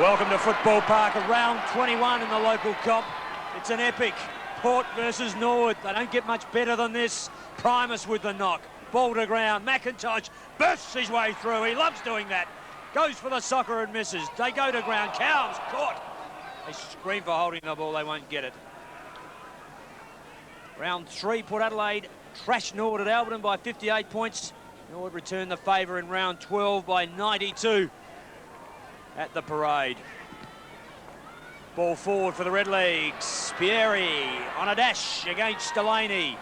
Welcome to Football Park, round 21 in the local comp. It's an epic. Port versus Norwood. They don't get much better than this. Primus with the knock. Ball to ground. McIntosh bursts his way through. He loves doing that. Goes for the soccer and misses. They go to ground. Cow's caught. They scream for holding the ball. They won't get it. Round 3, Port Adelaide trashed Norwood at Alberton by 58 points. Norwood returned the favour in round 12 by 92 at the Parade. Ball forward for the Redlegs. Pieri on a dash against Delaney.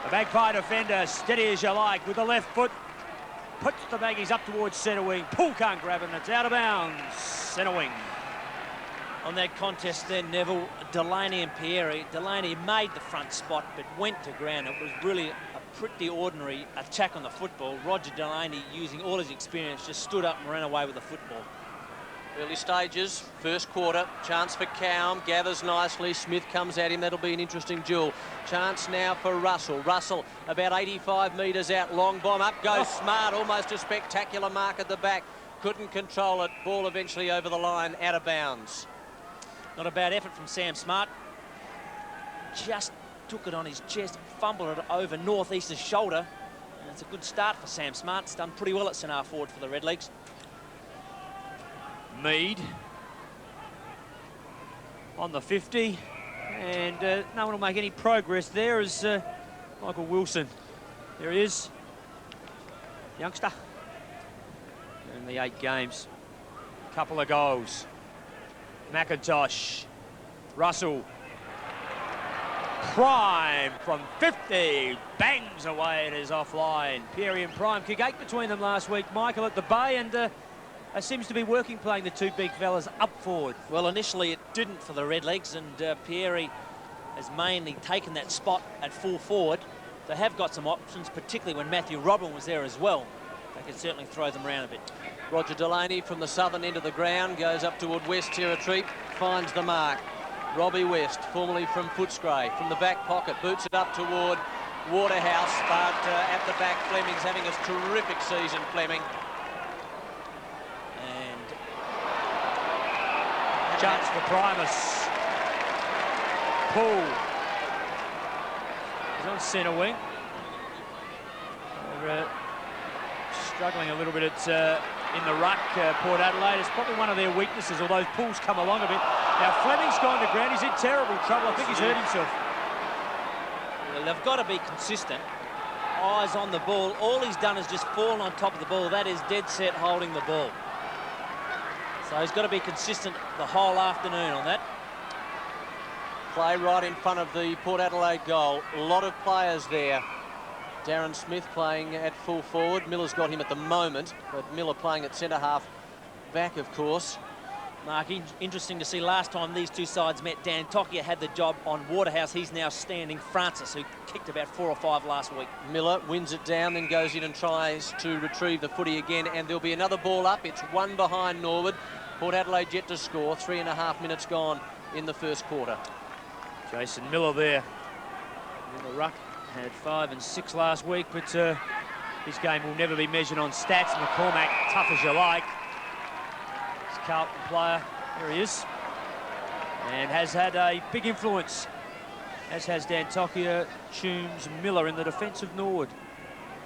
The Magpie defender, steady as you like, with the left foot. Puts the baggies up towards centre wing. Poole can't grab it and it's out of bounds. Centre wing. On that contest then, Neville, Delaney and Pieri. Delaney made the front spot but went to ground. It was really a pretty ordinary attack on the football. Roger Delaney, using all his experience, just stood up and ran away with the football. Early stages, first quarter, chance for Cowm, gathers nicely, Smith comes at him, that'll be an interesting duel. Chance now for Russell. Russell about 85 metres out, long bomb up, goes Smart, almost a spectacular mark at the back. Couldn't control it, ball eventually over the line, out of bounds. Not a bad effort from Sam Smart. Just took it on his chest, fumbled it over North-East's shoulder. And it's a good start for Sam Smart. It's done pretty well at centre forward for the Redlegs. Mead on the 50, and no one will make any progress there as Michael Wilson. There he is, youngster, in the 8 games. Couple of goals. McIntosh, Russell, Prime from 50, bangs away, it is offline. Pieri and Prime kick 8 between them last week. Michael at the bay, and seems to be working playing the 2 big fellas up forward. Well, initially it didn't for the Redlegs, and Pieri has mainly taken that spot at full forward. They have got some options, particularly when Matthew Robin was there as well. They can certainly throw them around a bit. Roger Delaney from the southern end of the ground goes up toward West Territory, finds the mark. Robbie West, formerly from Footscray, from the back pocket, boots it up toward Waterhouse, but at the back, Fleming's having a terrific season, Fleming. Chance for Primus. Poole is on centre wing. They're struggling a little bit in the ruck. Port Adelaide is probably one of their weaknesses, although Poole's come along a bit. Now Fleming's gone to ground. He's in terrible trouble. I think he's hurt himself. Well, they've got to be consistent. Eyes on the ball. All he's done is just fallen on top of the ball. That is dead set holding the ball. So he's got to be consistent the whole afternoon on that. Play right in front of the Port Adelaide goal. A lot of players there. Darren Smith playing at full forward. Miller's got him at the moment, but Miller playing at centre half back, of course. Mark, interesting to see last time these two sides met, Dan Tokia had the job on Waterhouse. He's now standing Francis, who kicked about 4 or 5 last week. Miller wins it down, then goes in and tries to retrieve the footy again, and there'll be another ball up. It's 1 behind Norwood. Port Adelaide yet to score. 3.5 minutes gone in the first quarter. Jason Miller there in the ruck. Had 5 and 6 last week, but this game will never be measured on stats. McCormack, tough as you like. This Carlton player, there he is, and has had a big influence, as has Dan Tokia, Toombs, Miller in the defence of Norwood.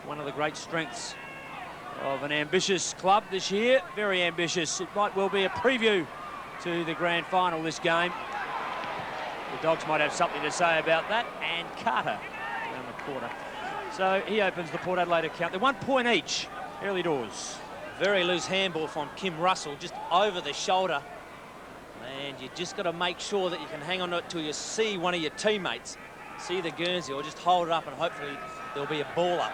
One of the great strengths of an ambitious club this year, very ambitious. It might well be a preview to the grand final this game. The Dogs might have something to say about that, and Carter around the corner. So he opens the Port Adelaide account. They're 1 point each, early doors. Very loose handball from Kim Russell, just over the shoulder. And you just got to make sure that you can hang on to it till you see one of your teammates, see the Guernsey, or just hold it up and hopefully there'll be a ball up.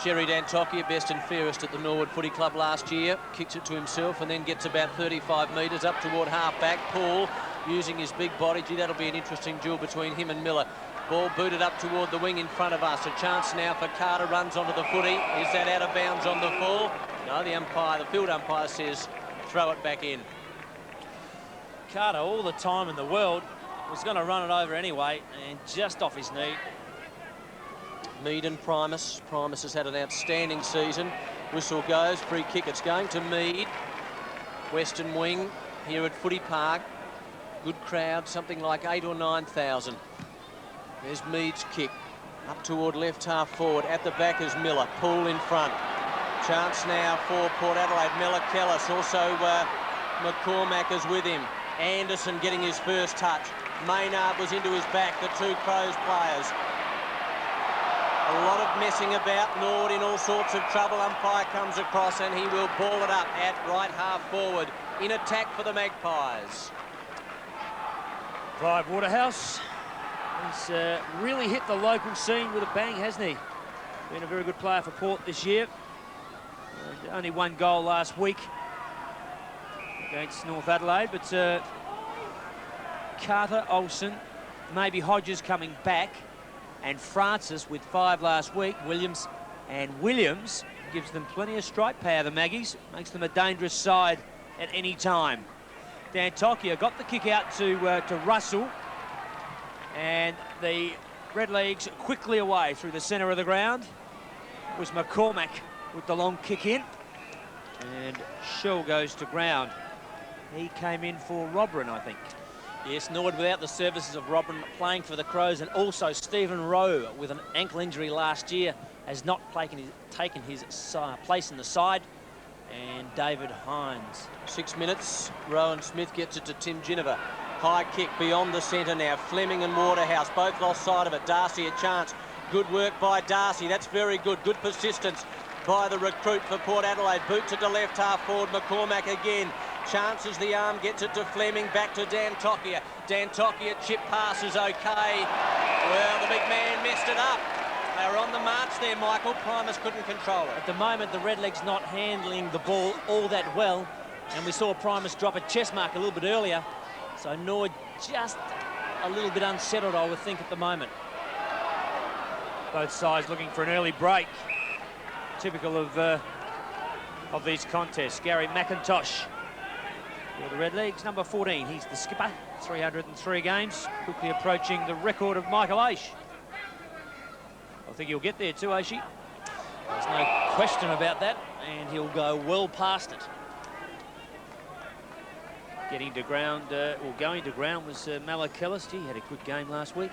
Jerry Dantokia, best and fairest at the Norwood Footy Club last year, kicks it to himself and then gets about 35 metres up toward half-back. Poole using his big body. Gee, that'll be an interesting duel between him and Miller. Ball booted up toward the wing in front of us. A chance now for Carter, runs onto the footy. Is that out of bounds on the full? No, the field umpire says throw it back in. Carter, all the time in the world, was going to run it over anyway, and just off his knee. Mead and Primus. Primus has had an outstanding season. Whistle goes, free kick, it's going to Mead. Western Wing here at Footy Park. Good crowd, something like 8 or 9,000. There's Mead's kick. Up toward left half forward. At the back is Miller. Poole in front. Chance now for Port Adelaide. Miller-Kellis. Also McCormack is with him. Anderson getting his first touch. Maynard was into his back, the two Crows players. A lot of messing about. Norwood in all sorts of trouble. Umpire comes across and he will ball it up at right half forward. In attack for the Magpies. Clive Waterhouse. He's really hit the local scene with a bang, hasn't he? Been a very good player for Port this year. Only one goal last week against North Adelaide, but Carter, Olsen, maybe Hodges coming back, and Francis with 5 last week. Williams gives them plenty of strike power, the Maggies. Makes them a dangerous side at any time. Dan Tokia got the kick out to Russell, and the Redlegs quickly away through the centre of the ground. It was McCormack with the long kick in, and Shell goes to ground. He came in for Robran, I think. Yes, Norwood without the services of Robran playing for the Crows, and also Stephen Rowe with an ankle injury last year has not taken his place in the side, and David Hines. 6 minutes. Rowan Smith gets it to Tim Ginniver. High kick beyond the centre now. Fleming and Waterhouse both lost sight of it. Darcy a chance. Good work by Darcy. That's very good. Good persistence by the recruit for Port Adelaide. Boots it to left half forward. McCormack again. Chances the arm, gets it to Fleming. Back to Dan Tokia. Dan Tokia, chip pass is okay. Well, the big man messed it up. They were on the march there, Michael. Primus couldn't control it. At the moment, the Redlegs not handling the ball all that well, and we saw Primus drop a chest mark a little bit earlier. So Norwood just a little bit unsettled, I would think, at the moment. Both sides looking for an early break. Typical of these contests. Gary McIntosh for the Redlegs, number 14. He's the skipper, 303 games, quickly approaching the record of Michael Aish. I think he'll get there too, Aishi. There's no question about that, and he'll go well past it. Getting to ground, or going to ground, was Miller-Kellis. He had a good game last week.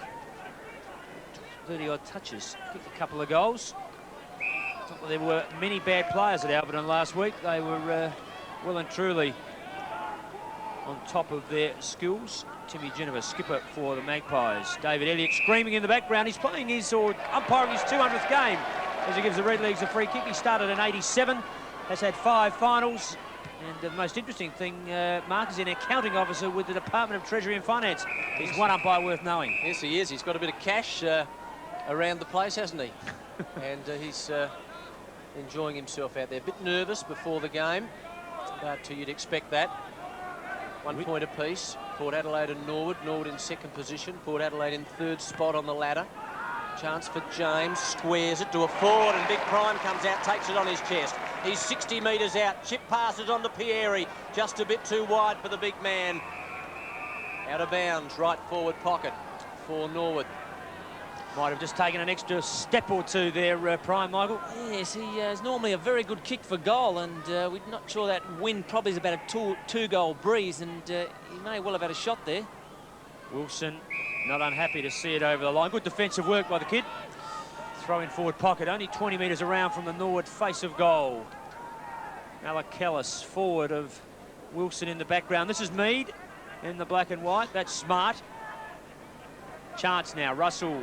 30-odd touches, kicked a couple of goals. Not that there were many bad players at Alberton last week. They were well and truly on top of their skills. Timmy Ginniver, skipper for the Magpies. David Elliott screaming in the background. He's playing his, or umpiring his 200th game as he gives the Redlegs a free kick. He started in '87, has had 5 finals. And the most interesting thing, Mark is an accounting officer with the Department of Treasury and Finance. He's one umpire worth knowing. Yes, he is. He's got a bit of cash around the place, hasn't he? And he's enjoying himself out there. A bit nervous before the game, but you'd expect that. 1 point apiece. Port Adelaide and Norwood. Norwood in 2nd position. Port Adelaide in 3rd spot on the ladder. Chance for James. Squares it to a forward, and Big Prime comes out, takes it on his chest. He's 60 metres out. Chip passes on to Pieri. Just a bit too wide for the big man. Out of bounds. Right forward pocket for Norwood. Might have just taken an extra step or two there, Prime, Michael. Yes, he is normally a very good kick for goal, and we're not sure that wind probably is about a two-goal breeze, and he may well have had a shot there. Wilson not unhappy to see it over the line. Good defensive work by the kid. Throw in forward pocket, only 20 metres around from the Norwood face of goal. Miller-Kellis forward of Wilson in the background. This is Mead in the black and white. That's smart. Chance now. Russell.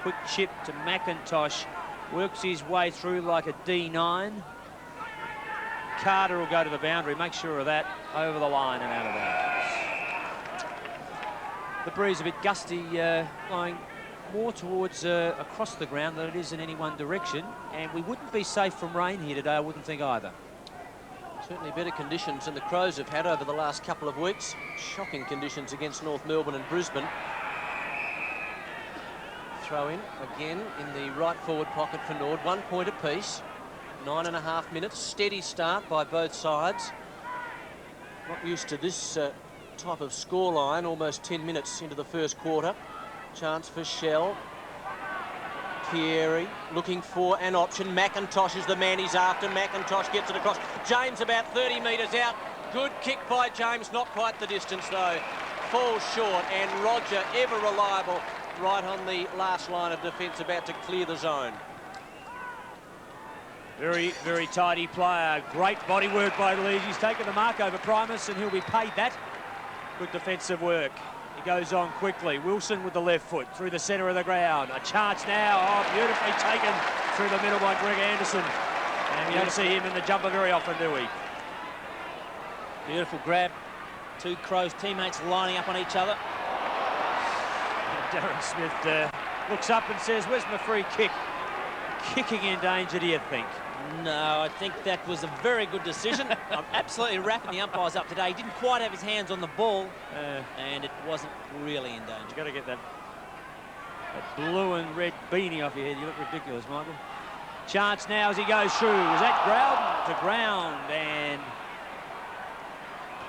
Quick chip to McIntosh. Works his way through like a D9. Carter will go to the boundary. Make sure of that. Over the line and out of bounds. The breeze a bit gusty, blowing more towards across the ground than it is in any one direction. And we wouldn't be safe from rain here today, I wouldn't think either. Certainly better conditions than the Crows have had over the last couple of weeks. Shocking conditions against North Melbourne and Brisbane. Throw in again in the right forward pocket for Norwood. 1 point apiece. 9.5 minutes. Steady start by both sides. Not used to this type of scoreline. Almost 10 minutes into the first quarter. Chance for Shell. Pieri looking for an option. McIntosh is the man he's after. McIntosh gets it across. James about 30 metres out. Good kick by James, not quite the distance though. Falls short, and Roger, ever reliable, right on the last line of defence, about to clear the zone. Very, very tidy player. Great body work by Leeds. He's taken the mark over Primus, and he'll be paid that. Good defensive work. He goes on quickly. Wilson with the left foot through the centre of the ground. A chance now. Oh, beautifully taken through the middle by Greg Anderson. And we don't see him in the jumper very often, do we? Beautiful grab. Two Crows teammates lining up on each other. And Darren Smith looks up and says, "Where's my free kick?" Kicking in danger, do you think? No, I think that was a very good decision. I'm absolutely wrapping the umpires up today. He didn't quite have his hands on the ball, and it wasn't really in danger. You've got to get that blue and red beanie off your head. You look ridiculous, Michael. Chance now as he goes through. Was that Ground to ground, and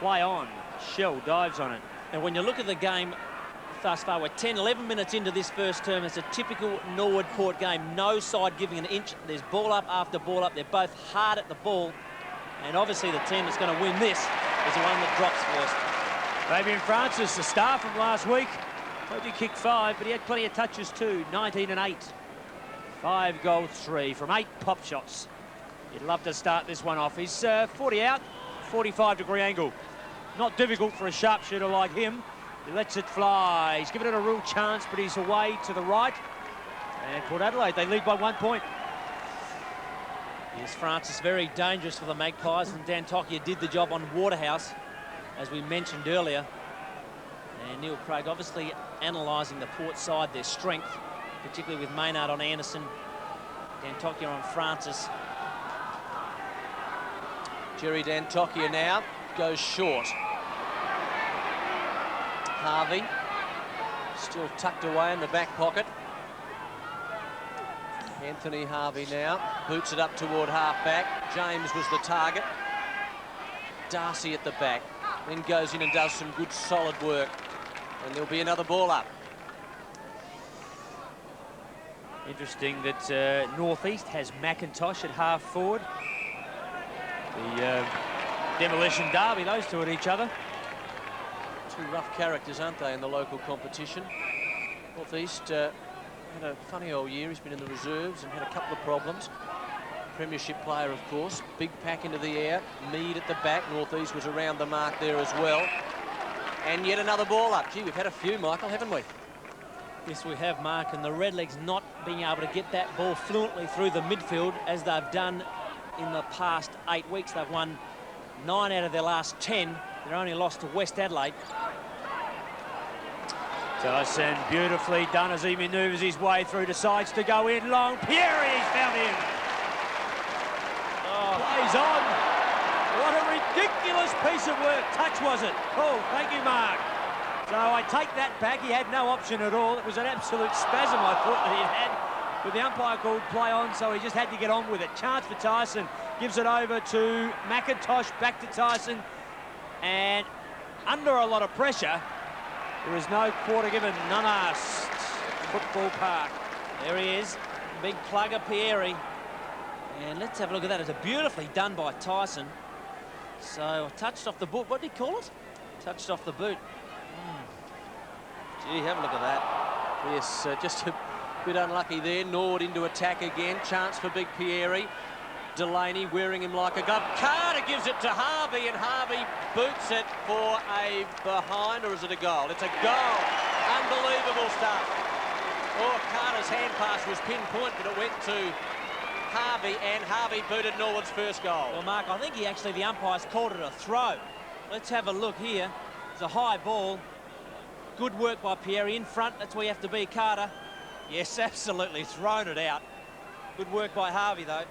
play on. Shell dives on it. And when you look at the game thus far, we're 10, 11 minutes into this first term. It's a typical Norwood Port game. No side giving an inch. There's ball up after ball up. They're both hard at the ball. And obviously the team that's going to win this is the one that drops first. Fabian Francis, the star from last week. Only kicked 5, but he had plenty of touches too. 19 and 8. 5 goals, 3 from 8 pop shots. You'd love to start this one off. He's 40 out, 45-degree angle. Not difficult for a sharpshooter like him. He lets it fly. He's given it a real chance, but he's away to the right. And Port Adelaide, they lead by 1 point. Yes, Francis, very dangerous for the Magpies, and Dan Tokia did the job on Waterhouse, as we mentioned earlier. And Neil Craig obviously analysing the Port side, their strength, particularly with Maynard on Anderson, Dan Tokia on Francis. Jerry Dan Tokia now goes short. Harvey still tucked away in the back pocket. Anthony Harvey now boots it up toward half-back. James was the target. Darcy at the back, then goes in and does some good solid work. And there'll be another ball up. Interesting that Northeast has McIntosh at half forward. The demolition derby, those two at each other. Two rough characters, aren't they, in the local competition? Northeast had a funny old year. He's been in the reserves and had a couple of problems. Premiership player, of course. Big pack into the air. Mead at the back. Northeast was around the mark there as well. And yet another ball up. Gee, we've had a few, Michael, haven't we? Yes, we have, Mark, and the Redlegs not being able to get that ball fluently through the midfield as they've done in the past 8 weeks. They've won 9 out of their last 10. They're only lost to West Adelaide. Tyson beautifully done as he manoeuvres his way through, decides to go in long. Pierre, he's found him. Oh, plays on. What a ridiculous piece of work. Touch, was it? Oh, thank you, Mark. So I take that back. He had no option at all. It was an absolute spasm, I thought, that he had. But the umpire called play on, so he just had to get on with it. Chance for Tyson. Gives it over to McIntosh, back to Tyson. And under a lot of pressure, there is no quarter given. Nunast Football Park. There he is. Big plugger, Pieri. And let's have a look at that. It's beautifully done by Tyson. So touched off the boot. What did he call it? Touched off the boot. Gee, have a look at that. Yes, just a bit unlucky there. Norwood into attack again. Chance for Big Pieri. Delaney wearing him like a glove. Carter gives it to Harvey, and Harvey boots it for a behind, or is it a goal? It's a goal. Unbelievable stuff. Oh, Carter's hand pass was pinpoint, but it went to Harvey, and Harvey booted Norwood's first goal. Well, Mark, I think the umpires called it a throw. Let's have a look here. It's a high ball. Good work by Pieri in front. That's where you have to be, Carter. Yes, absolutely thrown it out. Good work by Harvey, though.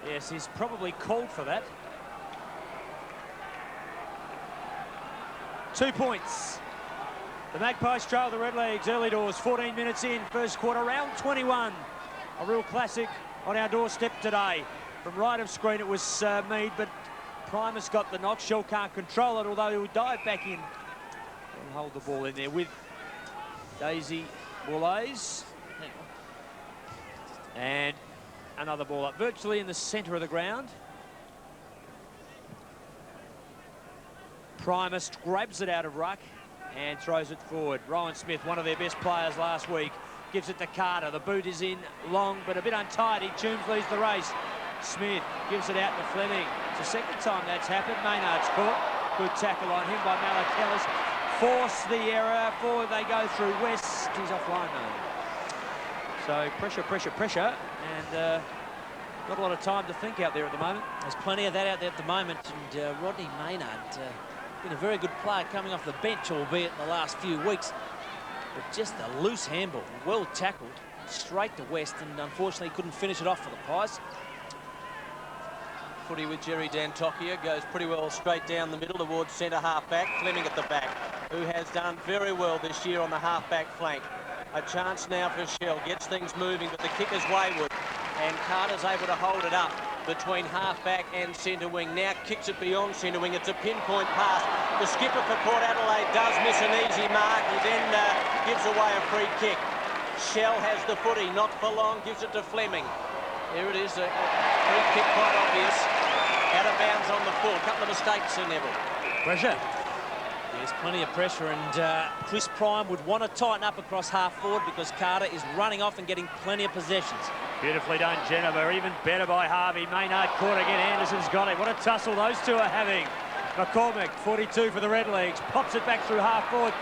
Yes, he's probably called for that. 2 points. The Magpies trail the Redlegs early doors, 14 minutes in, first quarter, round 21. A real classic on our doorstep today. From right of screen, it was Mead, but Primus got the knock. Shell can't control it, although he'll dive back in and hold the ball in there with Daisy Boulays. And another ball up, virtually in the centre of the ground. Primus grabs it out of ruck and throws it forward. Rowan Smith, one of their best players last week, gives it to Carter. The boot is in long, but a bit untidy. Toombs leads the race. Smith gives it out to Fleming. It's the second time that's happened. Maynard's caught. Good tackle on him by Malakellis. Force the error. Forward they go through West. He's offline though. So pressure, pressure, pressure. And not a lot of time to think out there at the moment. There's plenty of that out there at the moment. And Rodney Maynard, been a very good player coming off the bench, albeit in the last few weeks. But just a loose handball, well tackled, straight to West, and unfortunately couldn't finish it off for the Pies. Footy with Jerry Dantokia goes pretty well straight down the middle towards centre half-back. Fleming at the back, who has done very well this year on the half-back flank. A chance now for Shell, gets things moving, but the kicker's wayward, and Carter's able to hold it up between half-back and centre wing. Now kicks it beyond centre wing. It's a pinpoint pass. The skipper for Port Adelaide does miss an easy mark. He then gives away a free kick. Shell has the footy, not for long, gives it to Fleming. There it is, a free kick, quite obvious. Out of bounds on the full. A couple of mistakes, Sir Neville. Pressure. There's plenty of pressure, and Chris Prime would want to tighten up across half forward because Carter is running off and getting plenty of possessions. Beautifully done, Jennifer. Even better by Harvey. Maynard caught again. Anderson's got it. What a tussle those two are having. McCormick, 42 for the Redlegs. Pops it back through half forward.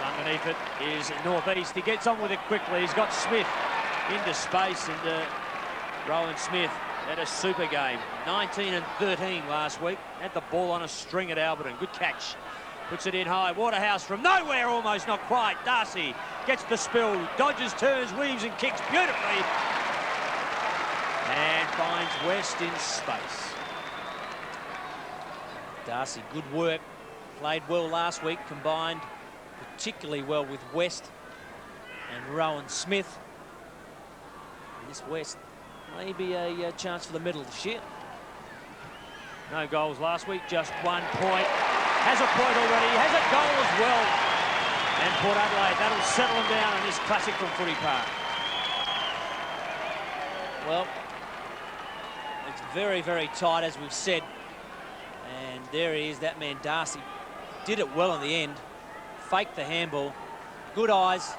Underneath it is Northeast. He gets on with it quickly. He's got Smith into space, and Rowan Smith had a super game. 19 and 13 last week. Had the ball on a string at Alberton. Good catch. Puts it in high. Waterhouse from nowhere, almost, not quite. Darcy gets the spill. Dodges, turns, weaves and kicks beautifully. And finds West in space. Darcy, good work. Played well last week. Combined particularly well with West and Rowan Smith. And this West may be a chance for the medal this year. No goals last week, just 1 point. Has a point already, has a goal as well. And Port Adelaide, that'll settle them down in this classic from Footy Park. Well, it's very, very tight, as we've said. And there he is, that man Darcy. Did it well in the end. Faked the handball. Good eyes.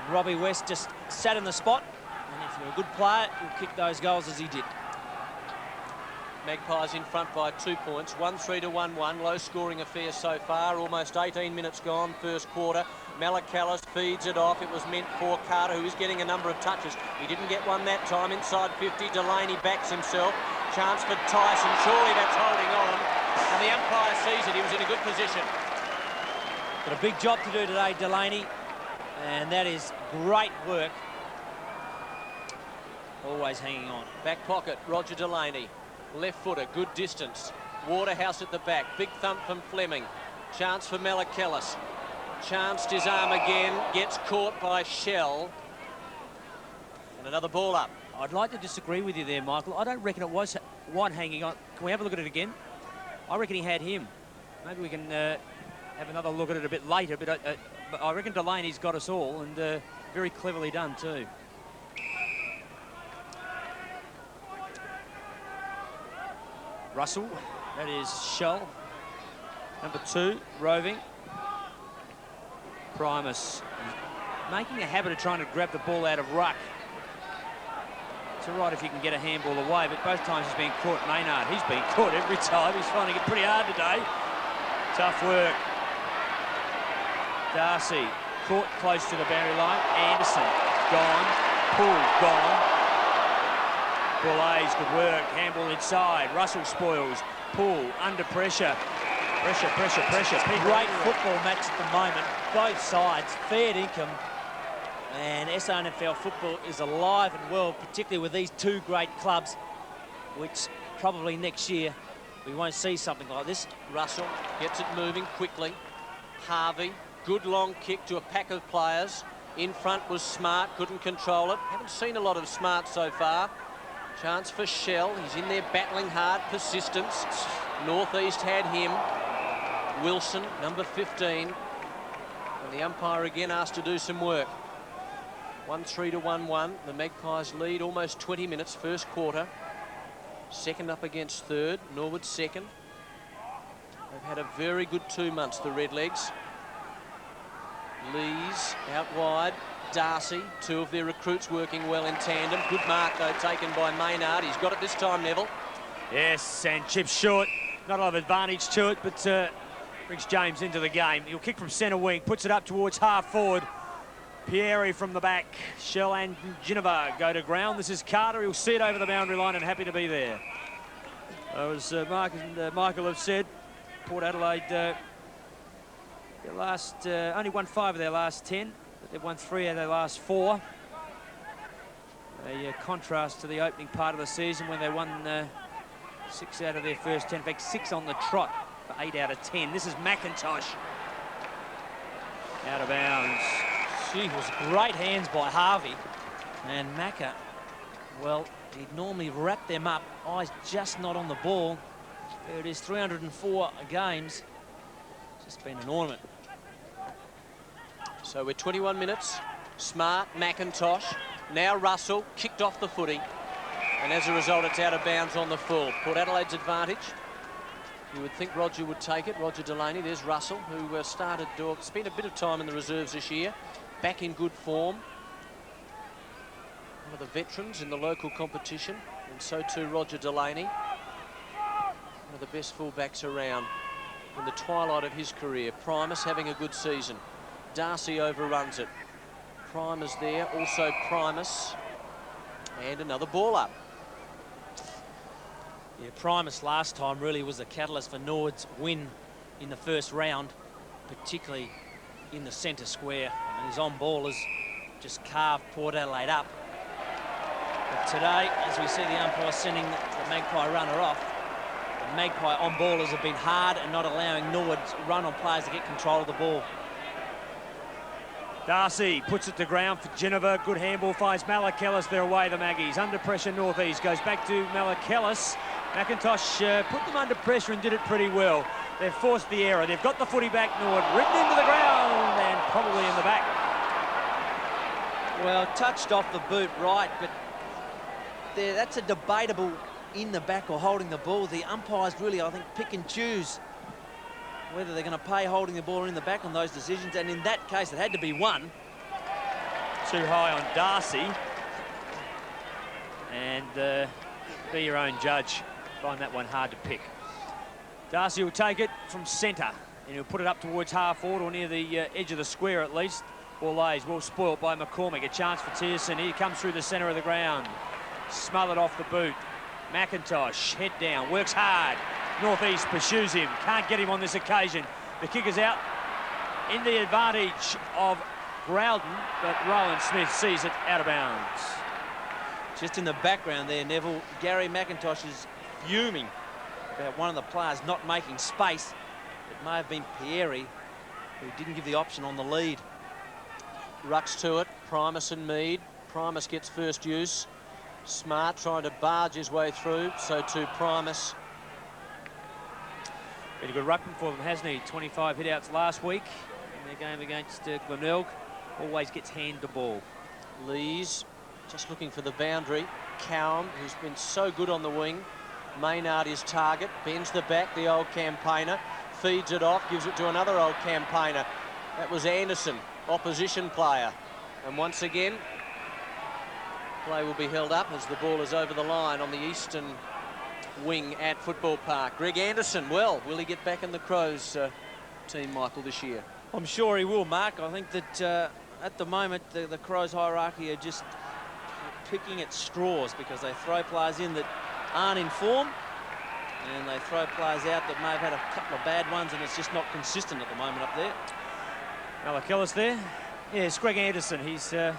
And Robbie West just sat in the spot. And if you're a good player, you'll kick those goals as he did. Magpies in front by 2 points, 1-3 to 1-1. Low scoring affair so far. Almost 18 minutes gone, first quarter. Malakellis feeds it off. It was meant for Carter, who is getting a number of touches. He didn't get one that time. Inside 50, Delaney backs himself. Chance for Tyson. Surely that's holding on. And the umpire sees it. He was in a good position. Got a big job to do today, Delaney. And that is great work. Always hanging on. Back pocket, Roger Delaney. Left footer, good distance. Waterhouse at the back. Big thump from Fleming. Chance for Malakellis. Chanced his arm again. Gets caught by Shell. And another ball up. I'd like to disagree with you there, Michael. I don't reckon it was one hanging on. Can we have a look at it again? I reckon he had him. Maybe we can have another look at it a bit later, but I reckon Delaney's got us all, and very cleverly done too. Russell, that is Shell. Number 2, Roving. Primus, making a habit of trying to grab the ball out of ruck. It's all right if you can get a handball away, but both times he's been caught. Maynard, he's been caught every time. He's finding it pretty hard today. Tough work. Darcy, caught close to the boundary line. Anderson, gone. Poole, gone. Boulays, good work. Handball inside. Russell spoils. Poole, under pressure. Pressure, pressure, pressure. Great football match at the moment. Both sides, fair income. And SANFL football is alive and well, particularly with these two great clubs, which probably next year we won't see something like this. Russell gets it moving quickly. Harvey, good long kick to a pack of players. In front was Smart, couldn't control it. Haven't seen a lot of Smart so far. Chance for Shell. He's in there battling hard. Persistence. Northeast had him. Wilson, number 15. And the umpire again asked to do some work. 1-3 to 1-1. The Magpies lead almost 20 minutes, first quarter. Second up against third. Norwood second. They've had a very good 2 months, the Redlegs. Lees out wide. Darcy, two of their recruits working well in tandem. Good mark, though, taken by Maynard. He's got it this time, Neville. Yes, and chips short. Not a lot of advantage to it, but brings James into the game. He'll kick from centre wing, puts it up towards half forward. Pieri from the back. Shell and Geneva go to ground. This is Carter. He'll see it over the boundary line and happy to be there. As Mark and Michael have said, Port Adelaide only won 5 of their last 10, but they've won 3 of their last 4. A contrast to the opening part of the season when they won 6 out of their first 10. In fact, 6 on the trot for 8 out of 10. This is McIntosh. Out of bounds. Gee, it was great hands by Harvey. And Macca, well, he'd normally wrap them up. Eyes just not on the ball. There it is, 304 games. Just been an ornament. So we're 21 minutes. Smart, McIntosh. Now Russell, kicked off the footy. And as a result, it's out of bounds on the full. Port Adelaide's advantage. You would think Roger would take it. Roger Delaney. There's Russell, who spent a bit of time in the reserves this year. Back in good form. One of the veterans in the local competition. And so too Roger Delaney. One of the best fullbacks around in the twilight of his career. Primus having a good season. Darcy overruns it. Primus there, also Primus. And another ball up. Yeah, Primus last time really was the catalyst for Norwood's win in the first round, particularly in the centre square. And his on-ballers just carved Port Adelaide up. But today, as we see the umpire sending the Magpie runner off, the Magpie on-ballers have been hard and not allowing Norwood's run on players to get control of the ball. Darcy puts it to ground for Geneva. Good handball, finds Malakellis. They're away, the Maggies. Under pressure, Northeast. Goes back to Malakellis. McIntosh put them under pressure and did it pretty well. They've forced the error. They've got the footy back, Norwood. Ridden into the ground and probably in the back. Well, touched off the boot right, but that's a debatable in the back or holding the ball. The umpires really, I think, pick and choose whether they're going to pay holding the ball or in the back on those decisions, and in that case it had to be one. Too high on Darcy. And be your own judge. Find that one hard to pick. Darcy will take it from centre and he'll put it up towards half forward or near the edge of the square at least. Ball lays, well spoilt by McCormick. A chance for Tierson. He comes through the centre of the ground. Smothered off the boot. McIntosh, head down, works hard. Northeast pursues him, can't get him on this occasion. The kick is out in the advantage of Growden, but Rowan Smith sees it out of bounds. Just in the background there, Neville, Gary McIntosh is fuming about one of the players not making space. It may have been Pieri, who didn't give the option on the lead. Rucks to it, Primus and Mead. Primus gets first use. Smart trying to barge his way through, so too Primus. Been a good ruckman for them, hasn't he? 25 hit-outs last week in their game against Glenelg. Always gets hand the ball. Lees just looking for the boundary. Cowan, who's been so good on the wing. Maynard is target, bends the back, the old campaigner. Feeds it off, gives it to another old campaigner. That was Anderson, opposition player. And once again, play will be held up as the ball is over the line on the eastern wing at Football Park. Greg Anderson, well, will he get back in the Crows team, Michael, this year? I'm sure he will, Mark. I think that at the moment the Crows hierarchy are just picking at straws because they throw players in that aren't in form and they throw players out that may have had a couple of bad ones, and it's just not consistent at the moment up there. Malakellis there. Yes, Greg Anderson. He's a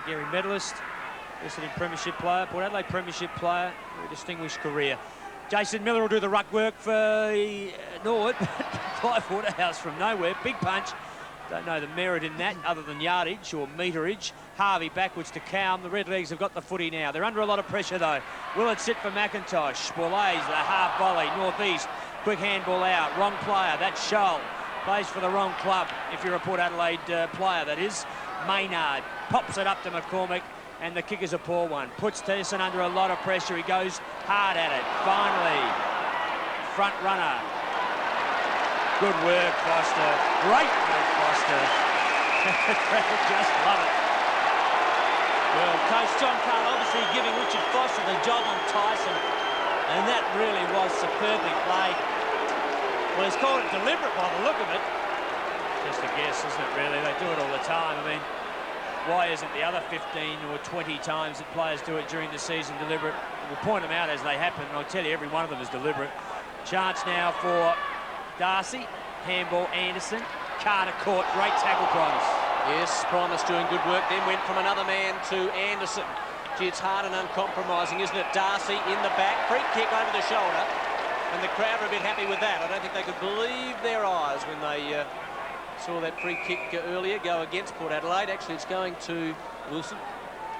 Gary medalist, visiting premiership player, Port Adelaide premiership player, very distinguished career. Jason Miller will do the ruck work for Norwood. Clive Waterhouse from nowhere, big punch. Don't know the merit in that other than yardage or meterage. Harvey backwards to Cowan. The Redlegs have got the footy now. They're under a lot of pressure though. Will it sit for McIntosh? Bourlays, the half volley, Northeast. Quick handball out, wrong player, that's Shull. Plays for the wrong club, if you're a Port Adelaide player, that is. Maynard pops it up to McCormick, and the kick is a poor one. Puts Tierson under a lot of pressure. He goes hard at it. Finally, front runner. Good work, Foster. Great work, Foster. Just love it. Well, Coach John Carl obviously giving Richard Foster the job on Tyson, and that really was superbly played. Well, he's called it deliberate by the look of it. Just a guess, isn't it, really? They do it all the time. I mean, why isn't the other 15 or 20 times that players do it during the season deliberate? We'll point them out as they happen, and I'll tell you, every one of them is deliberate. Chance now for Darcy. Handball, Anderson. Carter caught. Great tackle, Primus. Yes, Primus doing good work, then went from another man to Anderson. Gee, it's hard and uncompromising, isn't it? Darcy in the back, free kick over the shoulder, and the crowd are a bit happy with that. I don't think they could believe their eyes when they saw that free kick earlier go against Port Adelaide. Actually, it's going to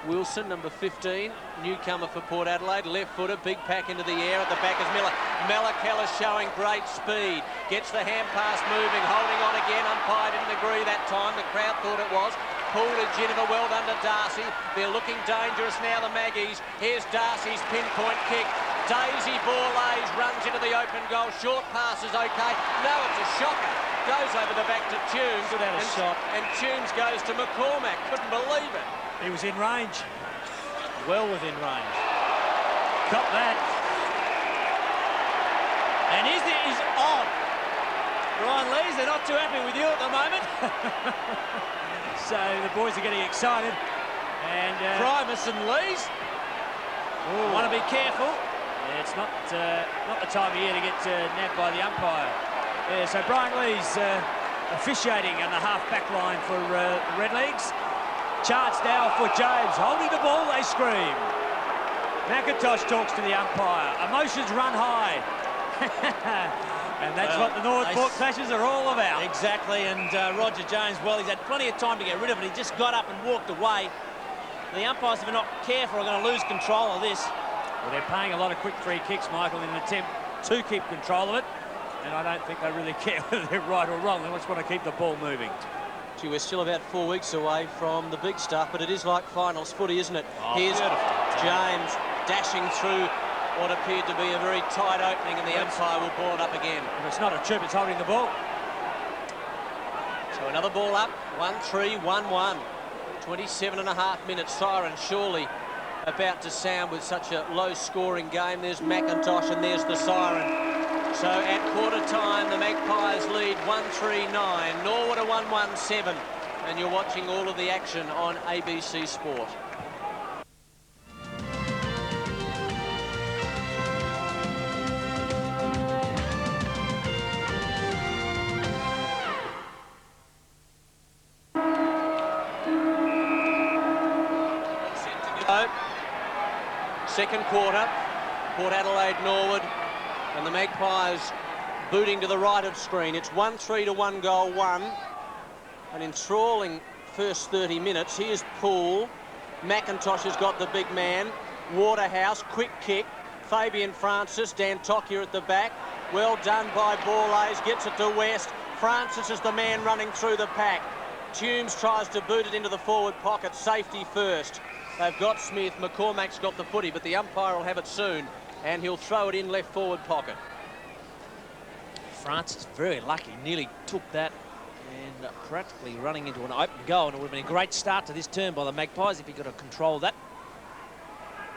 Wilson, number 15, newcomer for Port Adelaide, left-footer, big pack into the air. At the back is Miller. Malakella showing great speed, gets the hand pass moving, holding on again. Umpire didn't agree that time. The crowd thought it was. Paul to Jennifer, well done to Darcy. They're looking dangerous now, the Maggies. Here's Darcy's pinpoint kick. Daisy Borlays runs into the open goal. Short pass is okay. No, it's a shocker. Goes over the back to Tunes. Without a shot. And Tunes goes to McCormack. Couldn't believe it. He was in range. Well within range. Got that. And is on. Ryan Lees, they're not too happy with you at the moment. So the boys are getting excited. And Primus and Lees. Want to be careful. Yeah, it's not the time of year to get nabbed by the umpire. Yeah, so Brian Lees officiating on the half-back line for the Redlegs. Chance now for James. Holding the ball, they scream. McIntosh talks to the umpire. Emotions run high. And that's what the Norwood Port clashes are all about. Exactly, and Roger Jones, well, he's had plenty of time to get rid of it. He just got up and walked away. The umpires, if they're not careful, are going to lose control of this. Well, they're paying a lot of quick free kicks, Michael, in an attempt to keep control of it. And I don't think they really care whether they're right or wrong. They just want to keep the ball moving. Gee, we're still about 4 weeks away from the big stuff, but it is like finals footy, isn't it? Here's James dashing through what appeared to be a very tight opening, and the umpire will ball it up again. If it's not a trip, it's holding the ball. So another ball up, 1-3, 1-1. 27.5 minutes. Siren surely about to sound with such a low-scoring game. There's McIntosh and there's the siren. So at quarter time, the Magpies lead 1-3-9. Norwood a 1-1-7. And you're watching all of the action on ABC Sport. Second quarter, Port Adelaide, Norwood, and the Magpies booting to the right of screen. It's 1-3 to 1 goal, 1. An enthralling first 30 minutes. Here's Poole. McIntosh has got the big man. Waterhouse, quick kick. Fabian Francis, Dan Tokia at the back. Well done by Borlays, gets it to West. Francis is the man running through the pack. Toombs tries to boot it into the forward pocket. Safety first. They've got Smith. McCormack's got the footy, but the umpire will have it soon, and he'll throw it in left forward pocket. Francis very lucky, nearly took that and practically running into an open goal, and it would have been a great start to this term by the Magpies if he could have controlled that.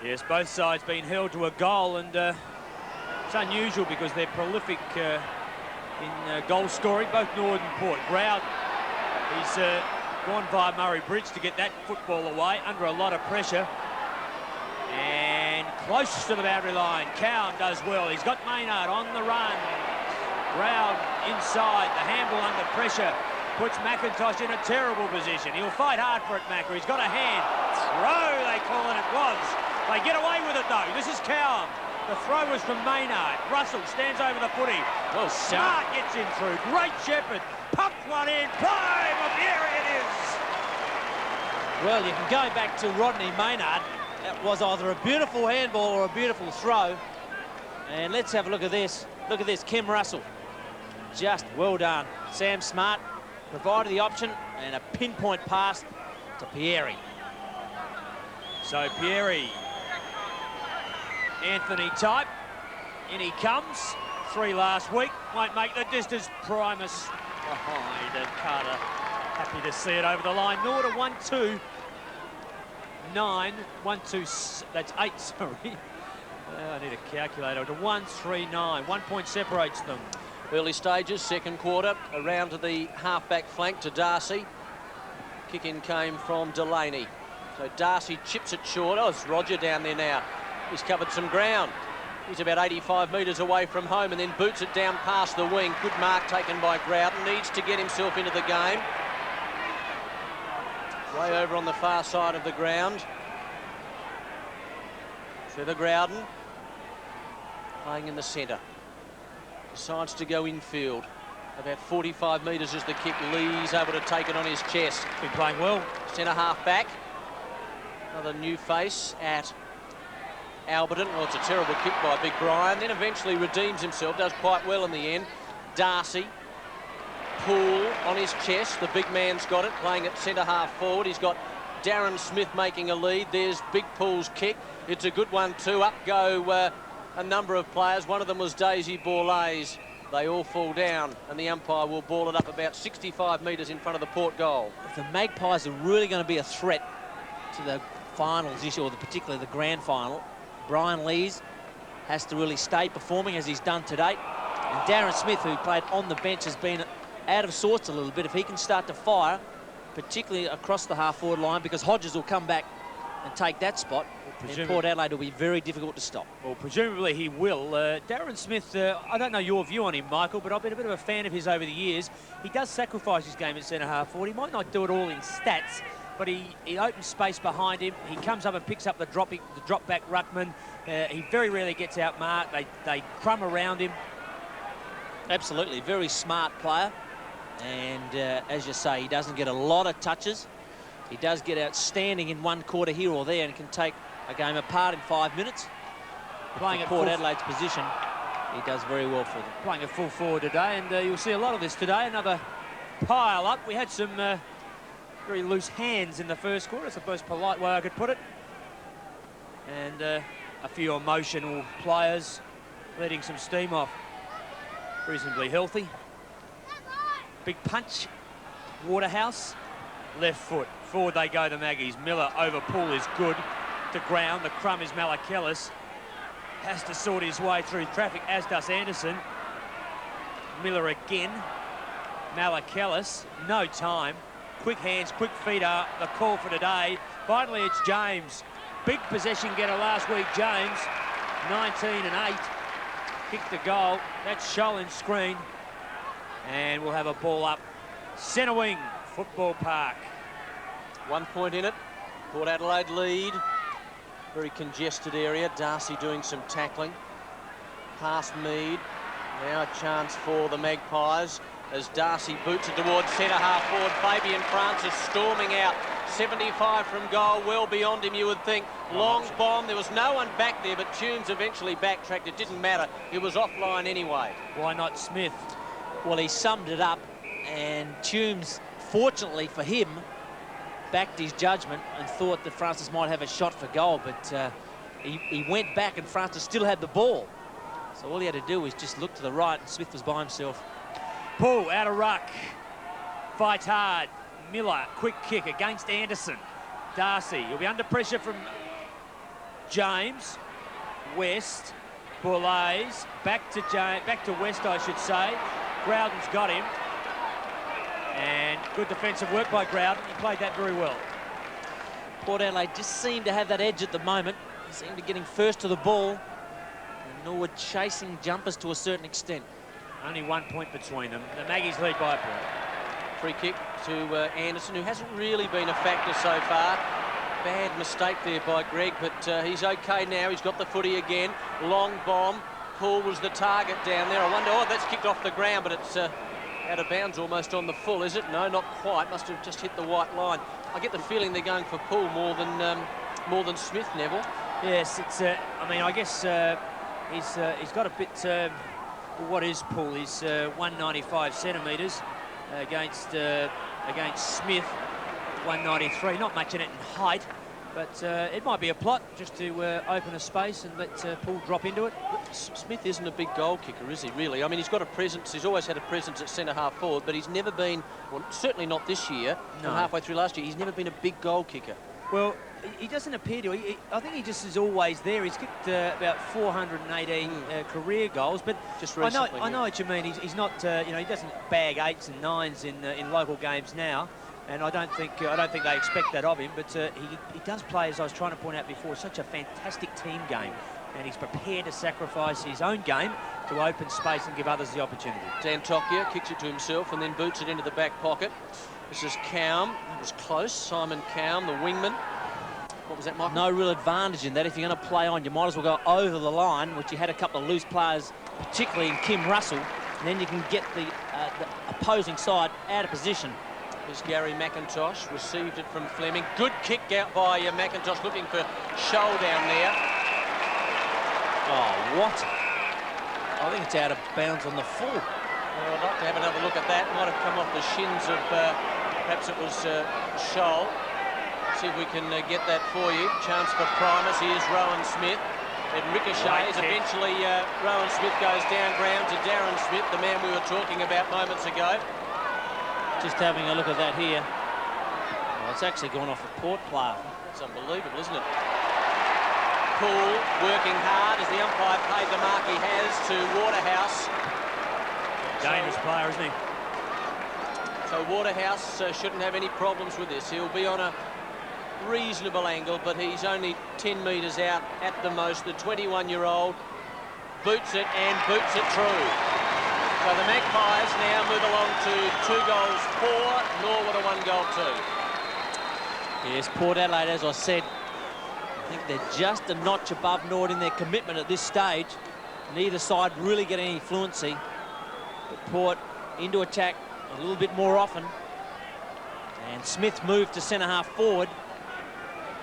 Yes, both sides being held to a goal, and it's unusual because they're prolific in goal scoring, both Norwood and Port. Brown, he's gone via Murray Bridge to get that football away under a lot of pressure. And close to the boundary line. Cowan does well. He's got Maynard on the run. Brown inside. The handball under pressure. Puts McIntosh in a terrible position. He'll fight hard for it, Macca. He's got a hand. Throw, they call it. It was. They get away with it, though. This is Cowan. The throw was from Maynard. Russell stands over the footy. Well, Smart gets in through. Great Shepherd. Pumped one in. Play! Here it is. Well, you can go back to Rodney Maynard. That was either a beautiful handball or a beautiful throw. And let's have a look at this. Look at this, Kim Russell. Just well done. Sam Smart provided the option and a pinpoint pass to Pieri. So Pieri, Anthony type, in he comes, 3 last week. Won't make the distance. Primus behind, and Carter happy to see it over the line. Norwood 1-2. 9, 1-2, that's 8, sorry. I need a calculator. To 1-3-9, 1 point separates them. Early stages, second quarter, around to the half-back flank to Darcy. Kick-in came from Delaney. So Darcy chips it short. Oh, it's Roger down there now. He's covered some ground. He's about 85 metres away from home and then boots it down past the wing. Good mark taken by Growden. Needs to get himself into the game. Way over on the far side of the ground. Trevor Growden playing in the centre. Decides to go infield. About 45 metres as the kick. Lee's able to take it on his chest. Been playing well. Centre half back. Another new face at Alberton. Well, it's a terrible kick by Big Brian. Then eventually redeems himself. Does quite well in the end. Darcy. Poole on his chest. The big man's got it. Playing at centre half forward. He's got Darren Smith making a lead. There's Big Poole's kick. It's a good one too. Up go a number of players. One of them was Daisy Borlays. They all fall down, and the umpire will ball it up about 65 metres in front of the Port goal. If the Magpies are really going to be a threat to the finals issue, or particularly the grand final, Brian Lees has to really stay performing as he's done to date. And Darren Smith, who played on the bench, has been out of sorts a little bit. If he can start to fire, particularly across the half-forward line, because Hodges will come back and take that spot, and Port Adelaide will be very difficult to stop. Well, presumably he will. Darren Smith, I don't know your view on him, Michael, but I've been a bit of a fan of his over the years. He does sacrifice his game at centre-half forward. He might not do it all in stats, but he opens space behind him. He comes up and picks up the drop-back ruckman. He very rarely gets outmarked. They crumb around him. Absolutely, very smart player. And as you say, he doesn't get a lot of touches. He does get outstanding in one quarter here or there and can take a game apart in 5 minutes. Playing at Port Adelaide's position, he does very well for them. Playing at full forward today, and you'll see a lot of this today. Another pile up. We had some very loose hands in the first quarter. That's the most polite way I could put it. And a few emotional players letting some steam off. Reasonably healthy. Big punch. Waterhouse. Left foot. Forward they go, the Maggies. Miller over Poole is good. To ground. The crumb is Malakellis. Has to sort his way through traffic, as does Anderson. Miller again. Malakellis. No time. Quick hands, quick feet are the call for today. Finally, it's James. Big possession getter last week, James. 19 and 8. Kicked a goal. That's Sholin screen. And we'll have a ball up. Centre wing, Football Park. 1 point in it. Port Adelaide lead. Very congested area. Darcy doing some tackling. Past Mead. Now a chance for the Magpies as Darcy boots it towards centre half forward. Fabian Francis storming out. 75 from goal, well beyond him, you would think. Long bomb. There was no one back there, but Tunes eventually backtracked. It didn't matter. It was offline anyway. Why not Smith? Well, he summed it up, and Tunes, fortunately for him, backed his judgment and thought that Francis might have a shot for goal, but he went back and Francis still had the ball. So all he had to do was just look to the right and Smith was by himself. Poole out of ruck. Fights hard. Miller, quick kick against Anderson. Darcy, he'll be under pressure from James. West. Borlays. Back to West, I should say. Growden's got him. And good defensive work by Growden. He played that very well. Port Adelaide just seemed to have that edge at the moment. He seemed to be getting first to the ball. And Norwood chasing jumpers to a certain extent. Only 1 point between them. The Maggies lead by a point. Free kick to Anderson, who hasn't really been a factor so far. Bad mistake there by Greg, but he's okay now. He's got the footy again. Long bomb. Poole was the target down there. I wonder, oh, that's kicked off the ground, but it's out of bounds almost on the full, is it? No, not quite. Must have just hit the white line. I get the feeling they're going for Poole more than Smith, Neville. Yes, it's. I mean, I guess he's got a bit. What is Poole? He's 195 centimetres against Smith, 193. Not much in it in height. But it might be a plot just to open a space and let Poole drop into it. Smith isn't a big goal kicker, is he, really? I mean, he's got a presence. He's always had a presence at centre-half forward, but he's never been, well, certainly not this year, No. and halfway through last year, he's never been a big goal kicker. Well, he doesn't appear to. I think he just is always there. He's kicked about 418 career goals, but Just recently, I know what you mean. He's not, you know, he doesn't bag 8s and 9s in local games now, and I don't think they expect that of him. But he does play, as I was trying to point out before, such a fantastic team game, and he's prepared to sacrifice his own game to open space and give others the opportunity. Dantokia kicks it to himself and then boots it into the back pocket. This is Cowan. It was close. Simon Cowan, the wingman. What was that, Michael? No real advantage in that. If you're going to play on, you might as well go over the line, which you had a couple of loose players, particularly in Kim Russell, and then you can get the opposing side out of position. Here's Gary McIntosh, received it from Fleming. Good kick out by McIntosh, looking for Scholl down there. Oh, what? I think it's out of bounds on the full. Well, I'd like to have another look at that. Might have come off the shins of, perhaps it was Scholl. See if we can get that for you. Chance for Primus. Here's Rowan Smith. It ricochets. Eventually, Rowan Smith goes down ground to Darren Smith, the man we were talking about moments ago. Just having a look at that here. Well, it's actually gone off a Port player. It's unbelievable, isn't it? Poole working hard as the umpire paid the mark he has to Waterhouse. Dangerous player, isn't he? So Waterhouse shouldn't have any problems with this. He'll be on a reasonable angle, but he's only 10 metres out at the most. The 21-year-old boots it and boots it through. So the Magpies now move along to 2 goals 4, Norwood a 1 goal 2. Yes, Port Adelaide, as I said, I think they're just a notch above Norwood in their commitment at this stage. Neither side really get any fluency. But Port into attack a little bit more often. And Smith moved to centre-half forward.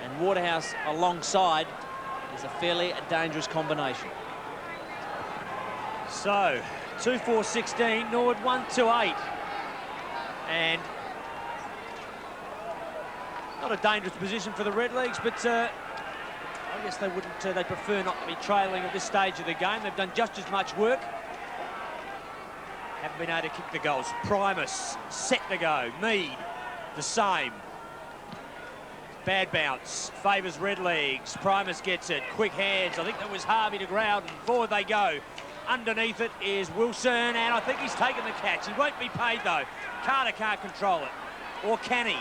And Waterhouse alongside is a fairly dangerous combination. So, 2-4-16, Norwood 1-2-8. And not a dangerous position for the Red Leagues, but I guess they wouldn't, they prefer not to be trailing at this stage of the game. They've done just as much work. Haven't been able to kick the goals. Primus, set to go. Mead, the same. Bad bounce, favours Red Leagues. Primus gets it, quick hands. I think that was Harvey to ground, and forward they go. Underneath it is Wilson, and I think he's taken the catch. He won't be paid, though. Carter can't control it. Or can he?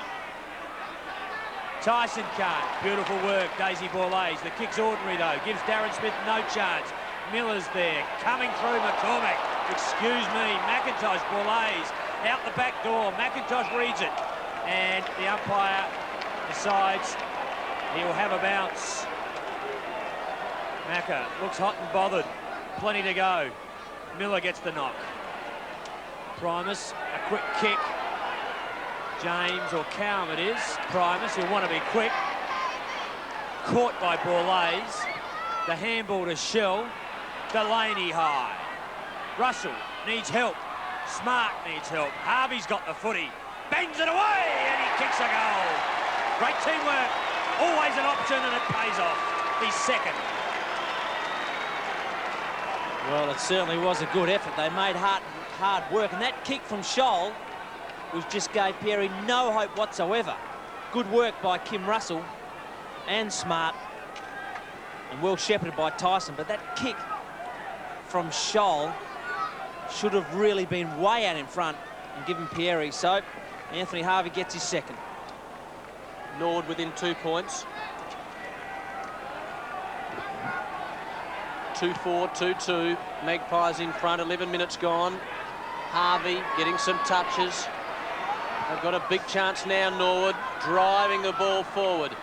Tyson can't. Beautiful work, Daisy Borlase. The kick's ordinary, though. Gives Darren Smith no chance. Miller's there. Coming through McCormack. Excuse me. McIntosh, Borlase. Out the back door. McIntosh reads it. And the umpire decides he'll have a bounce. Macca looks hot and bothered. Plenty to go. Miller gets the knock. Primus, a quick kick. James, or Cowan it is. Primus, he'll want to be quick. Caught by Borlase. The handball to Shell. Delaney high. Russell needs help. Smart needs help. Harvey's got the footy. Bangs it away, and he kicks a goal. Great teamwork. Always an option, and it pays off. He's second. Well, it certainly was a good effort. They made hard work, and that kick from Scholl was just gave Perry no hope whatsoever. Good work by Kim Russell and Smart, and well shepherded by Tyson, but that kick from Scholl should have really been way out in front and given Perry. So Anthony Harvey gets his second. Norwood within 2 points. 2-4, 2-2. Magpies in front, 11 minutes gone. Harvey getting some touches. They've got a big chance now, Norwood, driving the ball forward.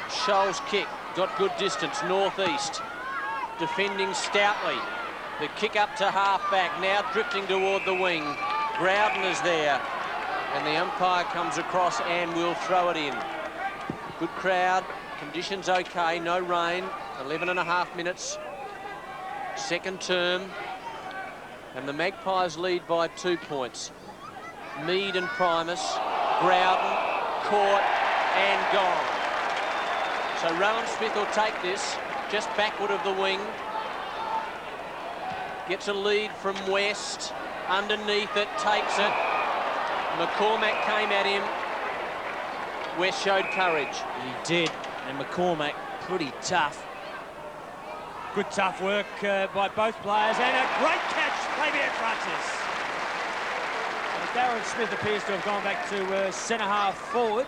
Scholl's kick, got good distance, northeast. Defending stoutly. The kick up to half-back, now drifting toward the wing. Growden is there. And the umpire comes across and will throw it in. Good crowd, conditions okay, no rain, 11.5 minutes. Second term, and the Magpies lead by 2 points. Mead and Primus, Growden, caught and gone. So Rowan Smith will take this, just backward of the wing. Gets a lead from West. Underneath it, takes it. McCormack came at him. West showed courage. He did, and McCormack pretty tough. Good tough work by both players, and a great catch, Fabian Francis. Darren Smith appears to have gone back to centre-half forward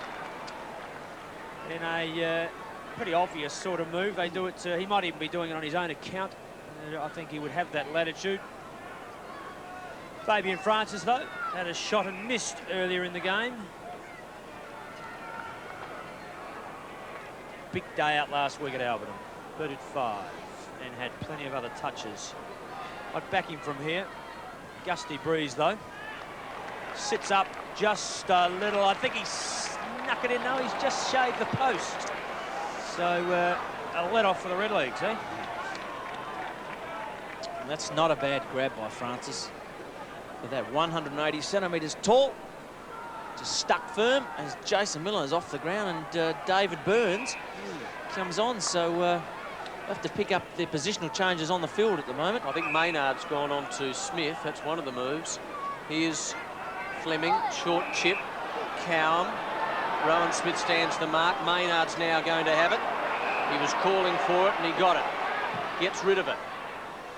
in a pretty obvious sort of move. They do it, he might even be doing it on his own account. I think he would have that latitude. Fabian Francis, though, had a shot and missed earlier in the game. Big day out last week at Alberton. Birdied 5 and had plenty of other touches. I'd back him from here. Gusty breeze, though. Sits up just a little. I think he snuck it in. No, he's just shaved the post. So a let-off for the Red Leagues, eh? And that's not a bad grab by Francis. With that 180 centimetres tall, just stuck firm as Jason Miller is off the ground, and David Burns comes on. So we'll have to pick up their positional changes on the field at the moment. I think Maynard's gone on to Smith. That's one of the moves. Here's Fleming, short chip, Cowan. Rowan Smith stands the mark. Maynard's now going to have it. He was calling for it and he got it. Gets rid of it.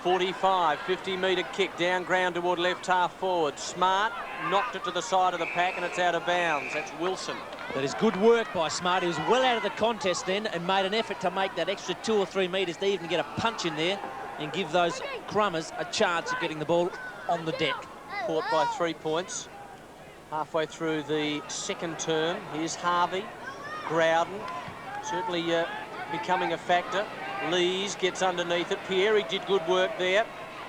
45, 50-metre kick down ground toward left half forward. Smart knocked it to the side of the pack and it's out of bounds. That's Wilson. That is good work by Smart. He was well out of the contest then and made an effort to make that extra 2 or 3 metres to even get a punch in there and give those crummers a chance of getting the ball on the deck. Caught by 3 points. Halfway through the second term. Here's Harvey, Growden, certainly becoming a factor. Lees gets underneath it. Pieri did good work there.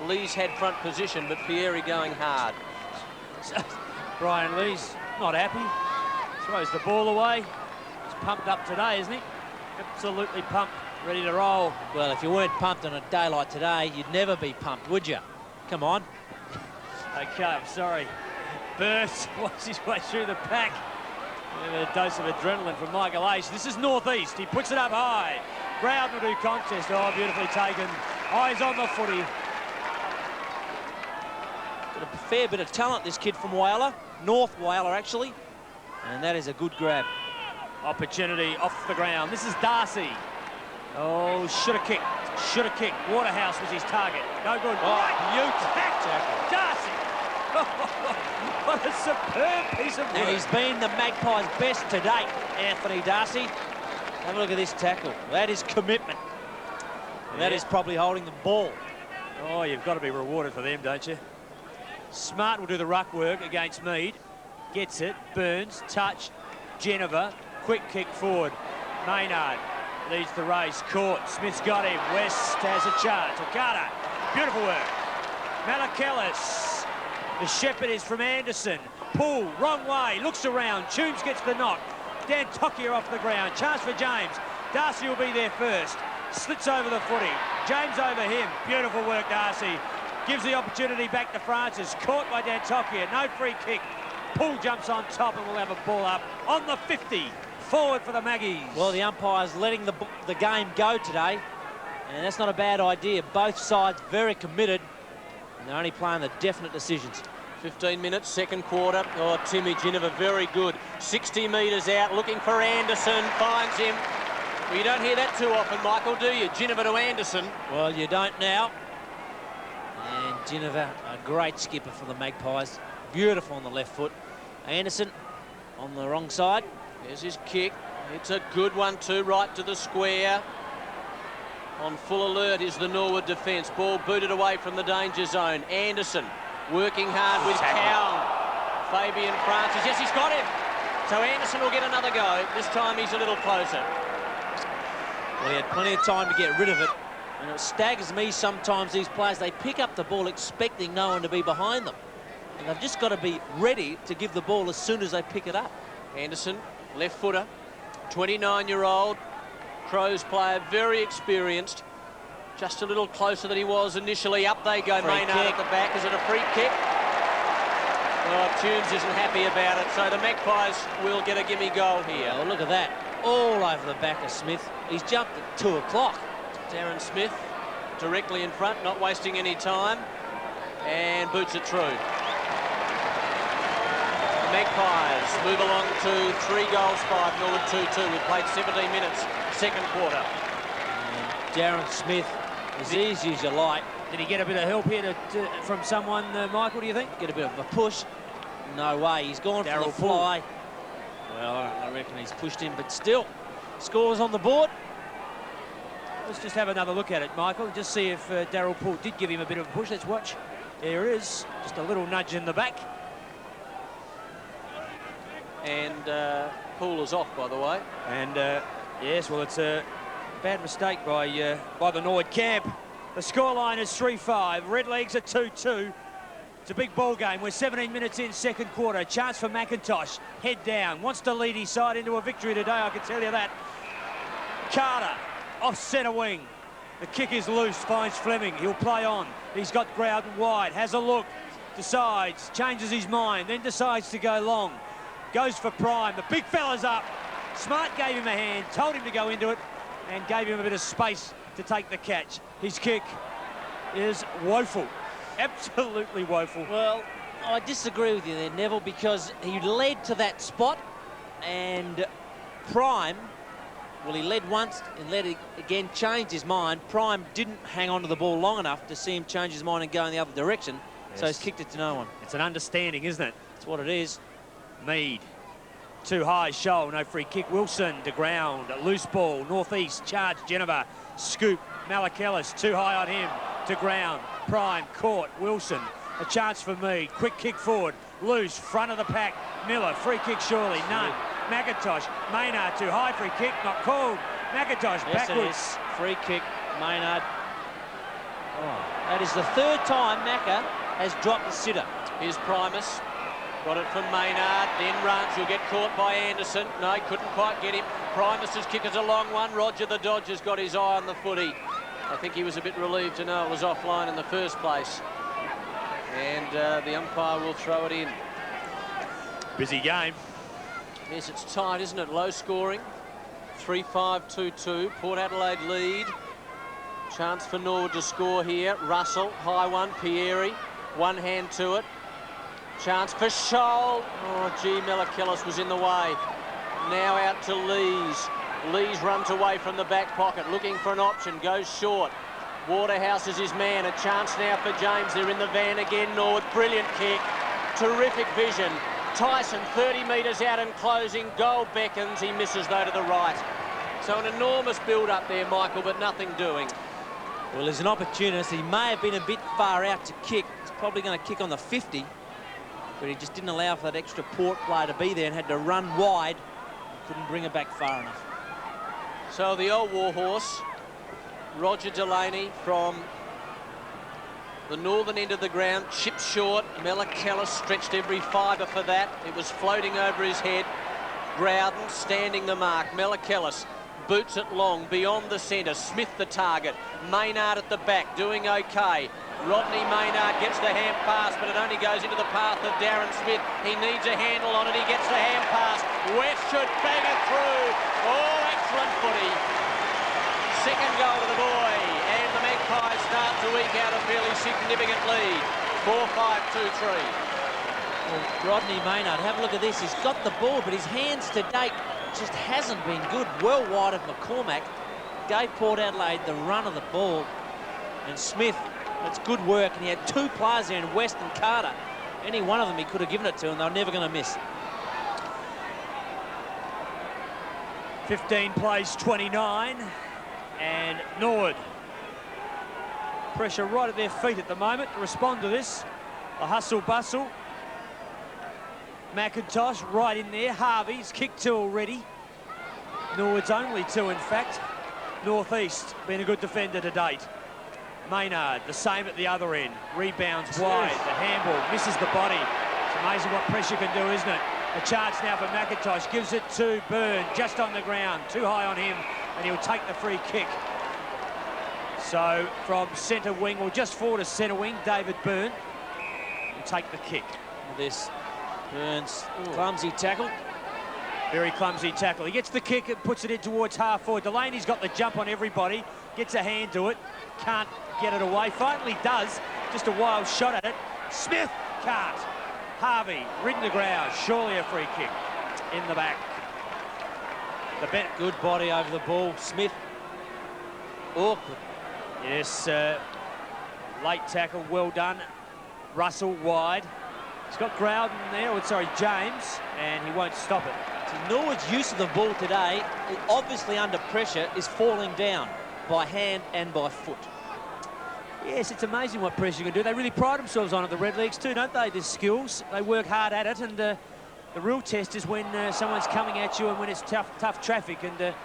Lees had front position, but Pieri going hard. Brian Lees not happy. Throws the ball away. He's pumped up today, isn't he? Absolutely pumped, ready to roll. Well, if you weren't pumped on a day like today, you'd never be pumped, would you? Come on. Okay, I'm sorry. Burst works his way through the pack. A dose of adrenaline from Michael Ace. This is northeast. He puts it up high. Growden will do contest. Oh, beautifully taken. Eyes on the footy. Got a fair bit of talent, this kid from Whyalla. North Whyalla, actually. And that is a good grab. Opportunity off the ground. This is Darcy. Oh, should have kicked. Should have kicked. Waterhouse was his target. No good. Oh, beautiful tackle. Darcy. What a superb piece of work. And he's been the Magpies' best to date, Anthony Darcy. Have a look at this tackle. That is commitment. Yeah. That is probably holding the ball. Oh, you've got to be rewarded for them, don't you? Smart will do the ruck work against Mead. Gets it. Burns. Touch. Geneva. Quick kick forward. Maynard leads the race. Caught. Smith's got him. West has a chance. Okada. Beautiful work. Malakelis. The shepherd is from Anderson. Pull, wrong way, looks around. Toombs gets the knock. Dan Tokia off the ground. Chance for James. Darcy will be there first. Slits over the footy. James over him. Beautiful work, Darcy. Gives the opportunity back to Francis. Caught by Dan Tokia. No free kick. Pull jumps on top and we'll have a ball up on the 50. Forward for the Maggies. Well, the umpire's letting the game go today. And that's not a bad idea. Both sides very committed. And they're only playing the definite decisions. 15 minutes, second quarter. Oh, Timmy Geneva, very good. 60 metres out, looking for Anderson, finds him. Well, you don't hear that too often, Michael, do you? Geneva to Anderson. Well, you don't now. And Geneva, a great skipper for the Magpies. Beautiful on the left foot. Anderson on the wrong side. There's his kick. It's a good one too, right to the square. On full alert is the Norwood defence. Ball booted away from the danger zone. Anderson working hard with Cowan. Fabian Francis. Yes, he's got him. So Anderson will get another go. This time he's a little closer. Well, he had plenty of time to get rid of it. And it staggers me sometimes, these players, they pick up the ball expecting no one to be behind them. And they've just got to be ready to give the ball as soon as they pick it up. Anderson, left footer, 29-year-old. Crows player, very experienced. Just a little closer than he was initially. Up they go, Maynard at the back. Is it a free kick? Oh, Toombs isn't happy about it, so the Magpies will get a gimme goal here. Oh, look at that. all over the back of Smith. He's jumped at 2 o'clock. Darren Smith directly in front, not wasting any time, and boots it through. The Magpies move along to 3 goals, 5, Norwood 2-2. We've played 17 minutes, second quarter. And Darren Smith, as easy as you like. Did he get a bit of help here from someone, Michael, do you think? Get a bit of a push. No way, he's gone for the fly. Well, I reckon he's pushed him, but still, scores on the board. Let's just have another look at it, Michael, and just see if Darryl Poole did give him a bit of a push. Let's watch. There it is, just a little nudge in the back. And Poole is off, by the way. And yes, well, it's a bad mistake by the Norwood camp. The scoreline is 3-5. Redlegs are 2-2. It's a big ball game. We're 17 minutes in, second quarter. Chance for McIntosh. Head down. Wants to lead his side into a victory today, I can tell you that. Carter off centre wing. The kick is loose, finds Fleming. He'll play on. He's got Growden wide. Has a look. Decides. Changes his mind. Then decides to go long. Goes for Prime. The big fella's up. Smart gave him a hand. Told him to go into it. And gave him a bit of space to take the catch. His kick is woeful. Absolutely woeful. Well, I disagree with you there, Neville, because he led to that spot, and Prime, well, he led once and led again, changed his mind. Prime didn't hang on to the ball long enough to see him change his mind and go in the other direction, so he's kicked it to no one. It's an understanding, isn't it? That's what it is. Mead. Too high, Shoal, no free kick. Wilson to ground, loose ball, northeast, charge, Geneva, scoop, Malakellis, too high on him, to ground, Prime, caught, Wilson, a chance for Mead, quick kick forward, loose, front of the pack, Miller, free kick surely, none, McIntosh, Maynard, too high, free kick, not called, McIntosh, yes, backwards. Free kick, Maynard. Oh, that is the third time Macca has dropped the sitter. Here's Primus. Got it from Maynard, then runs. He'll get caught by Anderson. No, he couldn't quite get him. Primus's kick is a long one. Roger the Dodger's got his eye on the footy. I think he was a bit relieved to know it was offline in the first place. And the umpire will throw it in. Busy game. Yes, it's tight, isn't it? Low scoring. 3-5, 2-2. Port Adelaide lead. Chance for Norwood to score here. Russell, high one. Pieri, one hand to it. Chance for Shoal. Oh, gee, Malakellis was in the way. Now out to Lees. Lees runs away from the back pocket, looking for an option, goes short. Waterhouse is his man. A chance now for James. They're in the van again, Norwood. Brilliant kick. Terrific vision. Tyson 30 metres out and closing. Goal beckons. He misses, though, to the right. So an enormous build-up there, Michael, but nothing doing. Well, there's an opportunist. He may have been a bit far out to kick. He's probably going to kick on the 50. But he just didn't allow for that extra Port player to be there and had to run wide. Couldn't bring it back far enough. So the old warhorse, Roger Delaney from the northern end of the ground, chipped short. Malakellis stretched every fibre for that. It was floating over his head. Growden standing the mark. Malakellis boots it long, beyond the centre. Smith the target. Maynard at the back, doing okay. Rodney Maynard gets the hand pass, but it only goes into the path of Darren Smith. He needs a handle on it. He gets the hand pass. West should bang it through. Oh, excellent footy. Second goal to the boy. And the Magpies start to eke out a fairly significant lead. 4-5, 2-3. Well, Rodney Maynard, have a look at this. He's got the ball, but his hands to date just hasn't been good. Well wide of McCormack. Gave Port Adelaide the run of the ball. And Smith, that's good work, and he had two players there in West and Carter. Any one of them he could have given it to, and they're never going to miss. 15 plays 29, and Norwood. Pressure right at their feet at the moment to respond to this. The hustle-bustle. McIntosh right in there. Harvey's kicked two already. Norwood's only two, in fact. Northeast been a good defender to date. Maynard, the same at the other end. Rebounds wide. The handball misses the body. It's amazing what pressure can do, isn't it? A chance now for McIntosh. Gives it to Byrne, just on the ground. Too high on him, and he'll take the free kick. So from centre wing, or just forward to centre wing, David Byrne will take the kick. This Burns, clumsy tackle. Very clumsy tackle. He gets the kick and puts it in towards half forward. Delaney's got the jump on everybody, gets a hand to it, can't get it away. Finally does, just a wild shot at it. Smith can't. Harvey, ridden the ground, surely a free kick in the back. The bet. Good body over the ball. Smith, awkward. Yes, late tackle, well done. Russell wide. He's got Growden there, or sorry, James, and he won't stop it. So Norwood's use of the ball today, obviously under pressure, is falling down by hand and by foot. Yes, it's amazing what pressure can do. They really pride themselves on it, the Redlegs too, don't they? Their skills, they work hard at it, and the real test is when someone's coming at you and when it's tough traffic, and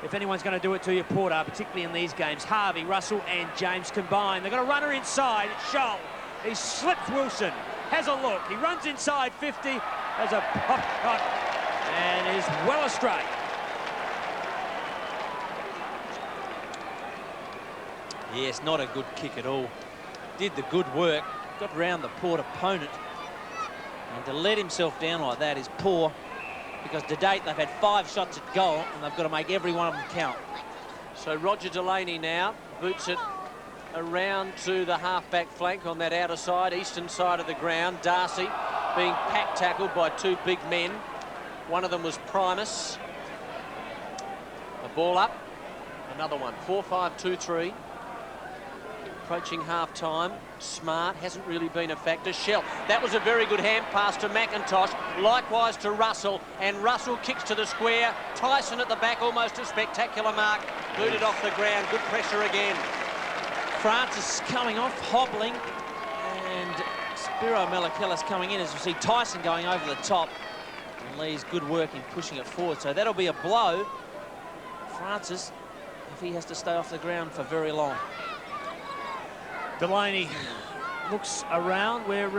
if anyone's going to do it to you, Porter, particularly in these games. Harvey, Russell and James combined. They've got a runner inside, it's Scholl. He slips Wilson, has a look, he runs inside 50, has a pop shot, and is well astray. Yes, not a good kick at all. Did the good work, got round the Port opponent. And to let himself down like that is poor, because to date they've had 5 shots at goal and they've got to make every one of them count. So Roger Delaney now boots it around to the half-back flank on that outer side, eastern side of the ground. Darcy being pack-tackled by 2 big men. One of them was Primus. A ball up, another one, 4-5-2-3. Approaching half-time. Smart hasn't really been a factor. Shell, that was a very good hand pass to McIntosh, likewise to Russell, and Russell kicks to the square. Tyson at the back, almost a spectacular mark. Booted off the ground, good pressure again. Francis coming off, hobbling, and Spiro Melikelis coming in, as you see Tyson going over the top. And Lee's good work in pushing it forward, so that'll be a blow. Francis, if he has to stay off the ground for very long. Delaney looks around. We're,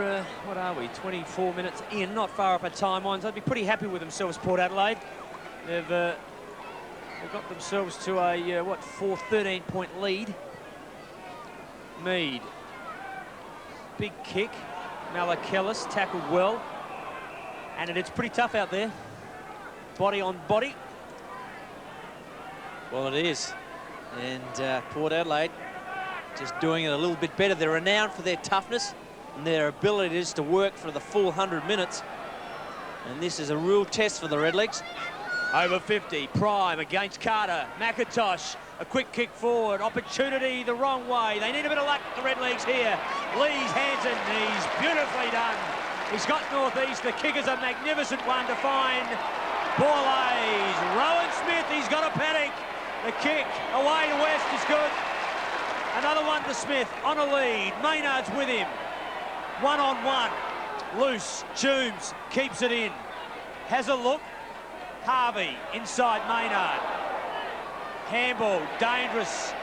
what are we, 24 minutes in, not far up at time on. So they'd be pretty happy with themselves, Port Adelaide. They've got themselves to a, 13-point lead. Mead. Big kick. Malikelis tackled well. And it's pretty tough out there. Body on body. Well, it is. And Port Adelaide just doing it a little bit better. They're renowned for their toughness and their ability just to work for the full 100 minutes. And this is a real test for the Redlegs. Over 50, Prime against Carter. McIntosh, a quick kick forward. Opportunity the wrong way. They need a bit of luck, the Redlegs here. Lee's hands and knees, beautifully done. He's got northeast. The kick is a magnificent one to find Borlays. Rowan Smith, he's got a panic. The kick away to west is good. Another one to Smith, on a lead. Maynard's with him. One-on-one. Loose. Toombs keeps it in. Has a look. Harvey inside Maynard. Handball, dangerous.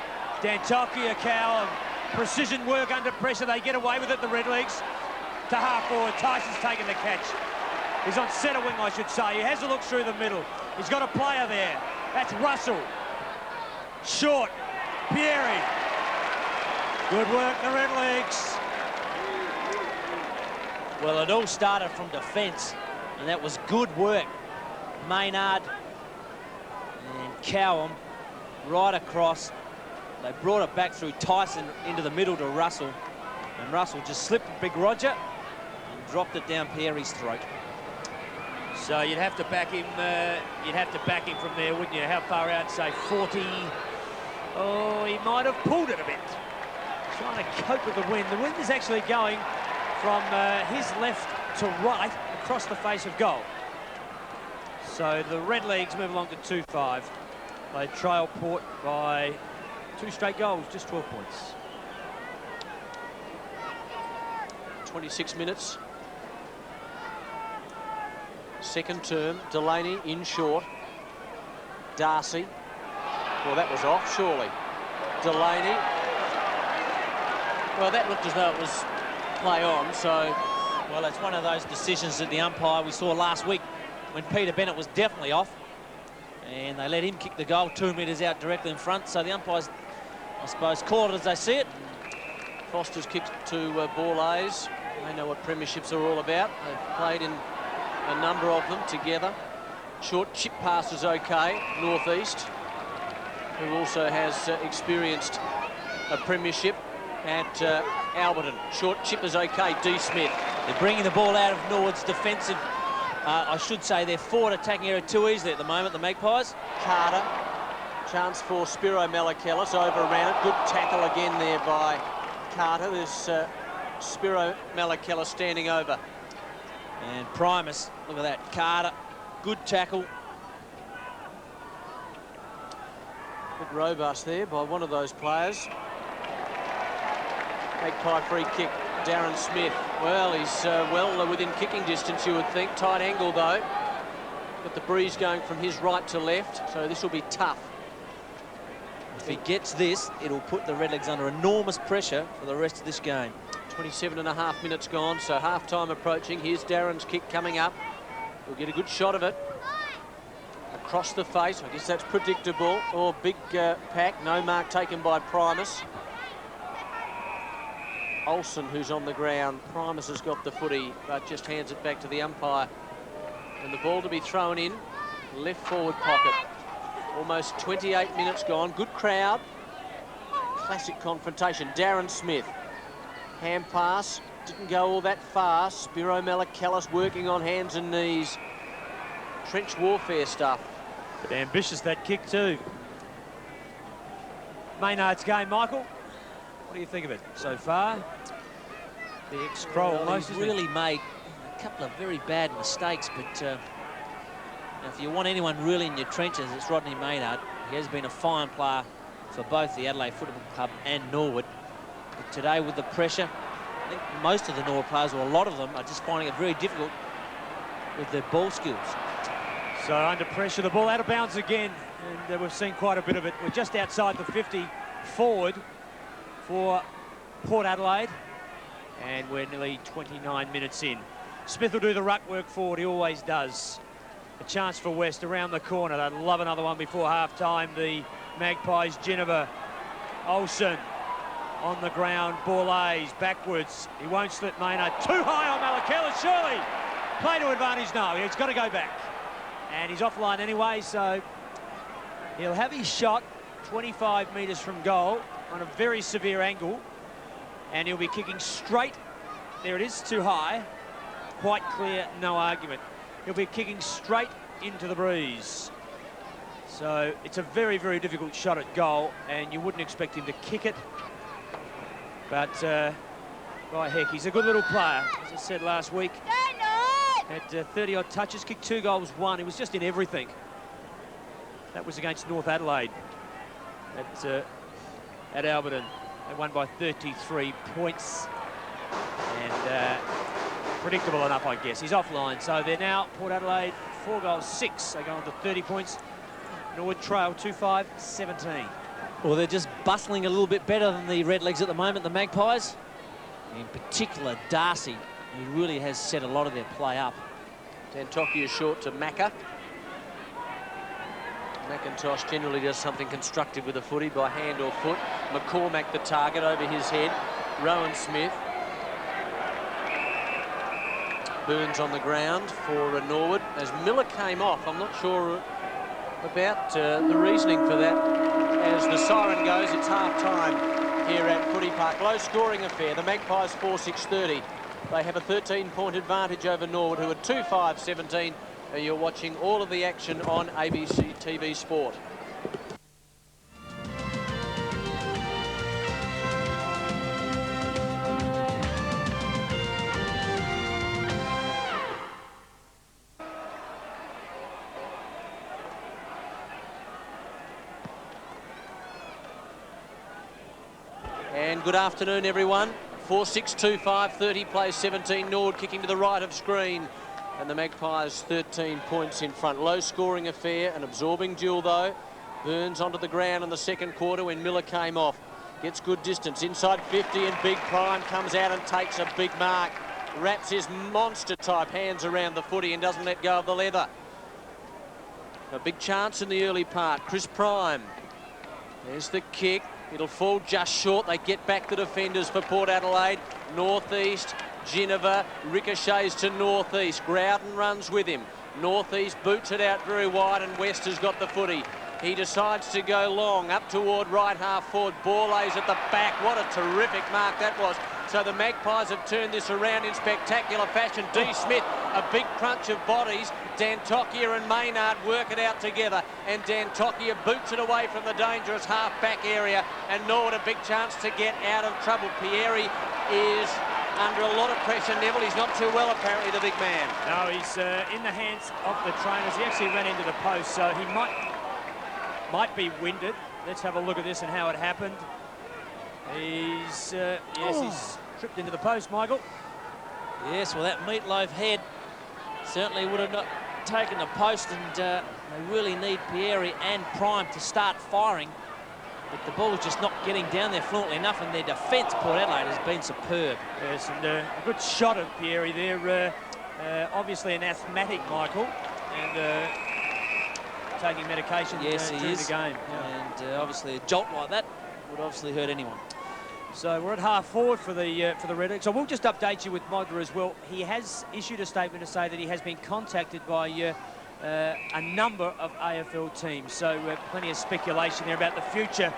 Dantokia, Cowan. Precision work under pressure. They get away with it, the Redlegs. To half forward. Tyson's taking the catch. He's on centre wing, I should say. He has a look through the middle. He's got a player there. That's Russell. Short. Pieri. Good work, the Redlegs. Well, it all started from defence, and that was good work. Maynard and Cowan right across. They brought it back through Tyson into the middle to Russell, and Russell just slipped Big Roger and dropped it down Pieri's throat. So you'd have to back him. You'd have to back him from there, wouldn't you? How far out? Say 40. Oh, he might have pulled it a bit. Trying to cope with the wind. The wind is actually going from his left to right across the face of goal. So the Redlegs move along to 2-5. They trail Port by 2 straight goals, just 12 points. 26 minutes. Second term, Delaney in short. Darcy. Well, that was off, surely. Delaney. Well, that looked as though it was play on, so... Well, it's one of those decisions that the umpire we saw last week when Peter Bennett was definitely off. And they let him kick the goal 2 metres out directly in front. So the umpires, I suppose, call it as they see it. Foster's kicked to Borlays. They know what premierships are all about. They've played in a number of them together. Short chip pass is okay. Northeast, who also has experienced a premiership at Alberton. Short chip is okay. D. Smith. They're bringing the ball out of Norwood's defensive. I should say their forward attacking area too easily at the moment, the Magpies. Carter. Chance for Spiro Malakellus over around it. Good tackle again there by Carter. There's Spiro Malakellus standing over. And Primus, look at that. Carter, good tackle. Bit robust there by one of those players. Magpie free kick. Darren Smith. Well, he's well within kicking distance, you would think. Tight angle, though. Got the breeze going from his right to left, so this will be tough. If he gets this, it'll put the Redlegs under enormous pressure for the rest of this game. 27.5 minutes gone, so half-time approaching. Here's Darren's kick coming up. We'll get a good shot of it. Across the face. I guess that's predictable. Oh, big pack. No mark taken by Primus. Olsen, who's on the ground. Primus has got the footy, but just hands it back to the umpire. And the ball to be thrown in. Left forward pocket. Almost 28 minutes gone. Good crowd. Classic confrontation. Darren Smith. Hand pass. Didn't go all that far. Spiro Malakellus working on hands and knees. Trench warfare stuff. But ambitious, that kick too. Maynard's game, Michael. What do you think of it so far? The ex-Crow almost, He's really made a couple of very bad mistakes, but if you want anyone really in your trenches, it's Rodney Maynard. He has been a fine player for both the Adelaide Football Club and Norwood. But today with the pressure, I think most of the Norwood players, or a lot of them, are just finding it very difficult with their ball skills. So under pressure, the ball out of bounds again, and we've seen quite a bit of it. We're just outside the 50 forward for Port Adelaide, and we're nearly 29 minutes in. Smith will do the ruck work forward, he always does. A chance for West around the corner. They'd love another one before half-time. The Magpies, Ginniver, Olsen on the ground, Borlays backwards. He won't slip Maynard. Too high on Malakellus, surely. Play to advantage, no, he's got to go back. And he's offline anyway, so he'll have his shot 25 metres from goal on a very severe angle, and he'll be kicking straight. There it is, too high. Quite clear, no argument. He'll be kicking straight into the breeze. So it's a very, very difficult shot at goal, and you wouldn't expect him to kick it. But by heck, he's a good little player. As I said last week, had 30-odd touches, kicked 2 goals, 1. He was just in everything. That was against North Adelaide at Alberton. They won by 33 points. And predictable enough, I guess. He's offline. So they're now, Port Adelaide, 4 goals, 6. They go on to 30 points. Norwood trail 2-5-17. Well, they're just bustling a little bit better than the Redlegs at the moment, the Magpies. In particular, Darcy, who really has set a lot of their play up. Tantoki is short to Macca. McIntosh generally does something constructive with the footy by hand or foot. McCormack the target over his head. Rowan Smith. Burns on the ground for Norwood. As Miller came off, I'm not sure about the reasoning for that. As the siren goes, it's half-time here at Footy Park. Low-scoring affair. The Magpies 4-6-30. They have a 13-point advantage over Norwood, who are 2-5-17. You're watching all of the action on ABC TV Sport. And good afternoon, everyone. 4-6-2-5, 30 plays 17. Norwood kicking to the right of screen. And the Magpies 13 points in front. Low scoring affair, an absorbing duel though. Burns onto the ground in the second quarter when Miller came off. Gets good distance inside 50, and Big Prime comes out and takes a big mark. Wraps his monster type hands around the footy and doesn't let go of the leather. A big chance in the early part. Chris Prime. There's the kick. It'll fall just short. They get back the defenders for Port Adelaide. Northeast. Ginniver ricochets to northeast. Growden runs with him. Northeast boots it out very wide, and West has got the footy. He decides to go long up toward right half forward. Borlase at the back. What a terrific mark that was. So the Magpies have turned this around in spectacular fashion. D. Smith, a big crunch of bodies. Dantokia and Maynard work it out together, and Dantokia boots it away from the dangerous half-back area, and Norwood a big chance to get out of trouble. Pieri is under a lot of pressure. Neville, he's not too well apparently, the big man. No, he's in the hands of the trainers. He actually ran into the post, so he might be winded. Let's have a look at this and how it happened. He's he's tripped into the post, Michael. Yes, well, that meatloaf head certainly would have not taken the post, and they really need Pieri and Prime to start firing. But the ball's just not getting down there fluently enough, and their defence, Port Adelaide, has been superb. Yes, and a good shot of Pieri there. Obviously an asthmatic, Michael, and taking medication during the game. Yeah. And obviously a jolt like that would obviously hurt anyone. So we're at half forward for the Redlegs. So we'll just update you with Modra as well. He has issued a statement to say that he has been contacted by a number of AFL teams. So plenty of speculation there about the future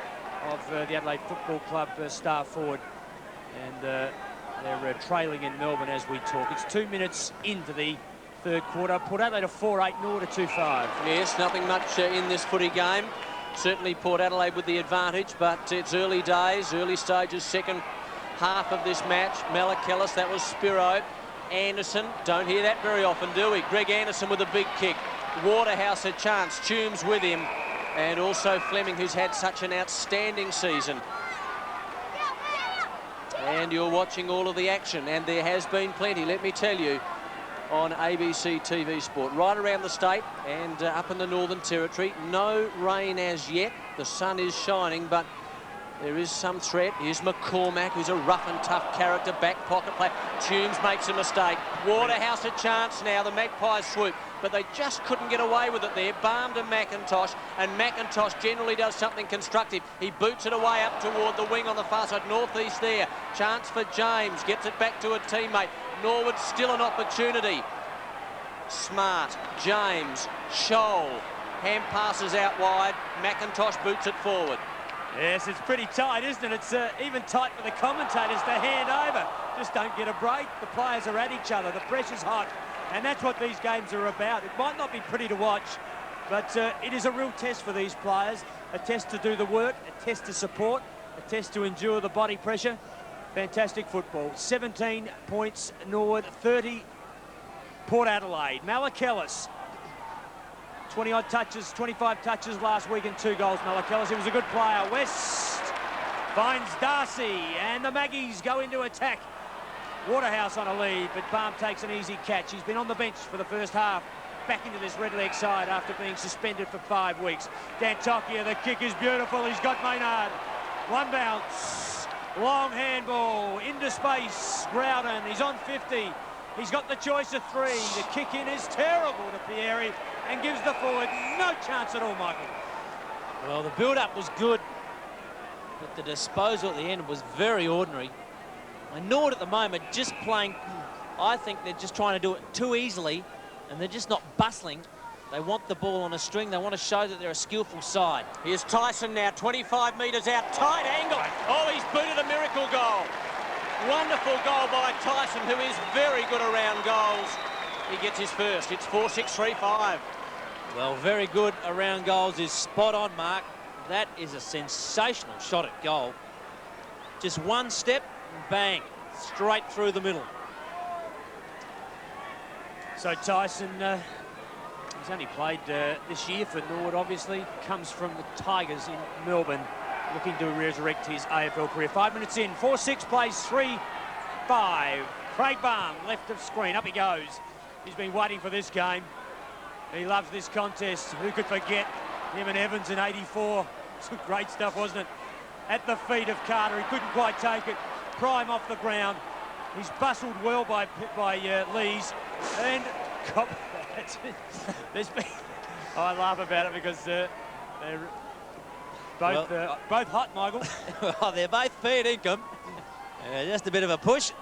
of the Adelaide Football Club star forward. And they're trailing in Melbourne as we talk. It's 2 minutes into the third quarter. Port Adelaide a 4-8, Norwood a 2-5. Yes, nothing much in this footy game. Certainly Port Adelaide with the advantage, but it's early days, early stages, second half of this match. Malakellis, that was Spiro. Anderson, don't hear that very often, do we? Greg Anderson with a big kick. Waterhouse a chance, Toombs with him. And also Fleming, who's had such an outstanding season. And you're watching all of the action, and there has been plenty, let me tell you, on ABC TV Sport. Right around the state and up in the Northern Territory. No rain as yet. The sun is shining, but there is some threat. Here's McCormack, who's a rough and tough character, back pocket play. Toombs makes a mistake. Waterhouse a chance now. The Magpies swoop, but they just couldn't get away with it there. Balm to McIntosh, and McIntosh generally does something constructive. He boots it away up toward the wing on the far side. Northeast there. Chance for James. Gets it back to a teammate. Norwood still an opportunity. Smart, James, Scholl. Hand passes out wide. McIntosh boots it forward. Yes, it's pretty tight, isn't it? It's even tight for the commentators to hand over. Just don't get a break. The players are at each other. The pressure's hot. And that's what these games are about. It might not be pretty to watch, but it is a real test for these players. A test to do the work, a test to support, a test to endure the body pressure. Fantastic football. 17 points, Norwood, 30, Port Adelaide. Malakellis, 20-odd touches, 25 touches last week and 2 goals. Malakellis, he was a good player. West finds Darcy, and the Maggies go into attack. Waterhouse on a lead, but Balm takes an easy catch. He's been on the bench for the first half. Back into this Redleg side after being suspended for 5 weeks. Dantokia, the kick is beautiful. He's got Maynard. One bounce. Long handball into space. Groudon, he's on 50. He's got the choice of 3. The kick in is terrible to Pieri and gives the forward no chance at all, Michael. Well, the build-up was good, but the disposal at the end was very ordinary. And Norwood at the moment just playing, I think they're just trying to do it too easily, and they're just not bustling. They want the ball on a string. They want to show that they're a skillful side. Here's Tyson now, 25 metres out, tight angle. Oh, he's booted a miracle goal. Wonderful goal by Tyson, who is very good around goals. He gets his first. It's 4-6-3-5. Well, very good around goals is spot on, Mark. That is a sensational shot at goal. Just one step, and bang, straight through the middle. So Tyson, he's only played this year for Norwood, obviously. Comes from the Tigers in Melbourne, looking to resurrect his AFL career. 5 minutes in, 4-6 plays 3-5. Craig Balm, left of screen, up he goes. He's been waiting for this game. He loves this contest. Who could forget him and Evans in 84? Some great stuff, wasn't it? At the feet of Carter, he couldn't quite take it. Prime off the ground. He's bustled well by Lees, and there's been. I laugh about it because they're both hot, Michael. Well, they're both Pete Ingham. Just a bit of a push.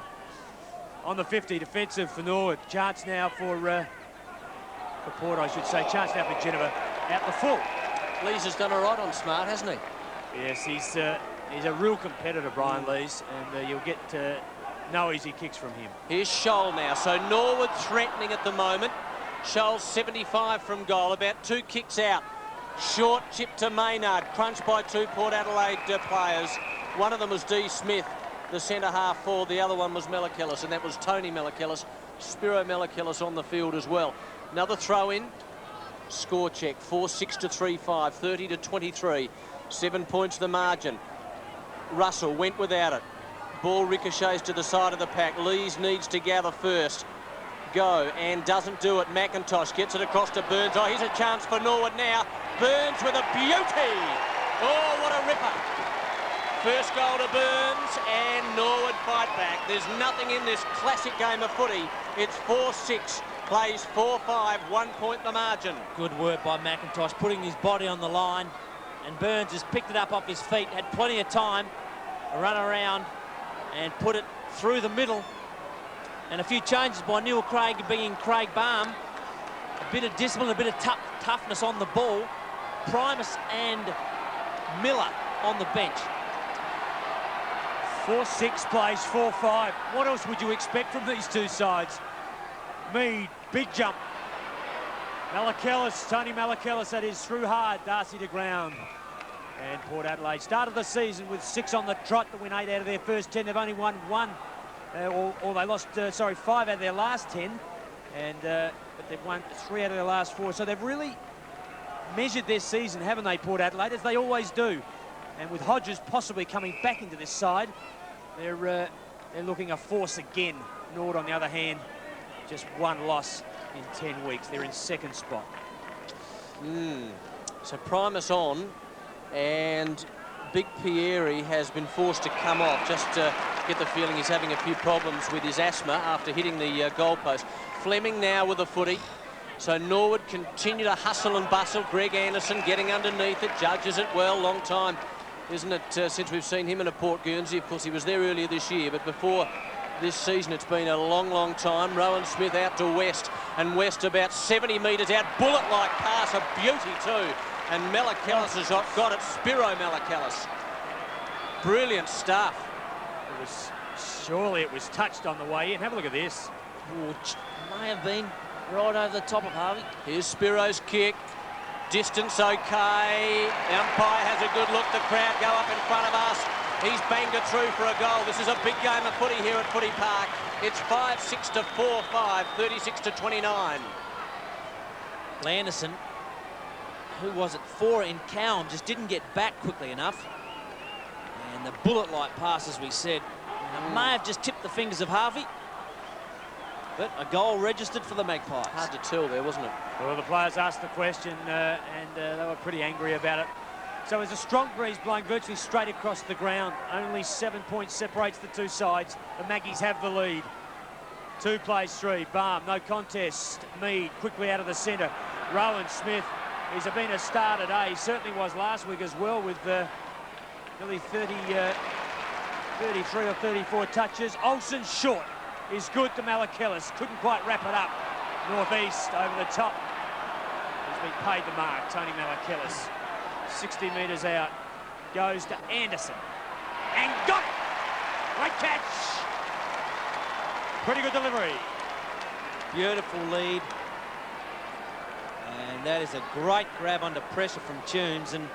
On the 50, defensive for Norwood. Chance now for for Port, I should say. Chance now for Geneva out the full. Lees has done all right on Smart, hasn't he? Yes, he's a real competitor, Brian Lees, and you'll get no easy kicks from him. Here's Scholl now. So Norwood threatening at the moment. Scholl 75 from goal, about 2 kicks out. Short chip to Maynard, crunched by 2 Port Adelaide players. One of them was D. Smith, the centre-half forward. The other one was Melachillis, and that was Tony Melachillis. Spiro Melachillis on the field as well. Another throw-in. Score check, 4-6 to 3-5, 30 to 23. 7 points the margin. Russell went without it. Ball ricochets to the side of the pack. Lees needs to gather first. Go, and doesn't do it. McIntosh gets it across to Burns. Oh, here's a chance for Norwood now. Burns with a beauty. Oh, what a ripper. First goal to Burns, and Norwood fight back. There's nothing in this classic game of footy. It's 4-6, plays 4-5, 1 point the margin. Good work by McIntosh, putting his body on the line, and Burns has picked it up off his feet, had plenty of time to run around and put it through the middle. And a few changes by Neil Craig, being Craig Baum. A bit of discipline, a bit of toughness on the ball. Primus and Miller on the bench. 4-6 plays 4-5. What else would you expect from these two sides? Mead, big jump. Melachillis, Tony Melachillis, that is through hard. Darcy to ground. And Port Adelaide started the season with 6 on the trot to win 8 out of their first 10. They've only won 1. Or they lost, 5 out of their last 10. And but they've won 3 out of their last 4. So they've really measured their season, haven't they, Port Adelaide, as they always do. And with Hodges possibly coming back into this side, they're looking a force again. Nord, on the other hand, just 1 loss in 10 weeks. They're in 2nd spot. So Primus on, and Big Pieri has been forced to come off. Just get the feeling he's having a few problems with his asthma after hitting the goalpost. Fleming now with a footy. So Norwood continue to hustle and bustle. Greg Anderson getting underneath it, judges it well. Long time, isn't it, since we've seen him in a Port Guernsey. Of course, he was there earlier this year, but before this season, it's been a long, long time. Rowan Smith out to West, and West about 70 metres out. Bullet-like pass, a beauty too. And Melachillis has got it. Spiro Melachillis. Brilliant stuff. Surely it was touched on the way in. Have a look at this. Which may have been right over the top of Harvey. Here's Spiro's kick. Distance okay. The umpire has a good look. The crowd go up in front of us. He's banged it through for a goal. This is a big game of footy here at Footy Park. It's 5-6 to 4-5, 36 to 29. Landerson, who was it, 4 in Cowham, just didn't get back quickly enough. And the bullet-like pass, as we said, may have just tipped the fingers of Harvey. But a goal registered for the Magpies. Hard to tell there, wasn't it? Well, the players asked the question and they were pretty angry about it. So there's a strong breeze blowing virtually straight across the ground. Only 7 points separates the two sides. The Maggies have the lead. 2 plays 3. Baum, no contest. Mead quickly out of the centre. Rowan Smith, he's been a star today. He certainly was last week as well, with nearly 33 or 34 touches. Olsen short is good to Melachillis. Couldn't quite wrap it up. Northeast over the top. He's been paid the mark, Tony Melachillis. 60 metres out. Goes to Anderson. And got it! Great catch! Pretty good delivery. Beautiful lead. And that is a great grab under pressure from Tunes, and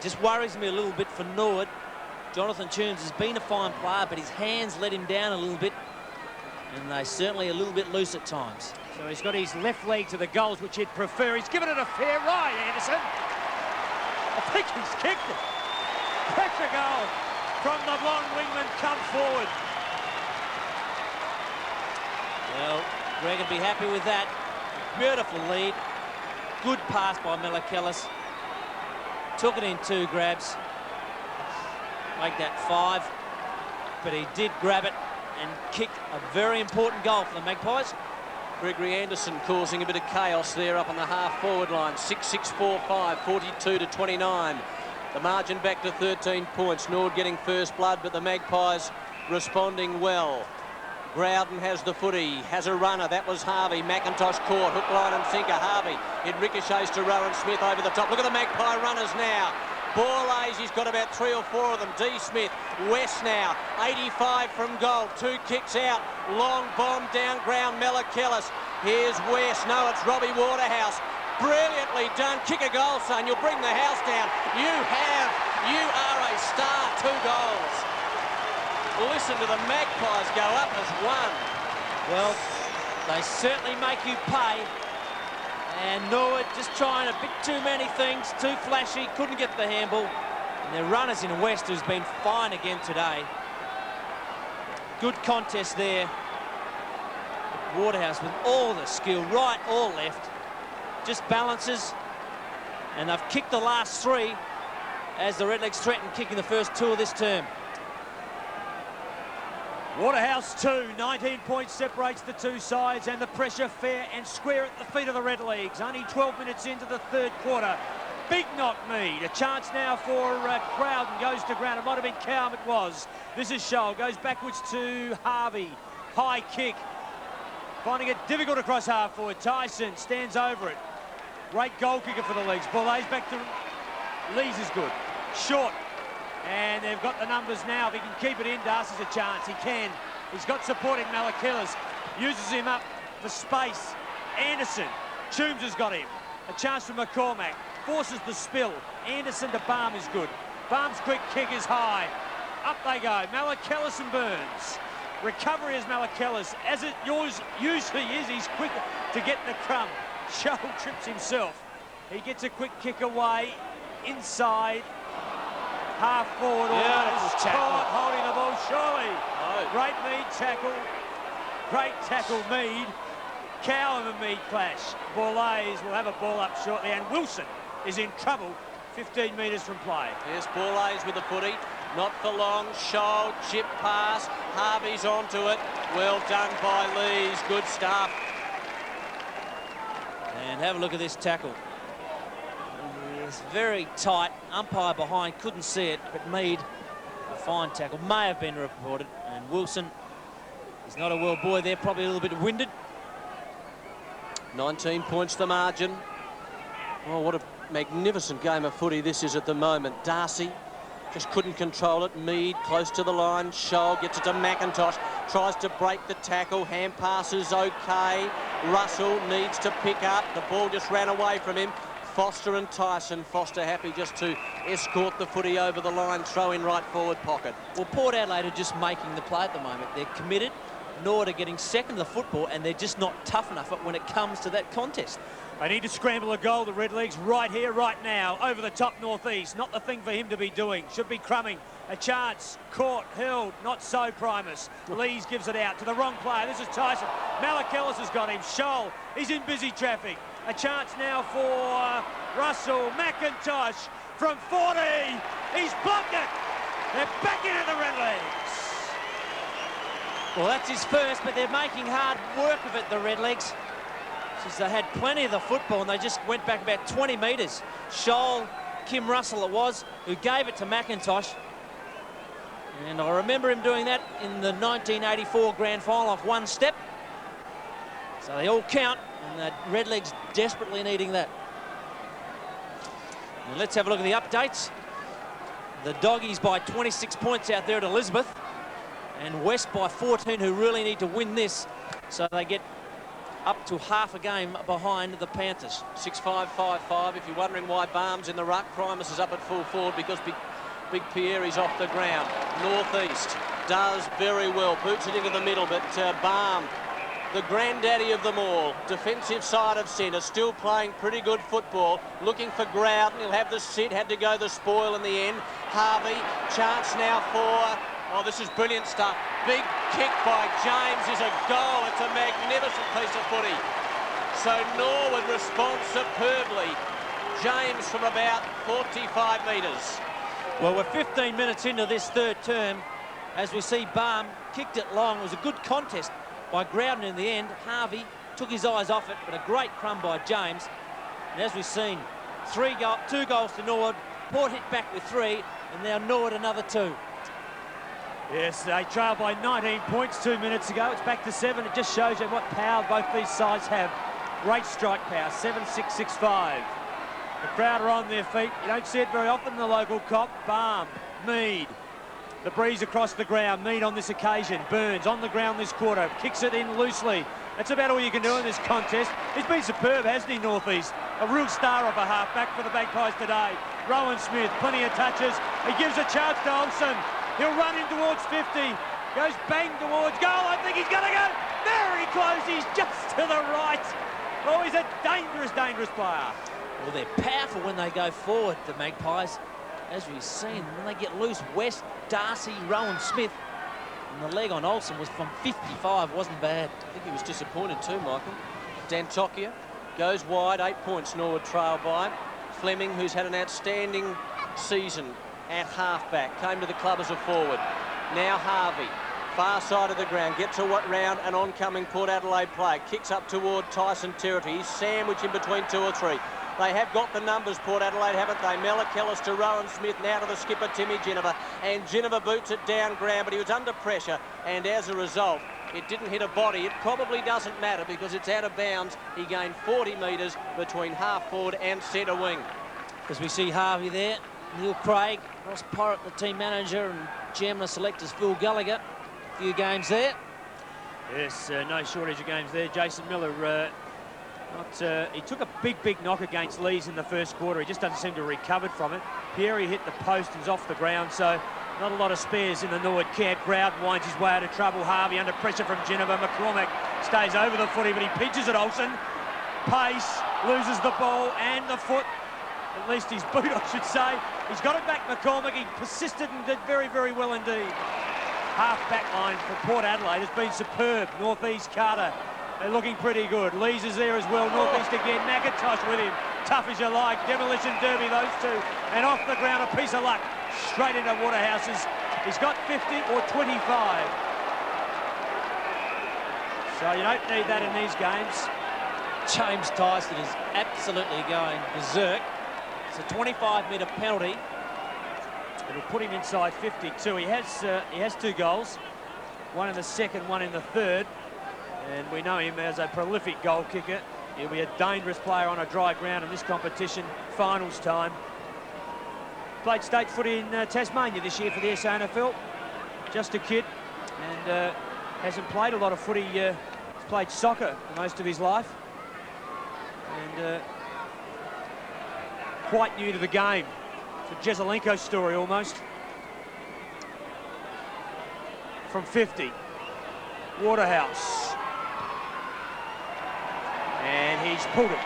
just worries me a little bit for Norwood. Jonathan Tunes has been a fine player, but his hands let him down a little bit, and they're certainly a little bit loose at times. So he's got his left leg to the goals, which he'd prefer. He's given it a fair ride, Anderson. I think he's kicked it. Pressure goal from the blonde wingman, come forward. Well, Greg would be happy with that. Beautiful lead. Good pass by Melachillis. Took it in 2 grabs. Make that 5. But he did grab it and kick a very important goal for the Magpies. Gregory Anderson causing a bit of chaos there up on the half-forward line. 6-6-4-5, 42 to 29. The margin back to 13 points. Nord getting first blood, but the Magpies responding well. Growden has the footy, has a runner. That was Harvey. McIntosh caught, hook, line and sinker. Harvey. It ricochets to Rowan Smith over the top. Look at the Magpie runners now. Borlase, he's got about 3 or 4 of them. D. Smith, West now, 85 from goal. 2 kicks out. Long bomb down ground, Melakillis. Here's West. No, it's Robbie Waterhouse. Brilliantly done. Kick a goal, son. You'll bring the house down. You are a star. 2 goals. Listen to the Magpies go up as one. Well, they certainly make you pay. And Norwood just trying a bit too many things, too flashy, couldn't get the handball. And their runners in West, who's been fine again today. Good contest there. Waterhouse with all the skill, right or left. Just balances. And they've kicked the last 3 as the Redlegs threaten kicking the first 2 of this term. Waterhouse 2, 19 points separates the 2 sides, and the pressure fair and square at the feet of the Redlegs. Only 12 minutes into the 3rd quarter. Big knock Mead. A chance now for Crowden. Goes to ground. It might have been Cowm, it was. This is Scholl. Goes backwards to Harvey. High kick. Finding it difficult across half forward. Tyson stands over it. Great goal kicker for the Leagues. Borlase back to Lees is good. Short. And they've got the numbers now. If he can keep it in, Darcy's a chance. He can. He's got support in Malakillis. Uses him up for space. Anderson. Toombs has got him. A chance from McCormack. Forces the spill. Anderson to Balm is good. Balm's quick kick is high. Up they go. Malakillis and Burns. Recovery is Malakillis. As it usually is, he's quick to get the crumb. Scholl trips himself. He gets a quick kick away. Inside. Half forward, caught, holding the ball, surely. Oh. Great Mead tackle. Great tackle, Mead. Cowam and Mead clash. Borlase will have a ball up shortly, and Wilson is in trouble 15 metres from play. Here's Borlase with the footy. Not for long. Scholl, chip pass. Harvey's onto it. Well done by Lees. Good stuff. And have a look at this tackle. It's very tight. Umpire behind, couldn't see it, but Mead, a fine tackle, may have been reported. And Wilson is not a world boy there, probably a little bit winded. 19 points the margin. Oh, what a magnificent game of footy this is at the moment. Darcy just couldn't control it. Mead close to the line. Scholl gets it to McIntosh. Tries to break the tackle. Hand pass is okay. Russell needs to pick up. The ball just ran away from him. Foster and Tyson. Foster happy just to escort the footy over the line, throw in right forward pocket. Well, Port Adelaide are just making the play at the moment. They're committed. Norwood are getting second to the football, and they're just not tough enough when it comes to that contest. They need to scramble a goal, the Redlegs, right here, right now, over the top northeast. Not the thing for him to be doing. Should be crumbing. A chance. Caught, held, not so Primus. Lees gives it out to the wrong player. This is Tyson. Malakillis has got him. Scholl, he's in busy traffic. A chance now for Russell. McIntosh from 40. He's blocked it. They're back into the Redlegs. Well, that's his first, but they're making hard work of it, the Redlegs. Since they had plenty of the football and they just went back about 20 metres. Scholl, Kim Russell it was, who gave it to McIntosh. And I remember him doing that in the 1984 grand final off one step. So they all count, and the Redlegs desperately needing that. And let's have a look at the updates. The Doggies by 26 points out there at Elizabeth, and West by 14, who really need to win this, so they get up to half a game behind the Panthers. 6-5-5-5. If you're wondering why Balm's in the ruck, Primus is up at full forward because Big Pierre's off the ground. Northeast does very well. Boots it into the middle, but Balm, the granddaddy of them all, defensive side of centre, still playing pretty good football. Looking for Growden. He'll have the sit. Had to go the spoil in the end. Harvey, chance now for... Oh, this is brilliant stuff. Big kick by James is a goal. It's a magnificent piece of footy. So Norwood responds superbly. James from about 45 metres. Well, we're 15 minutes into this third term. As we see, Balm kicked it long. It was a good contest by Growden in the end. Harvey took his eyes off it, but a great crumb by James. And as we've seen, 2 goals to Norwood. Port hit back with 3, and now Norwood another 2. Yes, they trailed by 19 points 2 minutes ago. It's back to 7. It just shows you what power both these sides have. Great strike power, 7-6-6-5. The crowd are on their feet. You don't see it very often in the local cop. Balm, Mead. The breeze across the ground. Mead on this occasion. Burns on the ground this quarter. Kicks it in loosely. That's about all you can do in this contest. He's been superb, hasn't he, Northeast? A real star of a half-back for the Magpies today. Rowan Smith, plenty of touches. He gives a chance to Olsen. He'll run in towards 50. Goes bang towards goal. I think he's going to go very close. He's just to the right. Oh, he's a dangerous, dangerous player. Well, they're powerful when they go forward, the Magpies. As we've seen, when they get loose, West, Darcy, Rowan Smith, and the leg on Olsen was from 55, wasn't bad. I think he was disappointed too, Michael. Dantokia goes wide, 8 points Norwood trail by. Fleming, who's had an outstanding season at halfback, came to the club as a forward. Now Harvey, far side of the ground, gets around an oncoming Port Adelaide play, kicks up toward Tyson territory. He's sandwiched in between 2 or 3. They have got the numbers, Port Adelaide, haven't they? Mellikellis to Rowan Smith, now to the skipper, Timmy Ginniver. And Ginniver boots it down ground, but he was under pressure, and as a result, it didn't hit a body. It probably doesn't matter because it's out of bounds. He gained 40 metres between half forward and centre wing. As we see Harvey there, Neil Craig, Ross Porritt, the team manager, and chairman of selectors Phil Gallagher. A few games there. Yes, no shortage of games there. Jason Miller, he took a big knock against Lees in the first quarter. He just doesn't seem to have recovered from it. Pierre hit the post and is off the ground, so not a lot of spares in the Norwood camp. Groud winds his way out of trouble. Harvey under pressure from Ginniver. McCormack stays over the footy, but he pinches at Olsen. Pace, loses the ball and the foot. At least his boot, I should say. He's got it back, McCormack. He persisted and did very, very well indeed. Half-back line for Port Adelaide has been superb. Northeast Carter, they're looking pretty good. Lees is there as well. Northeast again. McIntosh with him. Tough as you like. Demolition Derby, those two. And off the ground, a piece of luck. Straight into Waterhouse's. He's got 50 or 25. So you don't need that in these games. James Tyson is absolutely going berserk. It's a 25-metre penalty. It'll put him inside 52. He has 2 goals. One in the second, one in the third. And we know him as a prolific goal kicker. He'll be a dangerous player on a dry ground in this competition. Finals time. Played state footy in Tasmania this year for the Sanfl. Just a kid. And hasn't played a lot of footy. He's played soccer for most of his life. And quite new to the game. It's a Jezelenko story almost. From 50. Waterhouse. And he's pulled it.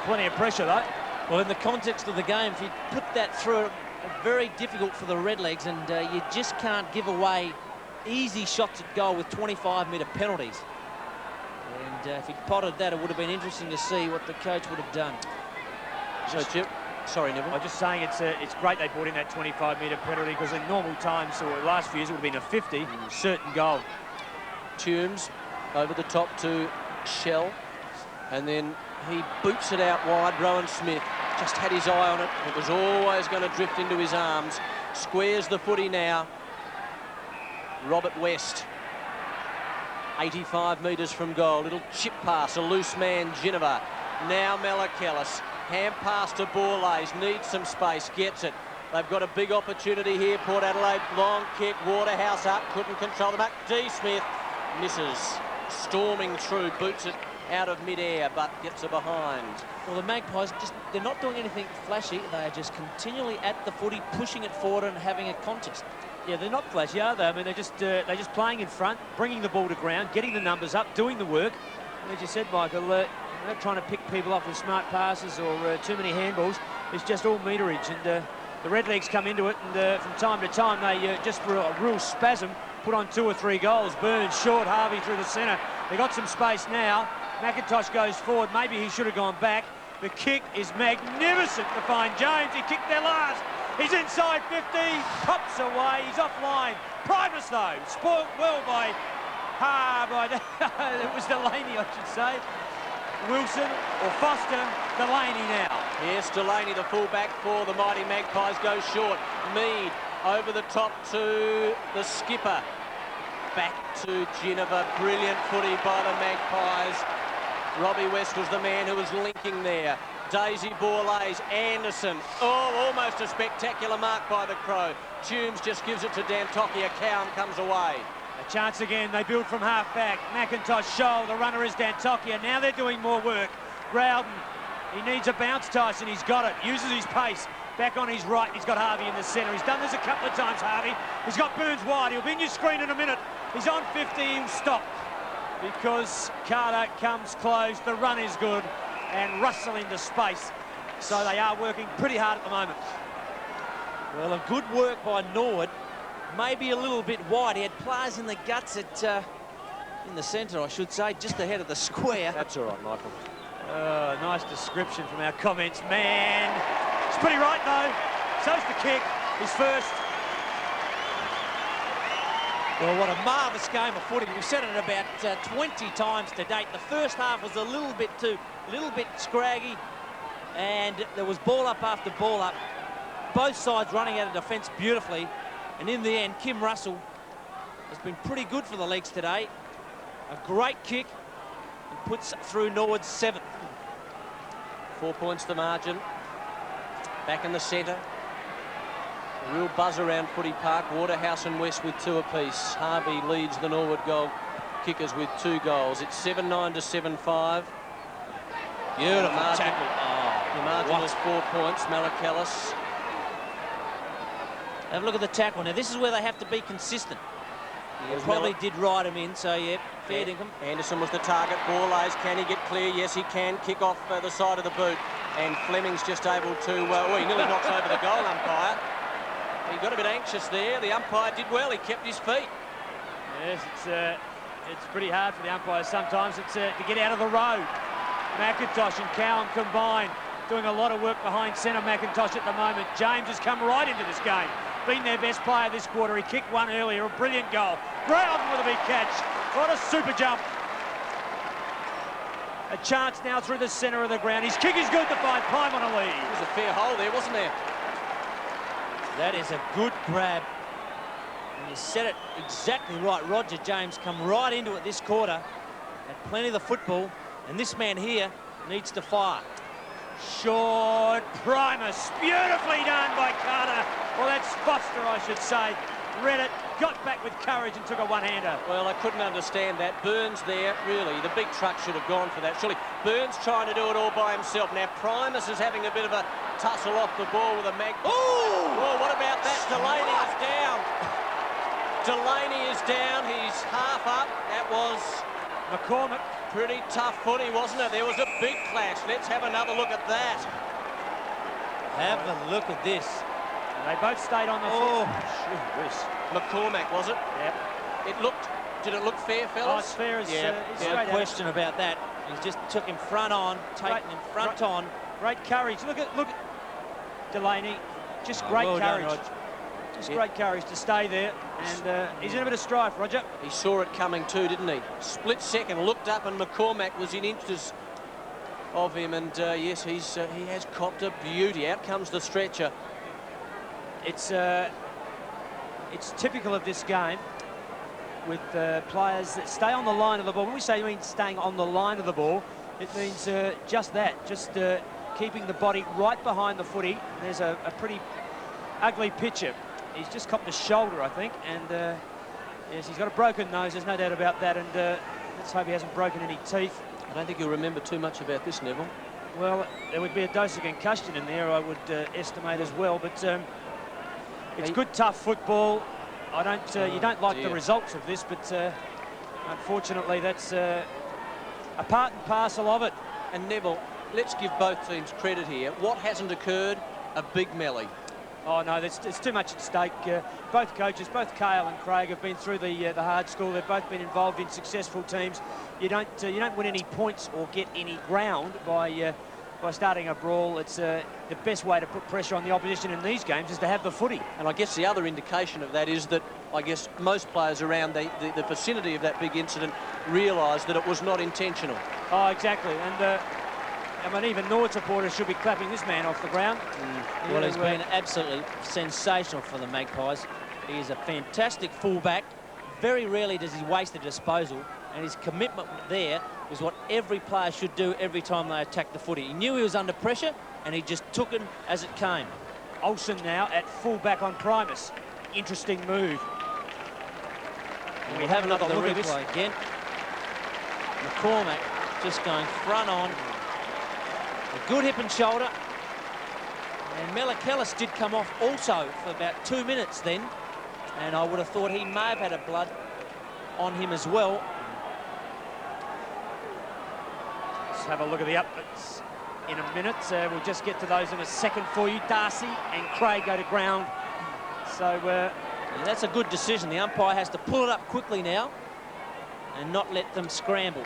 Plenty of pressure though. Well, in the context of the game, if you put that through, very difficult for the Redlegs, and you just can't give away easy shots at goal with 25-metre penalties. And if he'd potted that, it would have been interesting to see what the coach would have done. So, Chip, sorry, Neville. I'm just saying it's great they brought in that 25-metre penalty, because in normal times, or last few years, it would have been a 50 certain goal. Toombs over the top to Shell, and then he boots it out wide. Rowan Smith just had his eye on it. It was always going to drift into his arms. Squares the footy now. Robert West, 85 metres from goal. Little chip pass, a loose man, Ginniver. Now Mellikellis, hand pass to Borlays, needs some space, gets it. They've got a big opportunity here, Port Adelaide. Long kick, Waterhouse up, couldn't control the mark. D. Smith misses, storming through, boots it out of mid-air, but gets it behind. Well, the Magpies, they're not doing anything flashy. They are just continually at the footy, pushing it forward and having a contest. Yeah, they're not flashy, are they? I mean, they're just playing in front, bringing the ball to ground, getting the numbers up, doing the work. And as you said, Michael, they're not trying to pick people off with smart passes or too many handballs. It's just all meterage, and the Redlegs come into it, and from time to time they just for a real spasm put on 2 or 3 goals. Burns short, Harvey through the centre. They got some space now. McIntosh goes forward. Maybe he should have gone back. The kick is magnificent to find James. He kicked there last. He's inside 50, pops away. He's offline. Primus though, spoilt well by it was Delaney, I should say. Wilson or Foster, Delaney now. Yes, Delaney, the fullback for the mighty Magpies, goes short. Mead Over the top to the skipper. Back to Ginnivan. Brilliant footy by the Magpies. Robbie West was the man who was linking there. Daisy Borlays, Anderson. Oh, almost a spectacular mark by the Crow. Toombs just gives it to Dantokia. Cowan comes away. A chance again. They build from half-back. McIntosh, Shoal. The runner is Dantokia. Now they're doing more work. Rowden. He needs a bounce, Tyson. He's got it. Uses his pace. Back on his right. He's got Harvey in the centre. He's done this a couple of times, Harvey. He's got Burns wide. He'll be in your screen in a minute. He's on 50. He'll stop because Carter comes close. The run is good and Russell into space. So they are working pretty hard at the moment. Well, a good work by Norwood. Maybe a little bit wide. He had players in the guts at in the centre, I should say, just ahead of the square. That's all right, Michael. Nice description from our comments. Man, it's pretty right, though. So's the kick. His first. Well, what a marvellous game of footy. We've said it about 20 times to date. The first half was a little bit scraggy, and there was ball up after ball up. Both sides running out of defence beautifully, and in the end, Kim Russell has been pretty good for the legs today. A great kick, and puts through Norwood's 7th. 4 points the margin. Back in the centre. A real buzz around Footy Park. Waterhouse and West with 2 apiece. Harvey leads the Norwood goal kickers with 2 goals. It's 7-9 to 7-5. Beautiful tackle. The margin was 4 points. Malakalis. Have a look at the tackle. Now, this is where they have to be consistent. He probably did ride him in, so yeah, fair dinkum. Anderson was the target. Borlays, can he get clear? Yes, he can. Kick off the side of the boot. And Fleming's just able to... he nearly knocks over the goal umpire. He got a bit anxious there. The umpire did well. He kept his feet. Yes, it's pretty hard for the umpires sometimes. It's to get out of the road. McIntosh and Cowan combined, doing a lot of work behind centre. McIntosh at the moment. James has come right into this game. Been their best player this quarter. He kicked one earlier, a brilliant goal. Rowden with a big catch. What a super jump. A chance now through the centre of the ground. His kick is good to find Pime on a lead. There was a fair hole there, wasn't there? That is a good grab. And you said it exactly right. Roger James come right into it this quarter. Had plenty of the football. And this man here needs to fire. Short Primus. Beautifully done by Carter. Well, that's Foster, I should say. Read it, got back with courage and took a one-hander. Well, I couldn't understand that. Burns there, really, the big truck should have gone for that. Surely Burns trying to do it all by himself. Now, Primus is having a bit of a tussle off the ball with a mag... Oh, what about that? Delaney is down. Delaney is down. He's half up. That was... McCormick. Pretty tough footy, wasn't it? There was a big clash. Let's have another look at that. Have a look at this. They both stayed on the foot. McCormack, was it? Yep. Did it look fair, fellas? Oh, it's fair as no question about that. He just took him front on, taking him front on. Great courage. Look at Delaney. Just great courage. Great courage to stay there, and he's in a bit of strife, Roger. He saw it coming too, didn't he? Split second, looked up, and McCormack was in inches of him, and yes, he has copped a beauty. Out comes the stretcher. It's typical of this game with players that stay on the line of the ball. When we say staying on the line of the ball, it means just that, just keeping the body right behind the footy. There's a pretty ugly picture. He's just copped a shoulder, I think, and yes, he's got a broken nose, there's no doubt about that, and let's hope he hasn't broken any teeth. I don't think you'll remember too much about this, Neville. Well, there would be a dose of concussion in there, I would estimate as well, but it's good, tough football. You don't like the results of this, but unfortunately, that's a part and parcel of it. And Neville, let's give both teams credit here. What hasn't occurred? A big melee. Oh no, there's too much at stake. Both coaches, both Cale and Craig, have been through the hard school. They've both been involved in successful teams. You don't win any points or get any ground by starting a brawl. It's the best way to put pressure on the opposition in these games is to have the footy. And I guess the other indication of that is that I guess most players around the vicinity of that big incident realised that it was not intentional. Oh, exactly. And I mean, even Norwood supporters should be clapping this man off the ground. Well, he's been absolutely sensational for the Magpies. He is a fantastic fullback. Very rarely does he waste a disposal, and his commitment there was what every player should do every time they attack the footy. He knew he was under pressure, and he just took it as it came. Olsen now at fullback on Primus. Interesting move. And we have another look at this again. McCormack just going front on. A good hip and shoulder. And Melikelis did come off also for about 2 minutes then. And I would have thought he may have had a blood on him as well. Let's have a look at the updates in a minute. We'll just get to those in a second for you. Darcy and Craig go to ground. So and that's a good decision. The umpire has to pull it up quickly now and not let them scramble.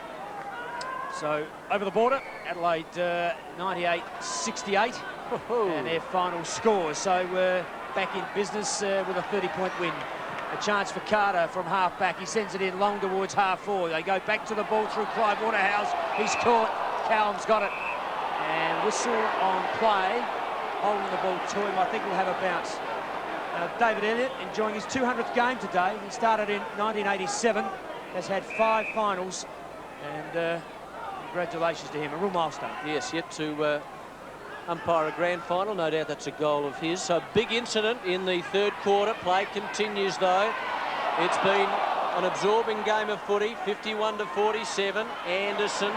So over the border, Adelaide 98-68 and their final score. So we're back in business with a 30-point win. A chance for Carter from half-back. He sends it in long towards half-forward. They go back to the ball through Clive Waterhouse. He's caught. Callum's got it. And whistle on play. Holding the ball to him. I think we'll have a bounce. David Elliott enjoying his 200th game today. He started in 1987. Has had 5 finals. And congratulations to him. A real milestone. Yes, yet to umpire a grand final. No doubt that's a goal of his. So big incident in the third quarter. Play continues though. It's been an absorbing game of footy. 51-47. Anderson,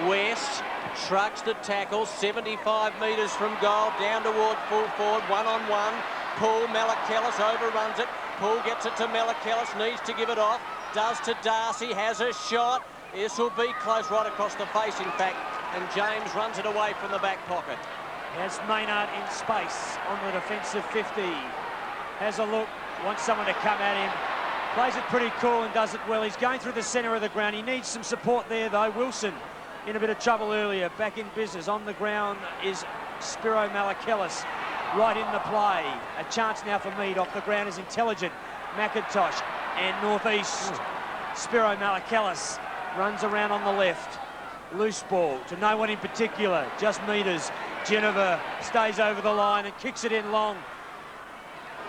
West shrugs the tackle. 75 metres from goal. Down toward full forward. One-on-one. Paul Melikelis overruns it. Paul gets it to Melikelis. Needs to give it off. Does to Darcy. Has a shot. This will be close right across the face, in fact. And James runs it away from the back pocket. Has Maynard in space on the defensive 50. Has a look, wants someone to come at him. Plays it pretty cool and does it well. He's going through the centre of the ground. He needs some support there though. Wilson in a bit of trouble earlier. Back in business. On the ground is Spiro Melikelis. Right in the play. A chance now for Mead. Off the ground is Intelligent. McIntosh and Northeast. Spiro Melikelis runs around on the left. Loose ball to no one in particular. Just meters. Geneva stays over the line and kicks it in long.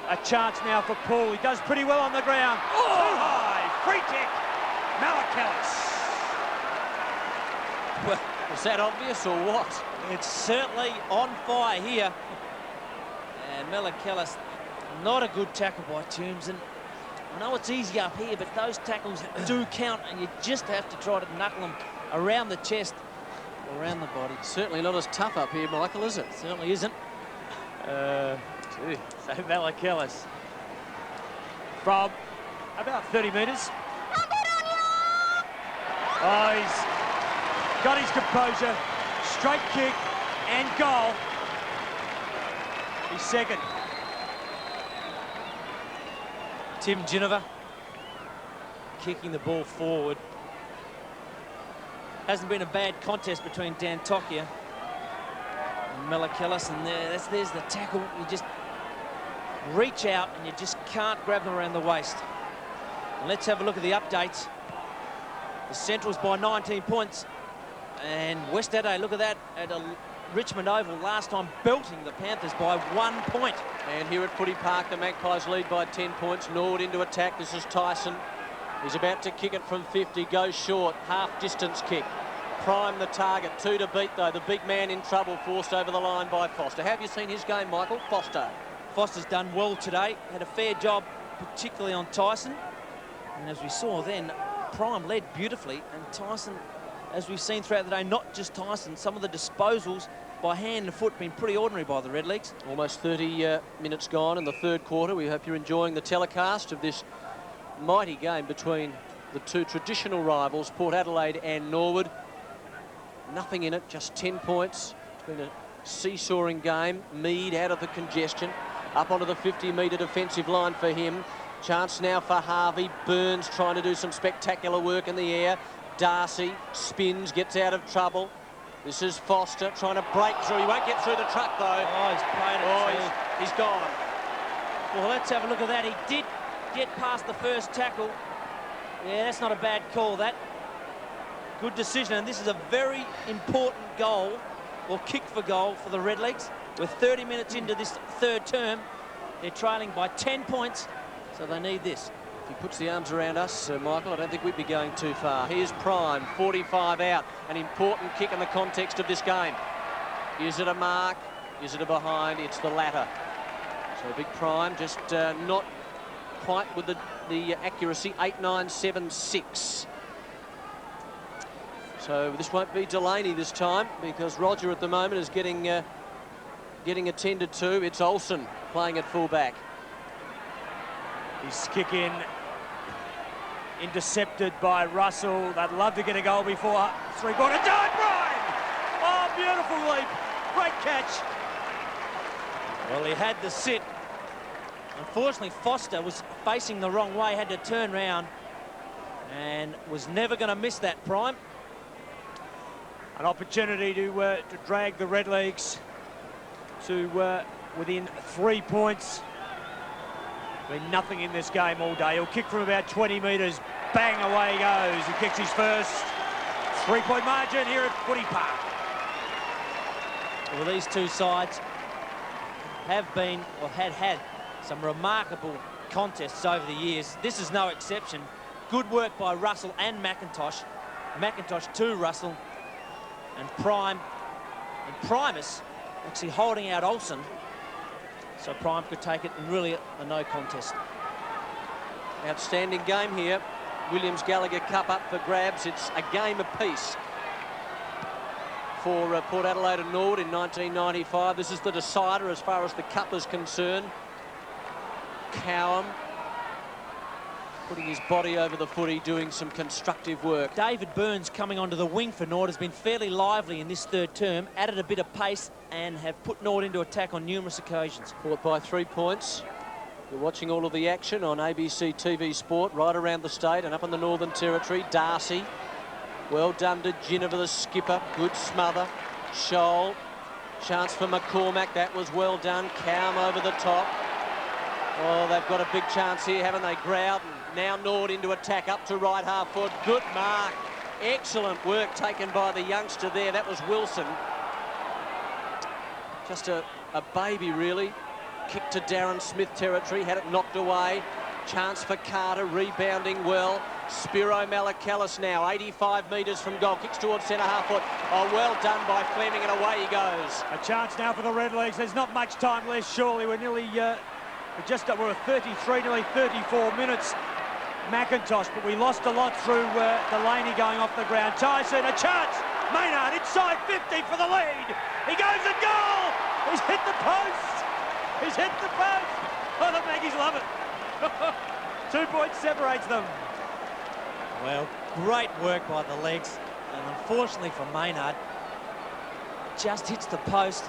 A chance now for Paul. He does pretty well on the ground. Oh! Too high. Free kick. Melikelis. Well, is that obvious or what? It's certainly on fire here. And Melikelis, not a good tackle by Toombs. And I know it's easy up here, but those tackles do count, and you just have to try to knuckle them around the chest, around the body. Certainly not as tough up here, Michael, is it? Certainly isn't. So Melikelis from about 30 metres. Oh, he's got his composure. Straight kick and goal. He's second. Tim Geneva kicking the ball forward. Hasn't been a bad contest between Dan Tokia and Melikelis, and there's the tackle. You just reach out and you just can't grab them around the waist. And let's have a look at the updates. The Centrals by 19 points, and West Adelaide, look at that, at a Richmond Oval last time, belting the Panthers by 1 point. And here at Footy Park, the Magpies lead by 10 points. Norwood into attack. This is Tyson. He's about to kick it from 50, goes short, half-distance kick. Prime the target, 2 to beat though. The big man in trouble, forced over the line by Foster. Have you seen his game, Michael? Foster. Foster's done well today, had a fair job, particularly on Tyson. And as we saw then, Prime led beautifully, and Tyson, as we've seen throughout the day, not just Tyson, some of the disposals by hand and foot been pretty ordinary by the Redlegs. Almost 30 minutes gone in the third quarter. We hope you're enjoying the telecast of this mighty game between the two traditional rivals, Port Adelaide and Norwood. Nothing in it, just 10 points. It's been a seesawing game. Mead out of the congestion, up onto the 50-metre defensive line for him. Chance now for Harvey. Burns trying to do some spectacular work in the air. Darcy spins, gets out of trouble. This is Foster trying to break through. He won't get through the truck though. Oh, he's played it. Oh, he's gone. Well, let's have a look at that. He did get past the first tackle. Yeah, that's not a bad call, that. Good decision, and this is a very important goal or kick for goal for the Redlegs. We're 30 minutes into this third term. They're trailing by 10 points, so they need this. If he puts the arms around us, Michael, I don't think we'd be going too far. Here's Prime, 45 out. An important kick in the context of this game. Is it a mark? Is it a behind? It's the latter. So big Prime, just not quite with the accuracy. 8-9-7-6. So this won't be Delaney this time, because Roger at the moment is getting attended to. It's Olsen playing at fullback. His kick in, intercepted by Russell. They'd love to get a goal before three-quarter time. Brian! Oh, beautiful leap. Great catch. Well, he had the sit. Unfortunately, Foster was facing the wrong way, had to turn round, and was never going to miss that, Prime. An opportunity to drag the Redlegs to within 3 points. Been nothing in this game all day. He'll kick from about 20 metres. Bang, away he goes. He kicks his first. 3-point margin here at Footy Park. Well, these two sides have been, or had some remarkable contests over the years. This is no exception. Good work by Russell and McIntosh. McIntosh to Russell. And Prime and Primus actually holding out Olsen. So Prime could take it in really a no contest. Outstanding game here. Williams-Gallagher Cup up for grabs. It's a game apiece for Port Adelaide and Norwood in 1995. This is the decider as far as the cup is concerned. Cowham putting his body over the footy, doing some constructive work. David Burns coming onto the wing for Norwood has been fairly lively in this third term, added a bit of pace and have put Norwood into attack on numerous occasions. Caught by 3 points. You're watching all of the action on ABC TV Sport right around the state and up in the Northern Territory. Darcy, well done to Ginniver, the skipper. Good smother. Scholl, chance for McCormack. That was well done. Cowham over the top. Oh, they've got a big chance here, haven't they? Growden. Now Norwood into attack, up to right half forward. Good mark. Excellent work taken by the youngster there. That was Wilson. Just a baby, really. Kick to Darren Smith territory, had it knocked away. Chance for Carter, rebounding well. Spiro Malakalis now, 85 metres from goal. Kicks towards centre half foot. Oh, well done by Fleming, and away he goes. A chance now for the Redlegs. There's not much time left, surely. We're nearly, we're 33, nearly 34 minutes. McIntosh, but we lost a lot through Delaney going off the ground. Tyson, a chance. Maynard inside 50 for the lead. He goes and goal. He's hit the post. He's hit the post. Oh, the Maggies love it. 2 points separates them. Well, great work by the legs, and unfortunately for Maynard, just hits the post.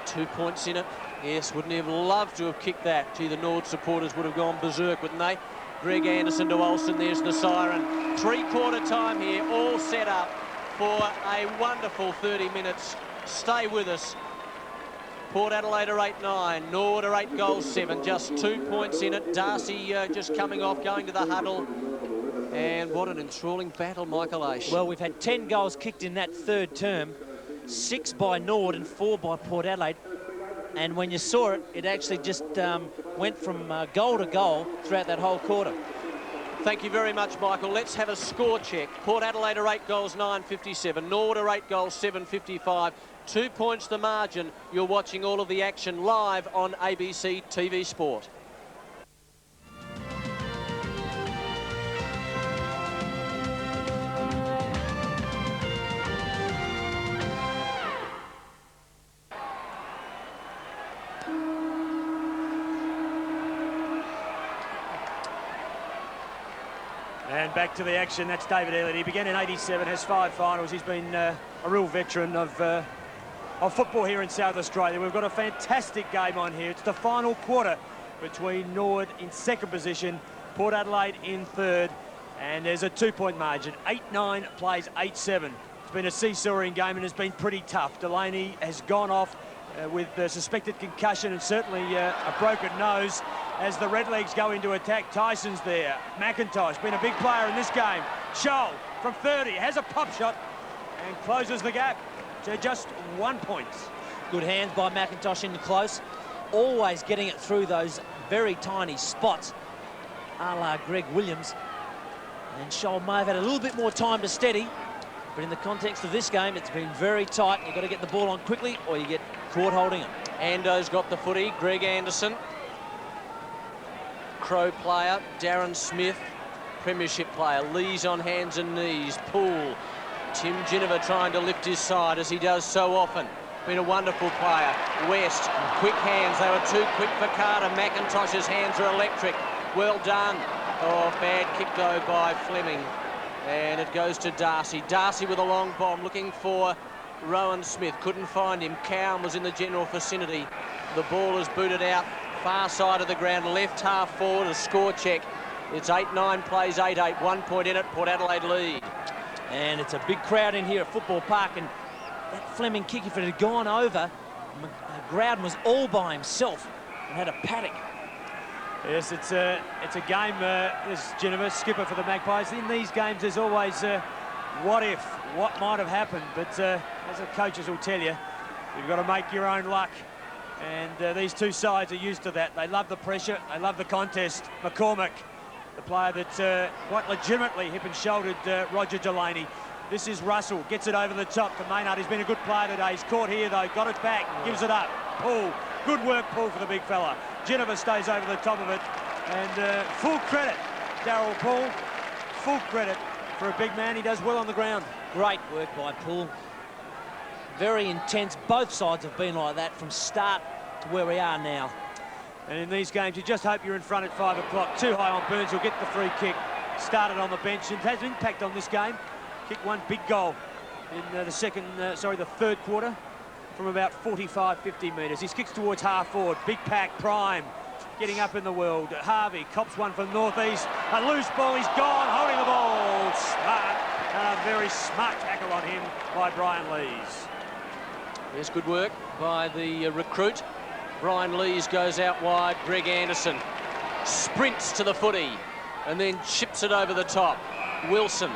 2 points in it. Yes, wouldn't he have loved to have kicked that? Gee, the Norwood supporters would have gone berserk, wouldn't they? Greg Anderson to Olsen, there's the siren. Three-quarter time here, all set up for a wonderful 30 minutes. Stay with us. Port Adelaide are 8-9, Norwood are 8-7, just 2 points in it. Darcy just coming off, going to the huddle. And what an enthralling battle, Michael Aish. Well, we've had 10 goals kicked in that third term, 6 by Norwood and 4 by Port Adelaide. And when you saw it, it actually just went from goal to goal throughout that whole quarter. Thank you very much, Michael. Let's have a score check. Port Adelaide are 8-9-57. Norwood are 8-7-55. 2 points the margin. You're watching all of the action live on ABC TV Sport. And back to the action. That's David Elliott. He began in 87, has 5 finals. He's been a real veteran of football here in South Australia. We've got a fantastic game on here. It's the final quarter between Norwood in second position, Port Adelaide in third, and there's a 2-point margin. 8-9 plays 8-7. It's been a seesawing game and has been pretty tough. Delaney has gone off with suspected concussion and certainly a broken nose. As the Redlegs go into attack, Tyson's there. McIntosh, been a big player in this game. Scholl from 30, has a pop shot and closes the gap. to just 1 point. Good hands by McIntosh in the close. Always getting it through those very tiny spots, a la Greg Williams. And Scholl may have had a little bit more time to steady, but in the context of this game, it's been very tight. You've got to get the ball on quickly or you get caught holding him. Ando's got the footy. Greg Anderson. Crow player. Darren Smith, premiership player. Lee's on hands and knees. Poole. Tim Ginniver trying to lift his side as he does so often. Been a wonderful player. West, quick hands. They were too quick for Carter. McIntosh's hands are electric. Well done. Oh, bad kick though by Fleming. And it goes to Darcy. Darcy with a long bomb looking for Rowan Smith. Couldn't find him. Cowan was in the general vicinity. The ball is booted out. Far side of the ground. Left half forward. A score check. It's 8-9 plays 8-8. 1 point in it. Port Adelaide lead. And it's a big crowd in here at Football Park. And that Fleming kick, if it had gone over, Growden was all by himself and had a paddock. Yes, it's a game. This is Ginniver, skipper for the Magpies. In these games, there's always what if, what might have happened. But as the coaches will tell you, you've got to make your own luck. And these two sides are used to that. They love the pressure. They love the contest. McCormack, the player that quite legitimately hip and shouldered Roger Delaney. This is Russell, gets it over the top to Maynard. He's been a good player today. He's caught here though, got it back, gives it up. Paul, good work, Paul, for the big fella. Ginniver stays over the top of it. And full credit, Darryl Paul. Full credit for a big man. He does well on the ground. Great work by Paul. Very intense. Both sides have been like that from start to where we are now. And in these games, you just hope you're in front at 5 o'clock. Too high on Burns, he'll get the free kick. Started on the bench and has an impact on this game. Kicked one big goal in the third quarter from about 45-50 metres. His kicks towards half forward. Big pack, Prime, getting up in the world. Harvey cops one from northeast. A loose ball, he's gone, holding the ball. Smart, and a very smart tackle on him by Brian Lees. Yes, good work by the recruit. Brian Lees goes out wide. Greg Anderson sprints to the footy and then chips it over the top. Wilson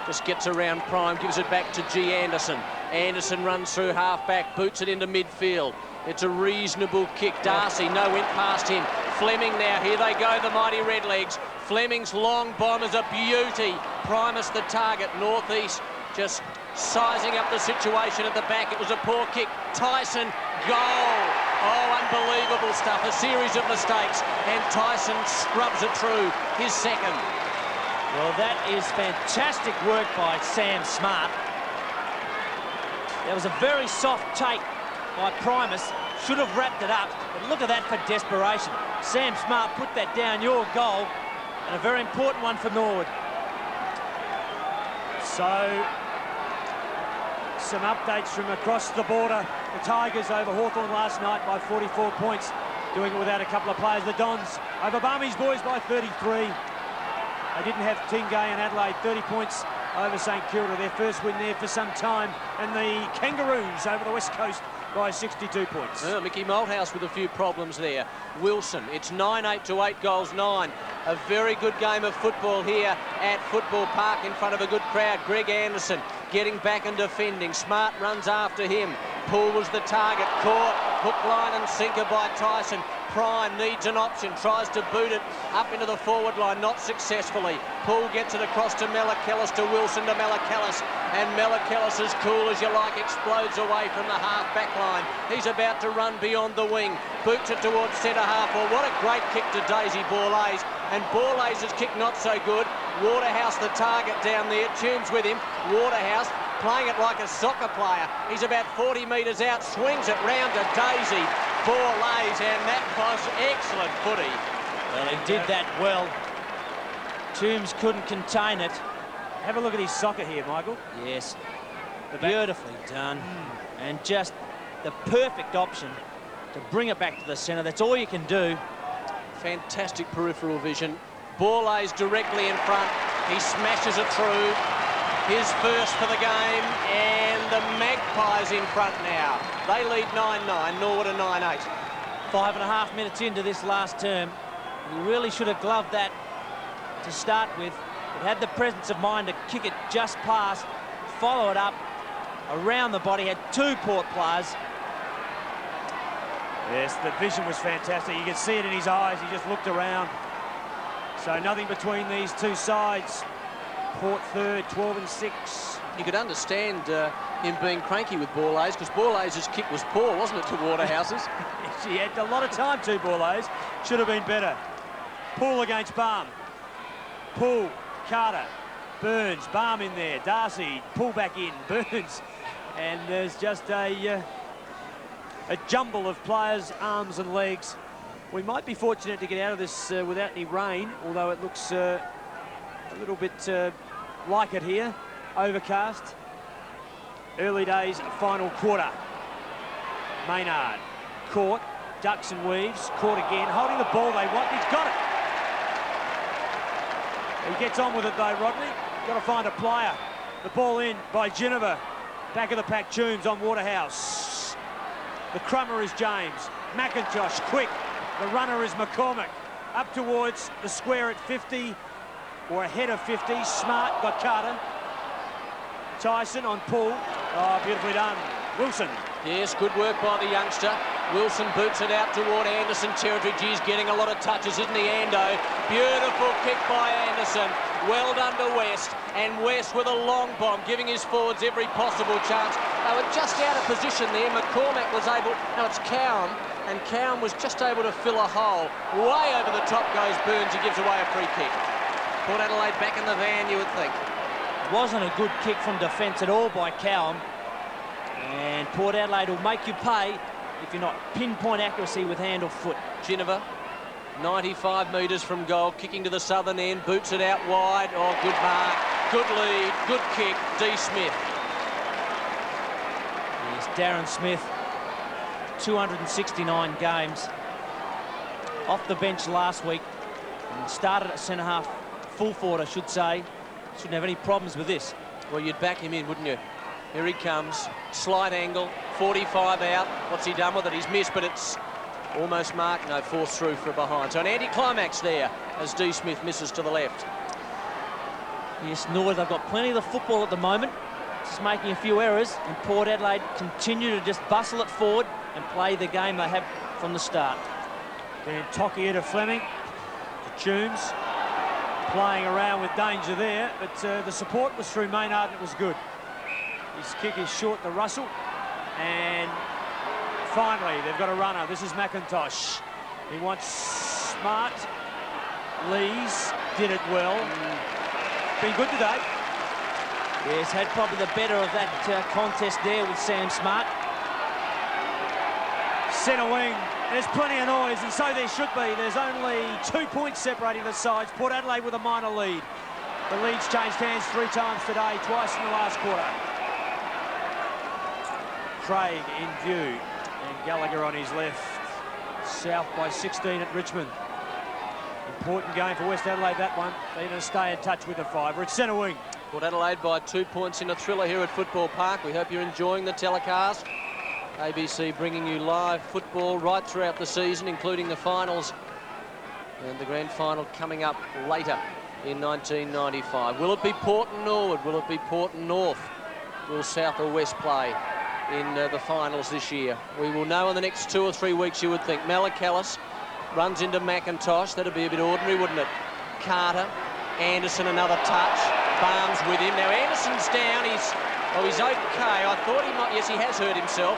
just gets around Prime, gives it back to G. Anderson. Anderson runs through half-back, boots it into midfield. It's a reasonable kick. Darcy, no, went past him. Fleming now, here they go, the mighty Redlegs. Fleming's long bomb is a beauty. Primus the target, northeast, just sizing up the situation at the back. It was a poor kick. Tyson, goal. Oh, unbelievable stuff. A series of mistakes, and Tyson scrubs it through, his second. Well, that is fantastic work by Sam Smart. There was a very soft take by Primus. Should have wrapped it up, but look at that for desperation. Sam Smart put that down, your goal, and a very important one for Norwood. So, some updates from across the border. The Tigers over Hawthorn last night by 44 points, doing it without a couple of players. The Dons over Barmy's boys by 33. They didn't have Tingay and Adelaide, 30 points over St Kilda, their first win there for some time. And the Kangaroos over the West Coast by 62 points. Well, Mickey Malthouse with a few problems there. Wilson, it's 9-8 to 8 goals 9. A very good game of football here at Football Park in front of a good crowd. Greg Anderson getting back and defending. Smart runs after him. Poole was the target, caught, hook, line and sinker by Tyson. Prime needs an option, tries to boot it up into the forward line, not successfully. Poole gets it across to Melachillis, to Wilson, to Melachillis, and Melachillis, as cool as you like, explodes away from the half-back line. He's about to run beyond the wing, boots it towards centre-half. Well, what a great kick to Daisy Borlase, and Borlase's kick not so good. Waterhouse the target down there, tunes with him. Waterhouse playing it like a soccer player. He's about 40 metres out, swings it round to Daisy Borlase, and that was excellent footy. Well, he did that well. Toombs couldn't contain it. Have a look at his soccer here, Michael. Yes, beautifully done. And just the perfect option to bring it back to the centre. That's all you can do. Fantastic peripheral vision. Borlase directly in front. He smashes it through. His first for the game, and the Magpies in front now. They lead 9-9, Norwood a 9-8. 5.5 minutes into this last term. He really should have gloved that to start with. But had the presence of mind to kick it just past, follow it up, around the body, had 2 Port players. Yes, the vision was fantastic. You could see it in his eyes. He just looked around. So nothing between these two sides. Port third, 12 and 6. You could understand him being cranky with Borlase, because Borlase's kick was poor, wasn't it, to Waterhouse's? He had a lot of time to Borlase. Should have been better. Poole against Balm. Poole, Carter, Burns, Balm in there. Darcy, Poole back in, Burns. And there's just a jumble of players, arms and legs. We might be fortunate to get out of this without any rain, although it looks a little bit like it here. Overcast. Early days, final quarter. Maynard, caught, ducks and weaves, caught again, holding the ball they want, he's got it. He gets on with it though, Rodney. Got to find a player. The ball in by Ginniver. Back of the pack, Toombs on Waterhouse. The crummer is James. McIntosh, quick. The runner is McCormack. Up towards the square at 50, or ahead of 50. Smart got Carter. Tyson on Poole. Oh, beautifully done. Wilson. Yes, good work by the youngster. Wilson boots it out toward Anderson territory. Geez, getting a lot of touches, isn't he, Ando? Beautiful kick by Anderson. Well done to West. And West with a long bomb, giving his forwards every possible chance. They were just out of position there. McCormack was able... Now it's Cowan. And Cowan was just able to fill a hole. Way over the top goes Burns. He gives away a free kick. Port Adelaide back in the van, you would think. Wasn't a good kick from defence at all by Cowan. And Port Adelaide will make you pay if you're not pinpoint accuracy with hand or foot. Ginniver, 95 metres from goal, kicking to the southern end, boots it out wide. Oh, good mark, good lead, good kick. D. Smith. Yes, Darren Smith, 269 games. Off the bench last week and started at centre-half, full forward, I should say. Shouldn't have any problems with this. Well, you'd back him in, wouldn't you? Here he comes, slight angle, 45 out. What's he done with it? He's missed, but it's almost marked. No, forced through for a behind. So an anti-climax there as D. Smith misses to the left. Yes, Norwood, they've got plenty of the football at the moment. Just making a few errors, and Port Adelaide continue to just bustle it forward and play the game they have from the start. Then Tokia to Fleming, to Toombs. Playing around with danger there, but the support was through Maynard and it was good. His kick is short to Russell, and finally they've got a runner. This is McIntosh. He wants Smart. Lees did it well. Been good today. Yes, had probably the better of that contest there with Sam Smart. Centre wing. There's plenty of noise, and so there should be. There's only 2 points separating the sides. Port Adelaide with a minor lead. The lead's changed hands 3 times today, twice in the last quarter. Craig in view, and Gallagher on his left. South by 16 at Richmond. Important game for West Adelaide, that one. They need to stay in touch with the 5. We're at centre wing. Port Adelaide by 2 points in a thriller here at Football Park. We hope you're enjoying the telecast. ABC bringing you live football right throughout the season, including the finals and the grand final coming up later in 1995. Will it be Port and Norwood? Will it be Port and North? Will South or West play in the finals this year? We will know in the next 2 or 3 weeks, you would think. Malakalis runs into McIntosh. That'd be a bit ordinary, wouldn't it? Carter, Anderson, another touch. Barnes with him. Now Anderson's down. He's okay. I thought he might. Yes, he has hurt himself.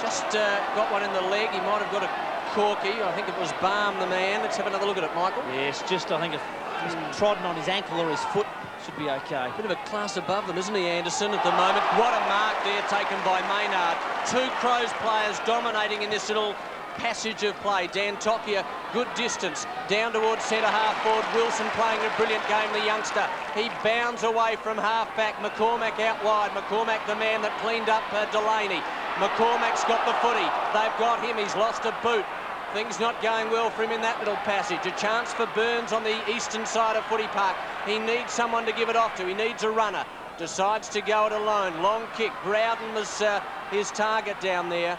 Just got one in the leg. He might have got a corky. I think it was Balm, the man. Let's have another look at it, Michael. Yes, just I think it's trodden on his ankle or his foot. Should be okay. Bit of a class above them, isn't he, Anderson, at the moment? What a mark there taken by Maynard. 2 Crows players dominating in this little passage of play. Dan Tokia, good distance. Down towards centre-half forward. Wilson playing a brilliant game, the youngster. He bounds away from half-back. McCormack out wide. McCormack, the man that cleaned up Delaney. McCormack's got the footy. They've got him. He's lost a boot. Things not going well for him in that little passage. A chance for Burns on the eastern side of Footy Park. He needs someone to give it off to. He needs a runner. Decides to go it alone. Long kick. Browden was his target down there.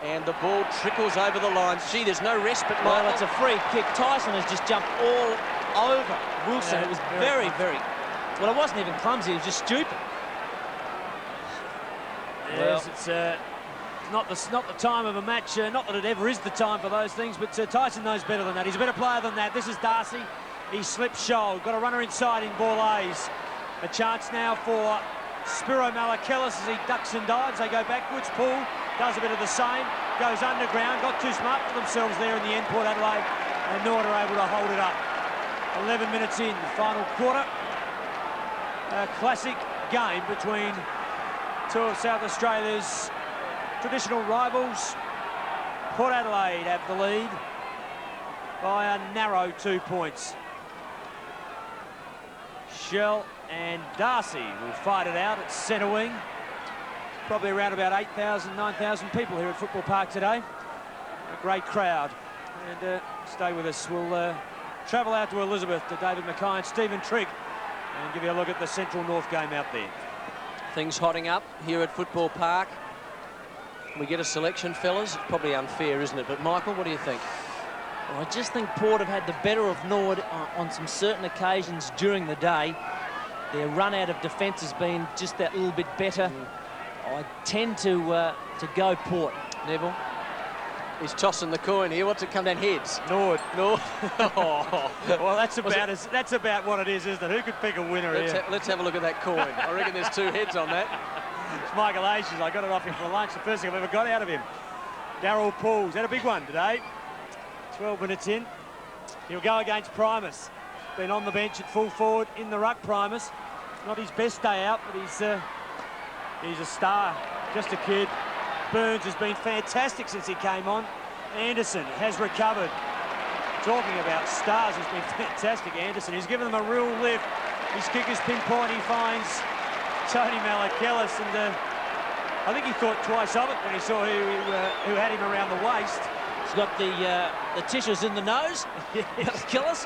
And the ball trickles over the line. Gee, there's no respite, Michael. Well, it's a free kick. Tyson has just jumped all over Wilson. Yeah, it was very... Well, it wasn't even clumsy. It was just stupid. Well, it's not the time of a match, not that it ever is the time for those things, but Tyson knows better than that. He's a better player than that. This is Darcy. He slips shoal. Got a runner inside in Borlays. A chance now for Spiro Malakillis as he ducks and dives. They go backwards. Poole does a bit of the same. Goes underground. Got too smart for themselves there in the end. Port Adelaide and Norwood are able to hold it up. 11 minutes in, the final quarter. A classic game between two of South Australia's traditional rivals. Port Adelaide have the lead by a narrow 2 points. Shell and Darcy will fight it out at centre wing. Probably around about 8,000, 9,000 people here at Football Park today. A great crowd. And stay with us. We'll travel out to Elizabeth to David Mackay and Stephen Trigg and give you a look at the Central North game out there. Things hotting up here at Football Park. We get a selection, fellas. It's probably unfair, isn't it? But Michael, what do you think? Well, I just think Port have had the better of Norwood on some certain occasions during the day. Their run out of defence has been just that little bit better. I tend to go Port. Neville? He's tossing the coin here. What's it come down? Heads? Norwood. Norwood. Oh. Well, that's about what it is, isn't it? Who could pick a winner here? Let's have a look at that coin. I reckon there's two heads on that. It's Michael Ashes. I got it off him for lunch. The first thing I've ever got out of him. Darryl Poole's had a big one today. 12 minutes in. He'll go against Primus. Been on the bench at full forward in the ruck, Primus. Not his best day out, but he's a star. Just a kid. Burns has been fantastic since he came on. Anderson has recovered. Talking about stars, has been fantastic. Anderson, he's given them a real lift. His kicker's pinpoint, he finds Tony Malakillis, and I think he thought twice of it when he saw who had him around the waist. He's got the tissues in the nose. Malakillis.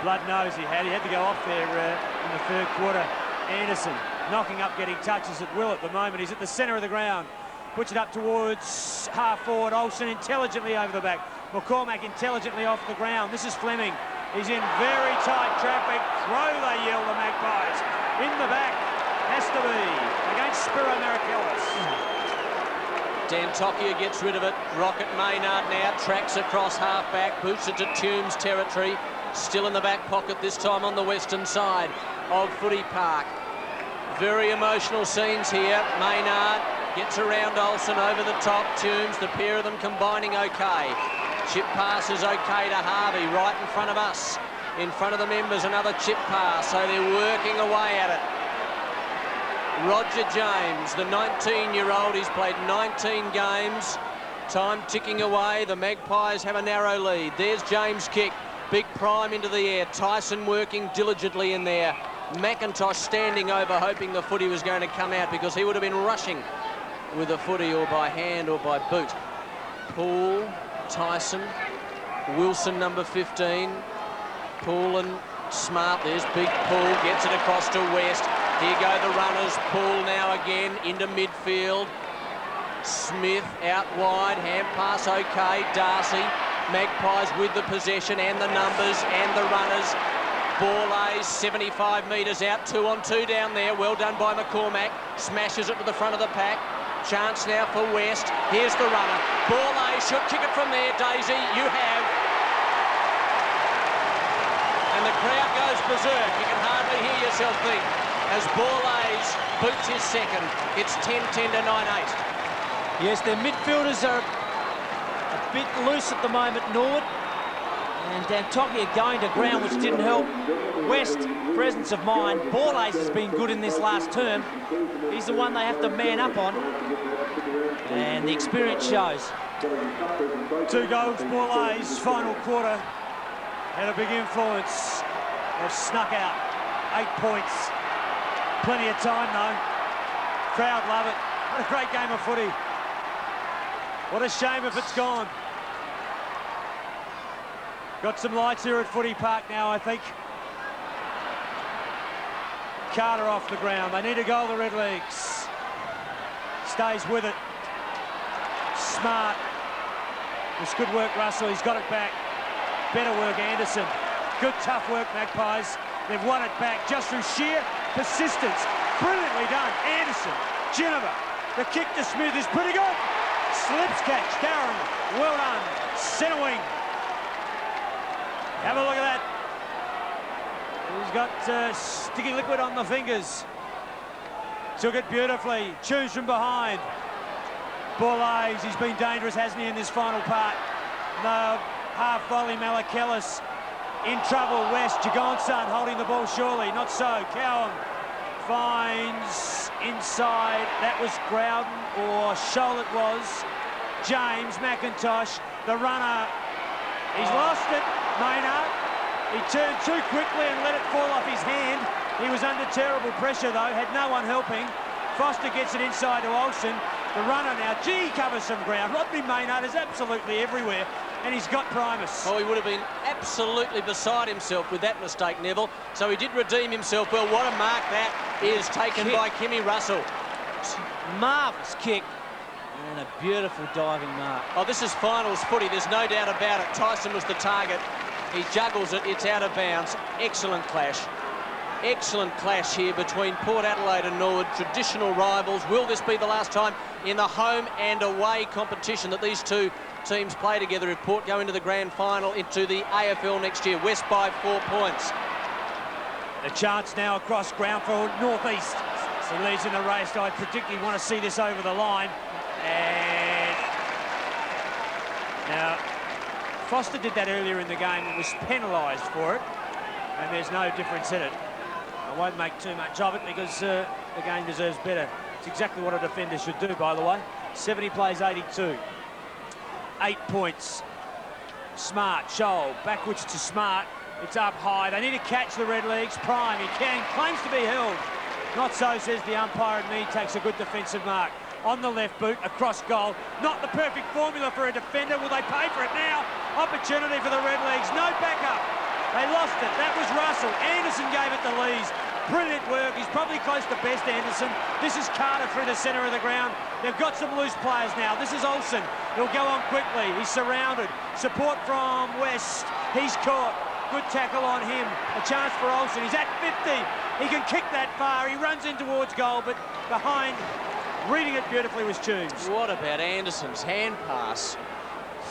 Blood nose he had. He had to go off there in the third quarter. Anderson knocking up, getting touches at will at the moment. He's at the centre of the ground. Puts it up towards half forward. Olsen intelligently over the back. McCormack intelligently off the ground. This is Fleming. He's in very tight traffic. Throw, they yell, the Magpies. In the back, has to be against Spiro Malakillis. Dan Tokia gets rid of it. Rocket Maynard now tracks across half-back, boots it to Toombs territory. Still in the back pocket, this time on the western side of Footy Park. Very emotional scenes here. Maynard gets around Olsen over the top. Toombs, the pair of them combining okay. Chip pass is okay to Harvey, right in front of us. In front of the members, another chip pass, so they're working away at it. Roger James, the 19-year-old, he's played 19 games. Time ticking away. The Magpies have a narrow lead. There's James' kick. Big prime into the air. Tyson working diligently in there. McIntosh standing over, hoping the footy was going to come out because he would have been rushing with a footy or by hand or by boot. Poole, Tyson, Wilson, number 15. Poole and Smart. There's big Poole. Gets it across to West. Here go the runners. Poole now again into midfield. Smith out wide. Hand pass okay. Darcy. Magpies with the possession and the numbers and the runners. Borlays 75 metres out, 2-on-2 down there. Well done by McCormack. Smashes it to the front of the pack. Chance now for West. Here's the runner. Borlays should kick it from there. Daisy, you have. And the crowd goes berserk. You can hardly hear yourself think as Borlays boots his second. It's 10-10 to 9-8. Yes, their midfielders are a bit loose at the moment, Norwood. And Dantokia going to ground, which didn't help. West, presence of mind. Borlays has been good in this last term. He's the one they have to man up on. And the experience shows. 2 goals, Borlays, final quarter. Had a big influence. They've snuck out 8 points. Plenty of time, though. Crowd love it. What a great game of footy. What a shame if it's gone. Got some lights here at Footy Park now, I think. Carter off the ground. They need a goal, the Redlegs. Stays with it. Smart. It's good work, Russell. He's got it back. Better work, Anderson. Good, tough work, Magpies. They've won it back just through sheer persistence. Brilliantly done. Anderson, Ginnivan, The kick to Smith is pretty good. Slips catch, Darren. Well done. Centre wing. Have a look at that. He's got sticky liquid on the fingers. Took it beautifully. Tunes from behind. Boulays, he's been dangerous, hasn't he, in this final part? No, half volley, Malakellis in trouble. West, Jagonson holding the ball surely. Not so. Cowan finds inside. That was Growden, or Scholl it was. James McIntosh, the runner. He's lost it, Maynard. He turned too quickly and let it fall off his hand. He was under terrible pressure, though, had no one helping. Foster gets it inside to Olsen. The runner now, gee, covers some ground. Rodney Maynard is absolutely everywhere, and he's got Primus. Oh, he would have been absolutely beside himself with that mistake, Neville. So he did redeem himself well. What a mark that is, taken by Kimmy Russell. Marvellous kick and a beautiful diving mark. Oh, this is finals footy, there's no doubt about it. Tyson was the target. He juggles it, it's out of bounds. Excellent clash. Excellent clash here between Port Adelaide and Norwood, traditional rivals. Will this be the last time in the home and away competition that these two teams play together if Port go into the grand final, into the AFL next year? West by 4 points. A chance now across ground for Northeast. He leads in the race. I predict you want to see this over the line. And now, Foster did that earlier in the game and was penalised for it. And there's no difference in it. I won't make too much of it because the game deserves better. It's exactly what a defender should do, by the way. 70 plays 82. 8 points. Smart, Scholl, backwards to Smart. It's up high. They need to catch the Redlegs. Prime, he claims to be held. Not so, says the umpire, and me takes a good defensive mark. On the left boot, across goal. Not the perfect formula for a defender. Will they pay for it now? Opportunity for the Redlegs. No backup. They lost it. That was Russell. Anderson gave it to Lees. Brilliant work. He's probably close to best, Anderson. This is Carter through the centre of the ground. They've got some loose players now. This is Olsen. He'll go on quickly. He's surrounded. Support from West. He's caught. Good tackle on him. A chance for Olsen. He's at 50. He can kick that far. He runs in towards goal, but behind, reading it beautifully, was Tunes. What about Anderson's hand pass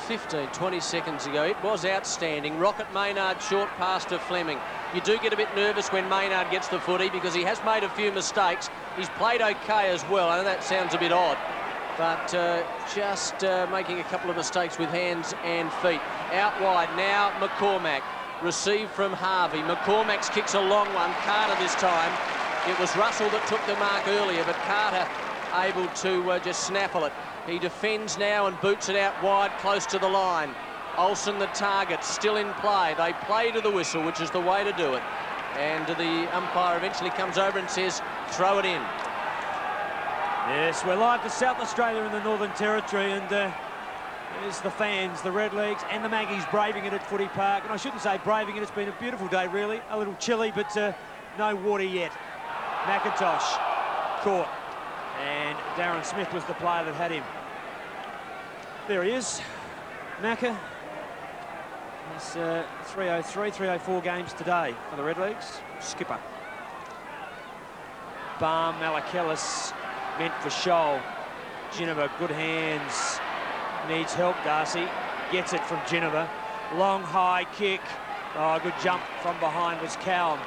15, 20 seconds ago? It was outstanding. Rocket Maynard short pass to Fleming. You do get a bit nervous when Maynard gets the footy because he has made a few mistakes. He's played okay as well. I know that sounds a bit odd, but just making a couple of mistakes with hands and feet. Out wide now, McCormack. Received from Harvey. McCormack's kicks a long one. Carter this time. It was Russell that took the mark earlier, but Carter able to just snaffle it. He defends now and boots it out wide, close to the line. Olsen the target, still in play. They play to the whistle, which is the way to do it. And the umpire eventually comes over and says, throw it in. Yes, we're live to South Australia in the Northern Territory, and there's the fans, the Redlegs and the Maggies braving it at Footy Park. And I shouldn't say braving it, it's been a beautiful day, really. A little chilly, but no water yet. McIntosh caught, and Darren Smith was the player that had him. There he is, Macca. He's 303, 304 games today for the Redlegs. Skipper. Balm, Malakellis, meant for Scholl. Ginniver, good hands. Needs help, Darcy. Gets it from Ginniver. Long, high kick. Oh, good jump from behind was Callum.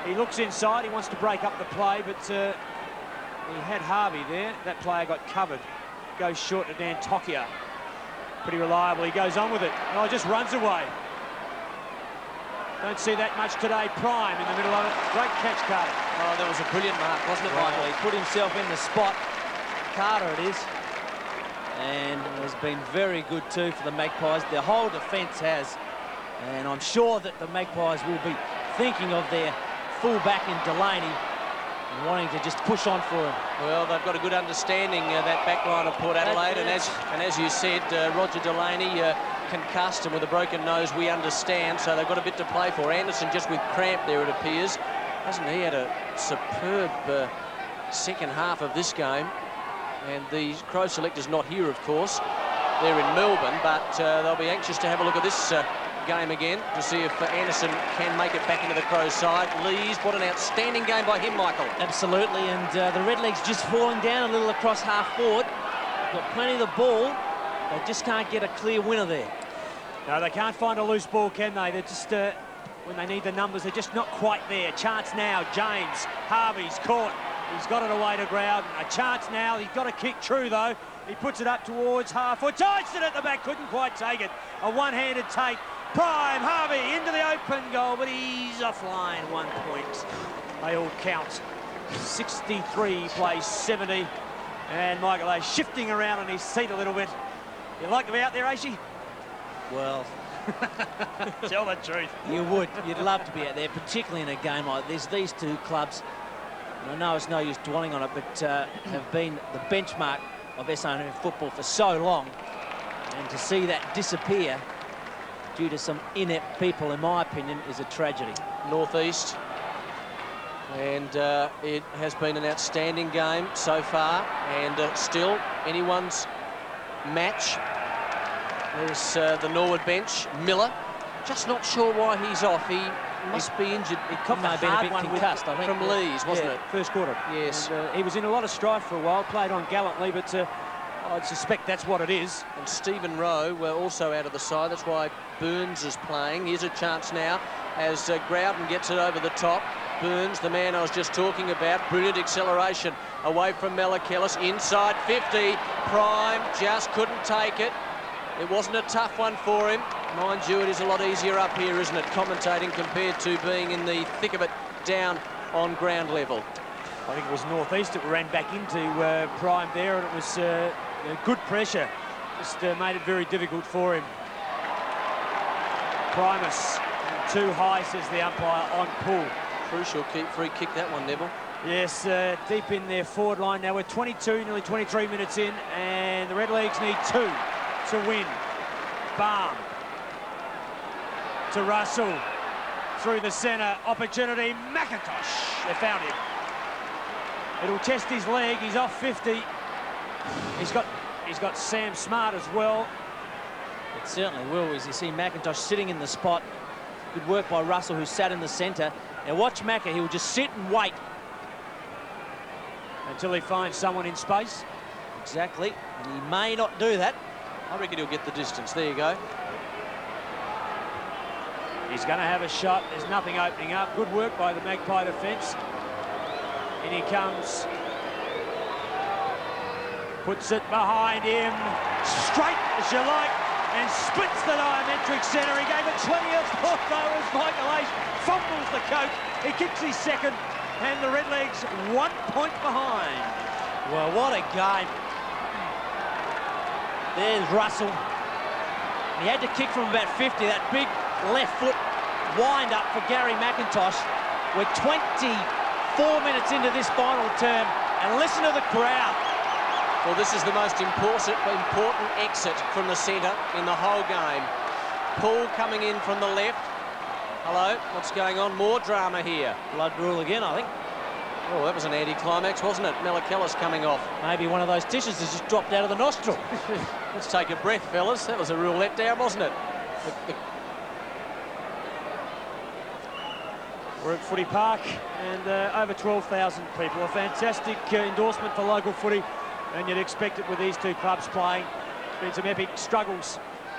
He looks inside. He wants to break up the play, but he had Harvey there. That player got covered. Goes short to Dan Tokia. Pretty reliable. He goes on with it. Oh, just runs away. Don't see that much today. Prime in the middle of it. Great catch, Carter. Oh, that was a brilliant mark, wasn't it, Michael? He put himself in the spot. Carter it is. And has been very good too for the Magpies. Their whole defence has. And I'm sure that the Magpies will be thinking of their full-back in Delaney and wanting to just push on for him. Well, they've got a good understanding, that back line of Port Adelaide. And as you said, Roger Delaney concussed and with a broken nose, we understand. So they've got a bit to play for. Anderson just with cramp there, it appears. Hasn't he had a superb second half of this game? And the Crow selector's not here, of course. They're in Melbourne, but they'll be anxious to have a look at this game again to see if Anderson can make it back into the Crows side. Lees, what an outstanding game by him, Michael. Absolutely, and the Redlegs just falling down a little across half forward. Got plenty of the ball. They just can't get a clear winner there. No, they can't find a loose ball, can they? They're just, when they need the numbers, they're just not quite there. Chance now, James. Harvey's caught. He's got it away to ground. A chance now. He's got to kick true, though. He puts it up towards half-foot. Tyson at the back, couldn't quite take it. A one-handed take. Prime, Harvey into the open goal, but he's offline. 1 point. They all count. 63 plays 70. And Michael A shifting around on his seat a little bit. You like to be out there, Aishi? Well, tell the truth. You would. You'd love to be out there, particularly in a game like this. These two clubs, and I know it's no use dwelling on it, but have been the benchmark of SRN football for so long. And to see that disappear due to some inept people, in my opinion, is a tragedy. Northeast. And it has been an outstanding game so far. And still, anyone's match. There's the Norwood bench. Miller, just not sure why he's off. He must be injured. He could have been a bit concussed, I think. From Lees, wasn't it? First quarter. Yes. And, he was in a lot of strife for a while, played on gallantly, but I'd suspect that's what it is. And Stephen Rowe were also out of the side. That's why Burns is playing. Here's a chance now as Growden gets it over the top. Burns, the man I was just talking about, brilliant acceleration away from Melikelis, inside 50. Prime just couldn't take it. It wasn't a tough one for him. Mind you, it is a lot easier up here, isn't it, commentating compared to being in the thick of it down on ground level. I think it was Northeast that ran back into Prime there, and it was good pressure. Just made it very difficult for him. Primus, too high, says the umpire, on pull. Crucial free kick, that one, Neville. Yes, deep in their forward line. Now we're 22, nearly 23 minutes in, and the Redlegs need 2 to win. Barm to Russell. Through the centre, opportunity, McIntosh. They found him. It'll test his leg, he's off 50. He's got Sam Smart as well. It certainly will, as you see McIntosh sitting in the spot. Good work by Russell, who sat in the centre. Now watch Macca, he'll just sit and wait. Until he finds someone in space. Exactly, and he may not do that. I reckon he'll get the distance. There you go. He's going to have a shot. There's nothing opening up. Good work by the Magpie defence. In he comes. Puts it behind him. Straight, as you like. And splits the diametric centre. He gave it plenty of thought, though, as Michael Ace fumbles the coat. He kicks his second. And the Redlegs 1 point behind. Well, what a game. There's Russell. He had to kick from about 50, that big left foot wind up for Gary McIntosh. We're 24 minutes into this final term, and listen to the crowd. Well, this is the most important exit from the centre in the whole game. Paul coming in from the left. Hello, what's going on? More drama here. Blood rule again, I think. Oh, that was an anticlimax, wasn't it? Melikelis coming off. Maybe one of those tissues has just dropped out of the nostril. Let's take a breath, fellas. That was a real letdown, wasn't it? We're at Footy Park, and over 12,000 people. A fantastic endorsement for local footy, and you'd expect it with these two clubs playing. Been some epic struggles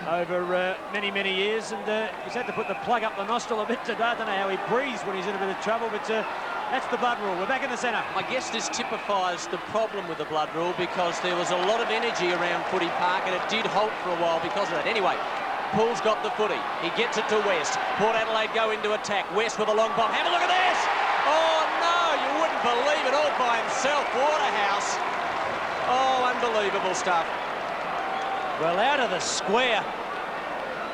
over many, many years, and he's had to put the plug up the nostril a bit today. I don't know how he breathes when he's in a bit of trouble, but that's the blood rule. We're back in the centre. I guess this typifies the problem with the blood rule, because there was a lot of energy around Footy Park, and it did halt for a while because of that. Anyway, Paul's got the footy. He gets it to West. Port Adelaide go into attack. West with a long bomb. Have a look at this! Oh, no, you wouldn't believe it, all by himself. Waterhouse. Oh, unbelievable stuff. Well, out of the square.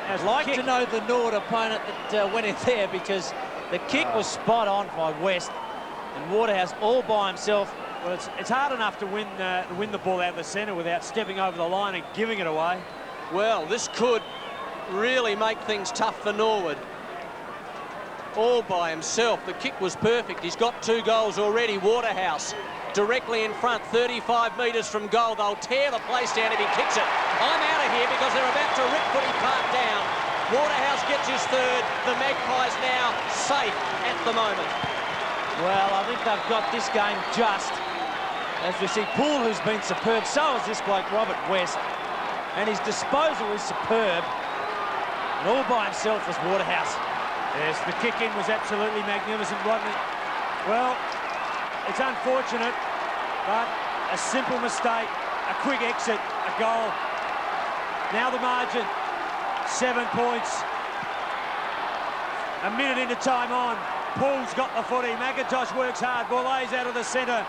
I'd like to know the Norwood opponent that went in there, because the kick was spot on by West, and Waterhouse all by himself. Well, it's hard enough to win the ball out of the centre without stepping over the line and giving it away. Well, this could really make things tough for Norwood. All by himself. The kick was perfect. He's got 2 goals already. Waterhouse directly in front, 35 metres from goal. They'll tear the place down if he kicks it. I'm out of here because they're about to rip Footy Park down. Waterhouse gets his third. The Magpies now safe at the moment. Well, I think they've got this game just. As we see, Poole, who's been superb, so is this bloke, Robert West. And his disposal is superb. And all by himself was Waterhouse. Yes, the kick-in was absolutely magnificent, Rodney. Well, it's unfortunate, but a simple mistake, a quick exit, a goal. Now the margin, 7 points. A minute into time on. Poole's got the footy. McIntosh works hard. Ball lays out of the centre.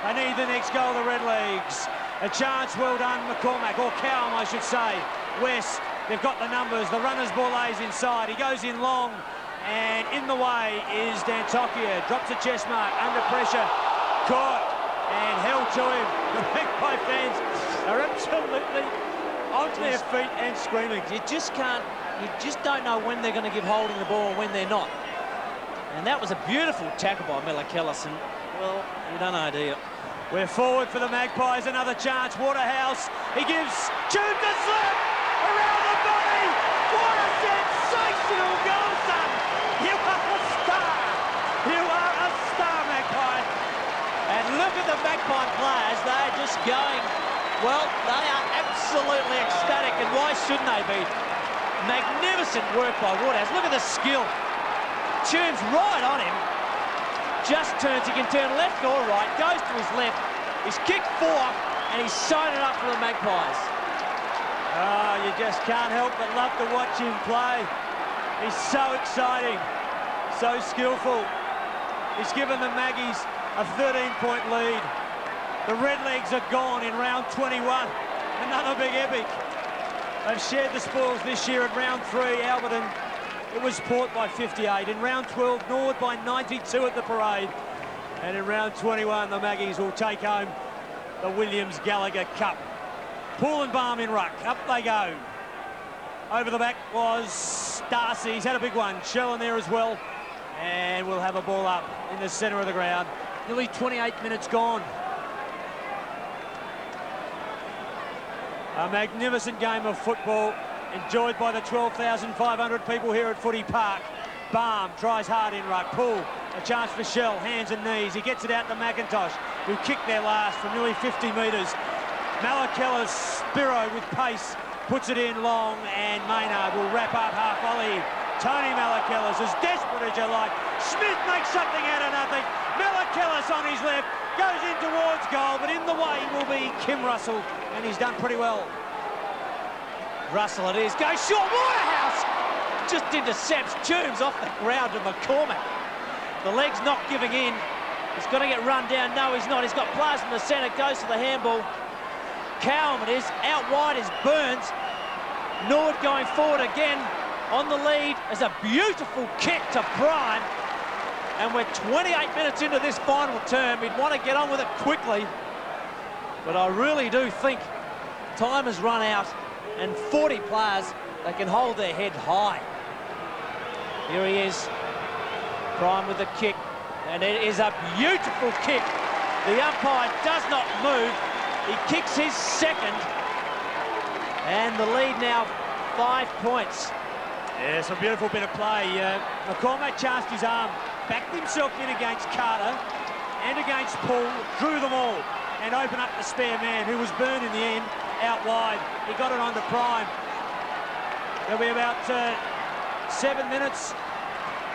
They need the next goal, the Red Leagues. A chance, well done, McCormack, or Cowham, I should say. West, they've got the numbers. The runner's ball lays inside. He goes in long, and in the way is Dantokia. Drops a chest mark, under pressure. Caught, and held to him. The Magpie fans are absolutely on their feet and screaming. You just don't know when they're going to give holding the ball and when they're not. And that was a beautiful tackle by Milokelis, and, well, you don't know, do you? We're forward for the Magpies, another chance. Waterhouse, he gives Tube the slip around the body. What a sensational goal, son! You are a star! You are a star, Magpie! And look at the Magpie players, they're just going, well, they are absolutely ecstatic, and why shouldn't they be? Magnificent work by Waterhouse. Look at the skill. Tune's right on him. Just turns, he can turn left or right, goes to his left. He's kicked 4, and he's sewn it up for the Magpies. Oh, you just can't help but love to watch him play. He's so exciting, so skillful. He's given the Maggies a 13-point lead. The Red Leagues are gone in round 21. Another big epic. They've shared the spoils this year at round 3, Alberton. It was Port by 58. In round 12, Norwood by 92 at the parade. And in round 21, the Maggies will take home the Williams-Gallagher Cup. Poole and Balm in ruck. Up they go. Over the back was Darcy. He's had a big one. Sherlin there as well. And we'll have a ball up in the centre of the ground. Nearly 28 minutes gone. A magnificent game of football, enjoyed by the 12,500 people here at Footy Park. Balm tries hard in ruck. Poole, a chance for Shell, hands and knees. He gets it out to McIntosh, who kicked there last from nearly 50 metres. Malakelis, Spiro with pace, puts it in long, and Maynard will wrap up half volley. Tony Malakelis, as desperate as you like. Smith makes something out of nothing. Malakelis on his left, goes in towards goal, but in the way will be Kim Russell, and he's done pretty well. Russell it is, goes short, Waterhouse just intercepts, Toombs off the ground to McCormack. The leg's not giving in. He's going to get run down. No, he's not. He's got players in the centre, goes to the handball. Cowham it is, out wide is Burns. Norwood going forward again on the lead. There's a beautiful kick to Prime. And we're 28 minutes into this final term. We'd want to get on with it quickly. But I really do think time has run out, and 40 players that can hold their head high. Here he is, Prime with the kick, and it is a beautiful kick. The umpire does not move. He kicks his second, and the lead now 5 points. Yeah, it's a beautiful bit of play. McCormack chanced his arm, backed himself in against Carter and against Poole, drew them all, and opened up the spare man, who was Byrne in the end, out wide. He got it onto Prime. There'll be about 7 minutes.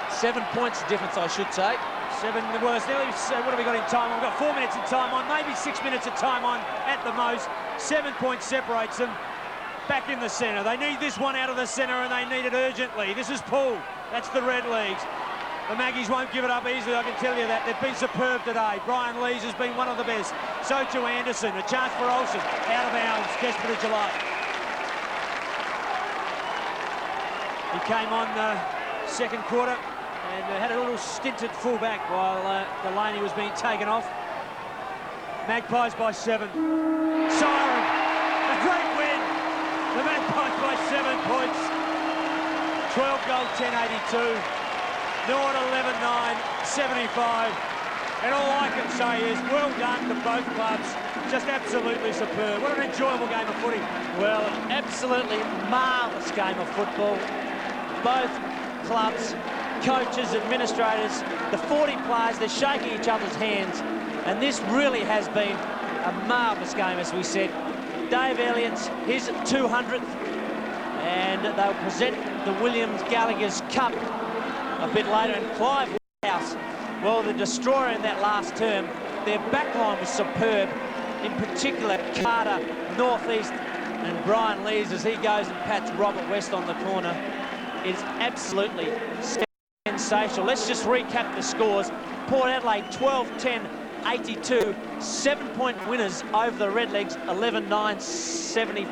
7 points difference, I should say. Well, it's nearly, what have we got in time on? We've got 4 minutes in time on, maybe 6 minutes of time on at the most. 7 points separates them. Back in the centre. They need this one out of the centre, and they need it urgently. This is Poole. That's the Red Leagues. The Maggies won't give it up easily, I can tell you that. They've been superb today. Brian Lees has been one of the best. So too Anderson. A chance for Olsen. Out of bounds. Desperate as you like. He came on the second quarter and had a little stint at fullback while Delaney was being taken off. Magpies by 7. Siren. A great win. The Magpies by 7 points. 12 goals, 10.82. Norwood 11-9, 75. And all I can say is well done to both clubs. Just absolutely superb. What an enjoyable game of footy. Well, an absolutely marvellous game of football. both clubs, coaches, administrators, the 40 players, they're shaking each other's hands. And this really has been a marvellous game, as we said. Dave Elliott's his 200th, and they'll present the Williams-Gallagher's Cup a bit later. And Clive House, well, the destroyer in that last term, their backline was superb. In particular, Carter, Northeast, and Brian Lees, as he goes and pats Robert West on the corner, is absolutely sensational. Let's just recap the scores. Port Adelaide 12-10, 82, 7-point winners over the Redlegs, 11-9, 75.